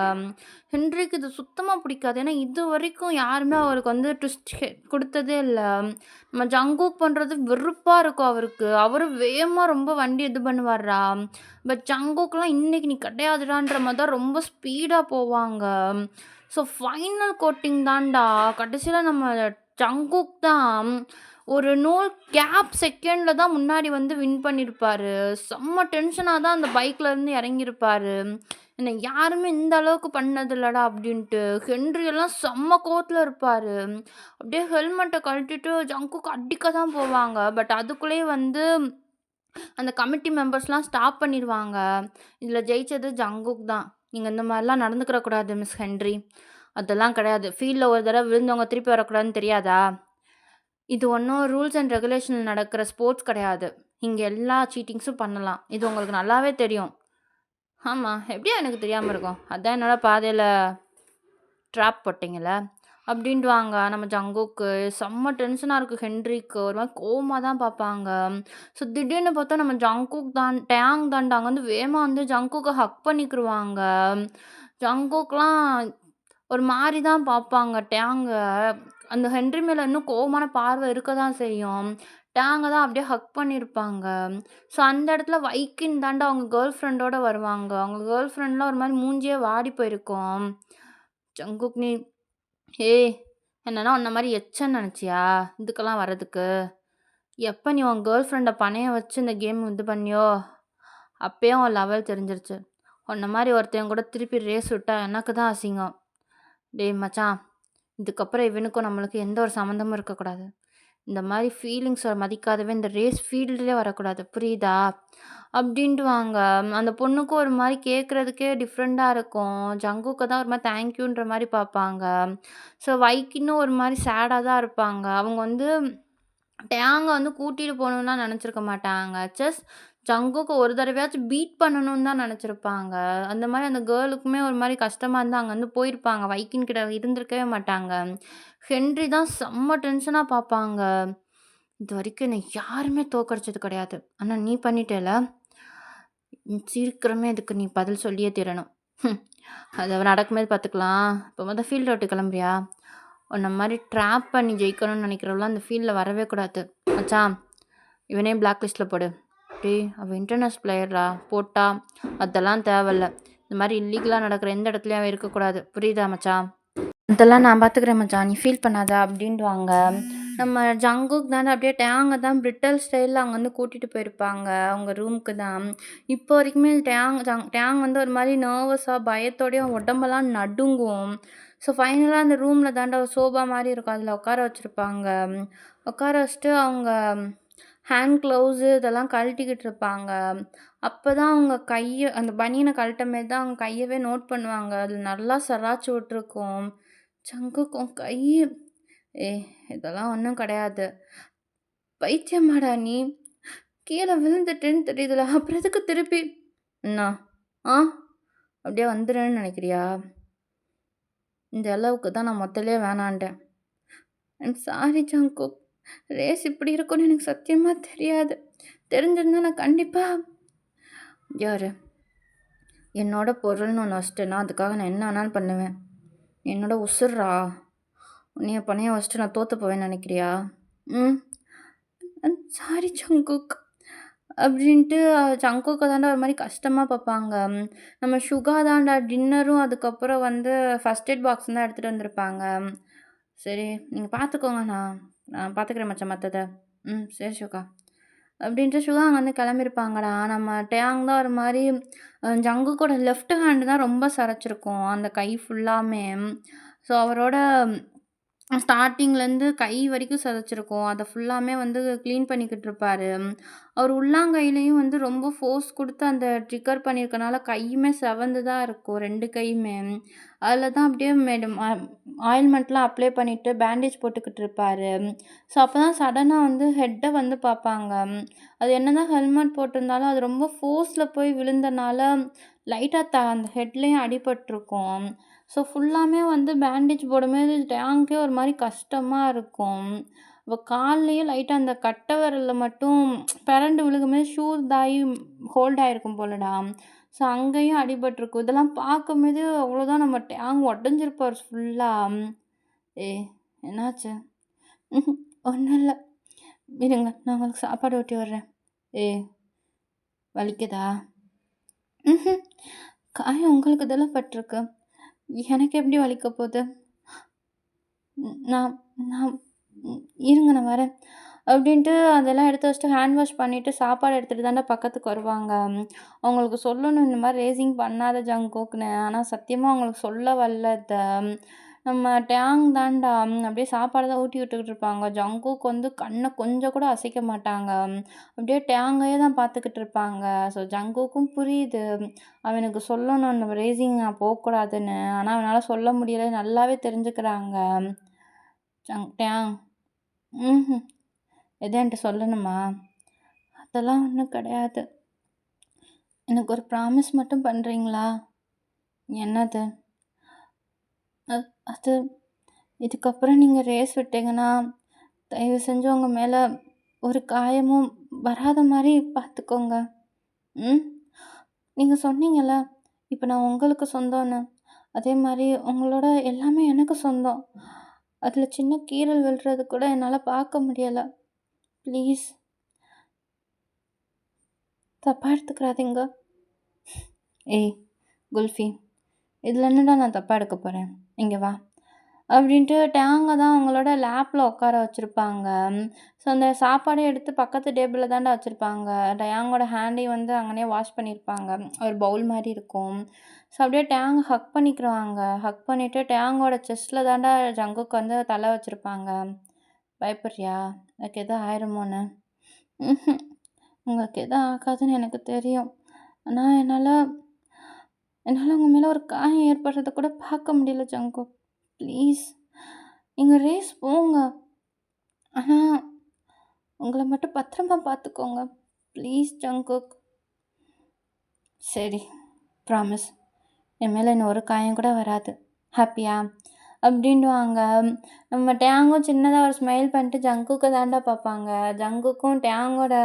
ஹென்ரிக்கு இது சுத்தமாக பிடிக்காது. ஏன்னா இது வரைக்கும் யாருமே அவருக்கு வந்து ட்விஸ்ட் கொடுத்ததே இல்லை. நம்ம ஜங்குக் பண்ணுறது வெறுப்பாக இருக்கும் அவருக்கு. அவரும் வேகமாக ரொம்ப வண்டி இது பண்ணுவார்ரா. பட் ஜங்குக்லாம் இன்னைக்கு நீ கிடையாதுடான்ற மாதிரி தான் ரொம்ப ஸ்பீடாக போவாங்க. ஸோ ஃபைனல் கோட்டிங் தான்டா. கடைசியில் நம்ம ஜங்குக் தான் ஒரு கேப் செகண்டில் தான் முன்னாடி வந்து வின் பண்ணியிருப்பார். செம்ம டென்ஷனாக தான் அந்த பைக்லேருந்து இறங்கியிருப்பார். என்னை யாருமே இந்த அளவுக்கு பண்ணதில்லடா அப்படின்ட்டு. ஹென்ரியெல்லாம் செம்ம கோவத்தில் இருப்பார். அப்படியே ஹெல்மெட்டை கழட்டிட்டு ஜங்குக்கு அடிக்க தான் போவாங்க. பட் அதுக்குள்ளேயே வந்து அந்த கமிட்டி மெம்பர்ஸ்லாம் ஸ்டாப் பண்ணிடுவாங்க. இதில் ஜெயித்தது ஜங்குக் தான். நீங்கள் இந்த மாதிரிலாம் நடந்துக்கிறக்கூடாது மிஸ் ஹென்றி. அதெல்லாம் கிடையாது. ஃபீல்டில் ஒரு தடவை விழுந்தவங்க திருப்பி வரக்கூடாதுன்னு தெரியாதா? இது ஒன்றும் ரூல்ஸ் அண்ட் ரெகுலேஷன் நடக்கிற ஸ்போர்ட்ஸ் கிடையாது. இங்கே எல்லா சீட்டிங்ஸும் பண்ணலாம். இது உங்களுக்கு நல்லாவே தெரியும். ஆமாம், எப்படியா எனக்கு தெரியாமல் இருக்கும்? அதான் என்னோட பாதையில் ட்ராப் போட்டிங்கள அப்படின்ட்டுவாங்க. நம்ம ஜங்குக்கு செம்ம டென்ஷனாக இருக்குது. ஹென்ரிக்கு ஒரு மாதிரி கோவமாக தான் பார்ப்பாங்க. ஸோ திடீர்னு பார்த்தா நம்ம ஜங்குக் தான் டேங் தாண்டாங்க வந்து வேகமாக வந்து ஜங்குக்கை ஹக் பண்ணிக்கிருவாங்க. ஜங்குக்லாம் ஒரு மாதிரி தான் பார்ப்பாங்க டேங்கை. அந்த ஹென்றி மேலே இன்னும் கோவமான பார்வை இருக்க தான் செய்யும். டேங்க தான் அப்படியே ஹக் பண்ணியிருப்பாங்க. ஸோ அந்த இடத்துல வைக்கின் தான்டா அவங்க கேர்ள் ஃப்ரெண்டோட வருவாங்க. அவங்க கேர்ள் ஃப்ரெண்ட்லாம் ஒரு மாரி மூஞ்சியே வாடி போயிருக்கும். ஜங்குக் நீ ஏய் என்னன்னா உன்ன மாரி எச்சன்னு நெனச்சியா? இதுக்கெல்லாம் வரதுக்கு? எப்ப நீ உன் கேர்ள் ஃப்ரெண்ட பணையம் வச்சு இந்த கேம் இது பண்ணியோ, அப்பயே உன் லெவல் தெரிஞ்சிருச்சு. உன்ன மாரி ஒருத்தன் கூட திருப்பி ரேஸ் விட்டா எனக்கு தான் அசிங்கம். டேய் மச்சான், இதுக்கப்புறம் இவனுக்கும் நம்மளுக்கும் எந்த ஒரு சம்மந்தமும் இருக்கக்கூடாது. இந்த மாரி ஃபீலிங்ஸ மதிக்காதவன் இந்த ரேஸ் ஃபீல்டுலயே வரக்கூடாது. புரியுதா? அப்டின்டுவாங்க. அந்த பொண்ணுக்கும் ஒரு மாரி கேட்கறதுக்கே டிஃப்ரெண்ட்டா இருக்கும். ஜங்குக்க தான் ஒரு மாரி தேங்க்யூன்ற மாரி பார்ப்பாங்க. ஸோ வைக்கின்னும் ஒரு மாரி சேடா தான் இருப்பாங்க. அவங்க வந்து டேங்க வந்து கூட்டிட்டு போணும்லாம் நெனச்சிருக்க மாட்டாங்க. ஜங்குக்கு ஒரு தடவையாச்சும் பீட் பண்ணணும்னு தான் நெனச்சிருப்பாங்க. அந்த மாரி அந்த கேர்ளுக்குமே ஒரு மாரி கஷ்டமா இருந்தா அங்கருந்து போயிருப்பாங்க. வைக்கின் கிட்ட இருந்திருக்கவே மாட்டாங்க. ஹென்றி தான் செம்ம டென்ஷனா பார்ப்பாங்க. இதுவரைக்கும் என்ன யாருமே தோற்கடிச்சது கிடையாது. ஆனா நீ பண்ணிட்டேல்ல, சீக்கிரமே இதுக்கு நீ பதில் சொல்லியே தீரணும். ஹும். அது நடக்கும்போது பார்த்துக்கலாம். இப்போ மொத ஃபீல்ட விட்டு கிளம்புறியா? உன்ன மாரி ட்ராப் பண்ணி ஜெயிக்கணும்னு நெனைக்கிறவலாம் அந்த ஃபீல்ட்ல வரவே கூடாது. மச்சான், இவனையும் பிளாக் லிஸ்ட்ல போடு. டேய் அவன் இன்டர்நேஷனல் பிளேயர்டா. போட்டா அதெல்லாம் தேவையில்ல. இந்த மாரி இல்லீகலா நடக்கிற எந்த இடத்துலயும் அவன் இருக்கக்கூடாது. புரியுதா மச்சான்? அதெல்லாம் நான் பார்த்துக்கிறேன் மச்சான். நீ ஃபீல் பண்ணாத அப்டின்டுவாங்க. நம்ம ஜங்குக் தானே அப்படியே டேங்க தான் பிரிட்டல் ஸ்டைல்ல அங்கேருந்து கூட்டிட்டு போயிருப்பாங்க. அவங்க ரூமுக்கு தான். இப்போ வரைக்குமே டேங் வந்து ஒரு மாரி நர்வஸா பயத்தோடயே அவன் உடம்பெல்லாம் நடுங்கும். ஸோ ஃபைனலா அந்த ரூம்ல தான்டா ஒரு சோபா மாரி இருக்கும். அதில உட்கார வச்சிருப்பாங்க. உட்கார வச்சுட்டு அவங்க ஹேண்ட் க்ளவுஸு இதெல்லாம் கழட்டிக்கிட்டு இருப்பாங்க. அப்பதான் அவங்க கைய அந்த பனியன கழட்டும்போது தான் அவங்க கையவே நோட் பண்ணுவாங்க. அதில நல்லா சராச்சு விட்டுருக்கும். "ஜங்குக் உன் கை" "ஏய் இதெல்லாம் ஒண்ணும் கிடையாது." "பைத்தியமாடா நீ? கீழ விழுந்துட்டேன்னு தெரியுதுல. அப்புறம் எதுக்கு திருப்பி" "என்னா? ஆ? அப்படியே வந்துருவேன்னு நினைக்கிறியா? இந்த அளவுக்கு தான் நான் மொதல்லயே வேணான்ட்டேன்." "I'm sorry Jungkook. ரேஸ் இப்படி இருக்கும்னு எனக்கு சத்தியமா தெரியாது. தெரிஞ்சிருந்தா நான் கண்டிப்பா" "யாரு? என்னோட பொருள்னு ஒண்ணு வச்சுட்டேன்னா, அதுக்காக நான் என்ன வேணாலும் பண்ணுவேன். என்னோட உசுர்றா. உன்னைய பணையம் வச்சுட்டு நான் தோத்து போவேன்னு நினைக்கிறியா? ம். Sorry Jungkook." அப்படின்ட்டு ஜங்குக்க தான்டா ஒரு மாரி கஷ்டமா பார்ப்பாங்க. நம்ம சுகா தான்டா டின்னரும் அதுக்கப்புறம் வந்து ஃபர்ஸ்ட் எய்ட் பாக்ஸ் தான் எடுத்துட்டு வந்திருப்பாங்க. "சரி நீங்க பார்த்துக்கோங்க. நான் நான் பார்த்துக்கிறேன் மச்சான் மத்தத." "ம். சரி சுகா." அப்படின்ட்டு சுகா அங்கேருந்து கிளம்பியிருப்பாங்கடா. நம்ம டேங் தான் ஒரு மாரி ஜங்குக்கோட லெஃப்ட் ஹேண்ட் தான் ரொம்ப சரச்சிருக்கும். அந்த கை ஃபுல்லாமே. ஸோ அவரோட ஸ்டார்ட்டிங்லேருந்து கை வரைக்கும் சிதைச்சிருக்கும். அத ஃபுல்லாமே வந்து கிளீன் பண்ணிக்கிட்டு இருப்பாரு. அவர் உள்ளங்கையிலயும் வந்து ரொம்ப ஃபோர்ஸ் குடுத்து அந்த ட்ரிகர் பண்ணியிருக்கனால கையுமே செவந்து தான் இருக்கும் 2 கையுமே. அதில தான் அப்படியே ஆயில்மெண்ட்லாம் அப்ளை பண்ணிட்டு பேண்டேஜ் போட்டுக்கிட்டு இருப்பாரு. ஸோ அப்ப தான் சடனா வந்து ஹெட்ட வந்து பார்ப்பாங்க. அது என்னதான் ஹெல்மெட் போட்டிருந்தாலும் அது ரொம்ப ஃபோர்ஸ்ல போய் விழுந்தனால லைட்டா அந்த ஹெட்லயும் அடிபட்டுருக்கும். ஸோ ஃபுல்லாமே வந்து பேண்டேஜ் போடும்போது டேங்க்கே ஒரு மாரி கஷ்டமா இருக்கும். அப்ப கால்லயும் லைட்டா அந்த கட்ட விரல்ல மட்டும் பெரண்டு விழுகும்போது ஷூ இதாகி ஹோல்ட் ஆயிருக்கும் போலடா. ஸோ அங்கேயும் அடிபட்டுருக்கும். இதெல்லாம் பார்க்கும்போது அவ்வளோதான் நம்ம டேங் உடஞ்சிருப்பாரு ஃபுல்லா. "ஏய் என்னாச்சு?" ஒண்ணும் இல்ல. இருங்க நான் உங்களுக்கு சாப்பாடு ஊட்டி விடுறேன்." "ஏய் வலிக்குதா?" ம்ஹ்ம். காயம் உங்களுக்கு தானே பட்டுருக்கு. எனக்கு எப்படி வலிக்க போது? நான் நான் இருங்க நான் வரேன். அப்படின்ட்டு அதெல்லாம் எடுத்து வச்சுட்டு ஹேண்ட் வாஷ் பண்ணிட்டு சாப்பாடு எடுத்துட்டு தான்டா பக்கத்துக்கு வருவாங்க. அவங்களுக்கு சொல்லணும் இந்த மாரி ரேசிங் பண்ணாத ஜங்குக்ன்னு. ஆனா சத்தியமா அவங்களுக்கு சொல்ல வரல அத. நம்ம டேங் தான்டா அப்படியே சாப்பாடு தான் ஊட்டி விட்டுக்கிட்டு இருப்பாங்க. ஜங்குக் வந்து கண்ண கொஞ்சம் கூட அசைக்க மாட்டாங்க. அப்படியே டேங்கையே தான் பார்த்துக்கிட்டு இருப்பாங்க. ஸோ ஜங்குக்கும் புரியுது. அவனுக்கு சொல்லணும் நம்ம ரேசிங் போக்கூடாதுன்னு. ஆனா அவனால சொல்ல முடியல. நல்லாவே தெரிஞ்சுக்கிறாங்க. டேங் ம்ஹ்ம். எது என்ட்ட சொல்லணுமா? அதெல்லாம் ஒண்ணும் கிடையாது. எனக்கு ஒரு ப்ராமிஸ் மட்டும் பண்றீங்களா? என்னது? அ அது இதுக்கப்புறம் நீங்க ரேஸ் விட்டீங்கன்னா, தயவு செஞ்சு உங்க மேல ஒரு காயமும் வராத மாரி பார்த்துக்கோங்க. ம்? நீங்க சொன்னீங்கல்ல, இப்ப நான் உங்களுக்கு சொந்தம்னு. அதே மாரி உங்களோட எல்லாமே எனக்கு சொந்தம். அதுல சின்ன கீறல் விழுறது கூட என்னால பார்க்க முடியல. ப்ளீஸ் தப்பா எடுத்துக்கிறாதீங்க. ஏய் குல்ஃபி, இதில என்னடா நான் தப்பா எடுக்க போறேன்? இங்க வா. அப்படின்ட்டு டேங்க தான் அவங்களோட லேப்ல உட்கார வச்சிருப்பாங்க. ஸோ, அந்த சாப்பாடே எடுத்து பக்கத்து டேபிள்ல தான்டா வச்சிருப்பாங்க. டயாங்கோட ஹேண்டையும் வந்து அங்கனயே வாஷ் பண்ணியிருப்பாங்க. ஒரு பவுல் மாரி இருக்கும். ஸோ, அப்படியே டேங் ஹக் பண்ணிக்கிருவாங்க. ஹக் பண்ணிட்டு டேங்கோட செஸ்ட்ல தான்டா ஜங்குக் வந்து தலை வச்சிருப்பாங்க. பயப்படுறியா? உனக்கு எதுவும் ஆயிருமோன்னு? ம்ஹ்ம். உங்களுக்கு எதுவும் ஆகாதுன்னு எனக்கு தெரியும். ஆனா என்னால என்னால உங்க மேல ஒரு காயம் ஏற்படுறத கூட பார்க்க முடியல ஜங்குக். ப்ளீஸ். நீங்க ரேஸ் போங்க. ஆனா, உங்கள மட்டும் பத்திரமா பார்த்துக்கோங்க. Please Jungkook. சரி. ப்ராமிஸ். என் மேல இன்னும் ஒரு காயம் கூட வராது. ஹாப்பியா? அப்படின்டுவாங்க. நம்ம டேங்கும் சின்னதா ஒரு ஸ்மைல் பண்ணிட்டு ஜங்குக்க தான்டா பார்ப்பாங்க. ஜங்குக்கும் டேங்கோட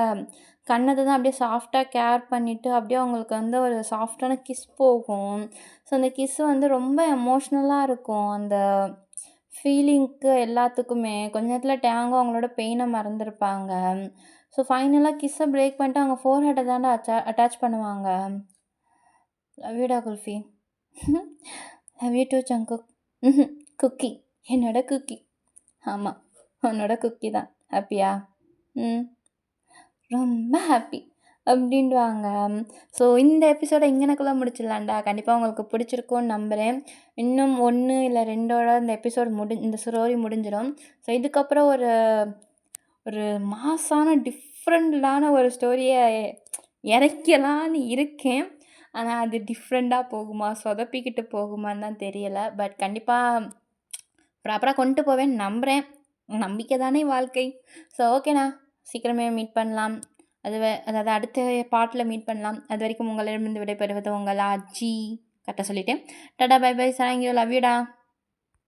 கன்னத்த தான் அப்படியே சாஃப்ட்டா கேர் பண்ணிட்டு, அப்படியே அவங்களுக்கு வந்து ஒரு சாஃப்ட்டான கிஸ் போகும். ஸோ, அந்த கிஸ் வந்து ரொம்ப எமோஷ்னலா இருக்கும். அந்த ஃபீலிங்க்கு எல்லாத்துக்குமே. கொஞ்ச நேரத்தில டேங்கும் அவங்களோட பெயின மறந்திருப்பாங்க. ஸோ, ஃபைனலா கிஸ்ஸ பிரேக் பண்ணிட்டு அவங்க ஃபோர்ஹெட்ட தான்டா அட்டாச் பண்ணுவாங்க. லவ் யூ டா Kulfi. Love you too Jungkook. ம்ஹ்ம். குக்கி. என்னோட குக்கி. ஆமா. உன்னோட குக்கி தான். ஹாப்பியா? ம். ரொம்ப ஹாப்பி. அப்படின்டுவாங்க. ஸோ, இந்த எபிசோட இங்கனக்குள்ள முடிச்சிடலாம்டா. கண்டிப்பா உங்களுக்கு பிடிச்சிருக்கும்னு நம்புறேன். இன்னும் 1 இல்ல 2ஓட இந்த எபிசோட் இந்த ஸ்டோரி முடிஞ்சிடும். ஸோ, இதுக்கப்புறம் ஒரு ஒரு மாஸான டிஃப்ரெண்டான ஒரு ஸ்டோரிய இறக்கலான்னு இருக்கேன். ஆனா, அது டிஃப்ரெண்ட்டா போகுமா? சொதப்பிக்கிட்டு போகுமான்னு தான் தெரியல. பட் கண்டிப்பா ப்ராப்பரா கொண்டு போவேன்னு நம்புறேன். நம்பிக்கை தானே வாழ்க்கை. ஸோ, ஓகேண்ணா. சீக்கிரமே மீட் பண்ணலாம். அதாவது அடுத்த பார்ட்ல மீட் பண்ணலாம். அதுவரைக்கும் உங்களிடமிருந்து விடைபெறுவது உங்கள் ஆச்சி. கரெக்ட்டா சொல்லிட்டேன். டாடா, bye bye. Thank you. Love you டா.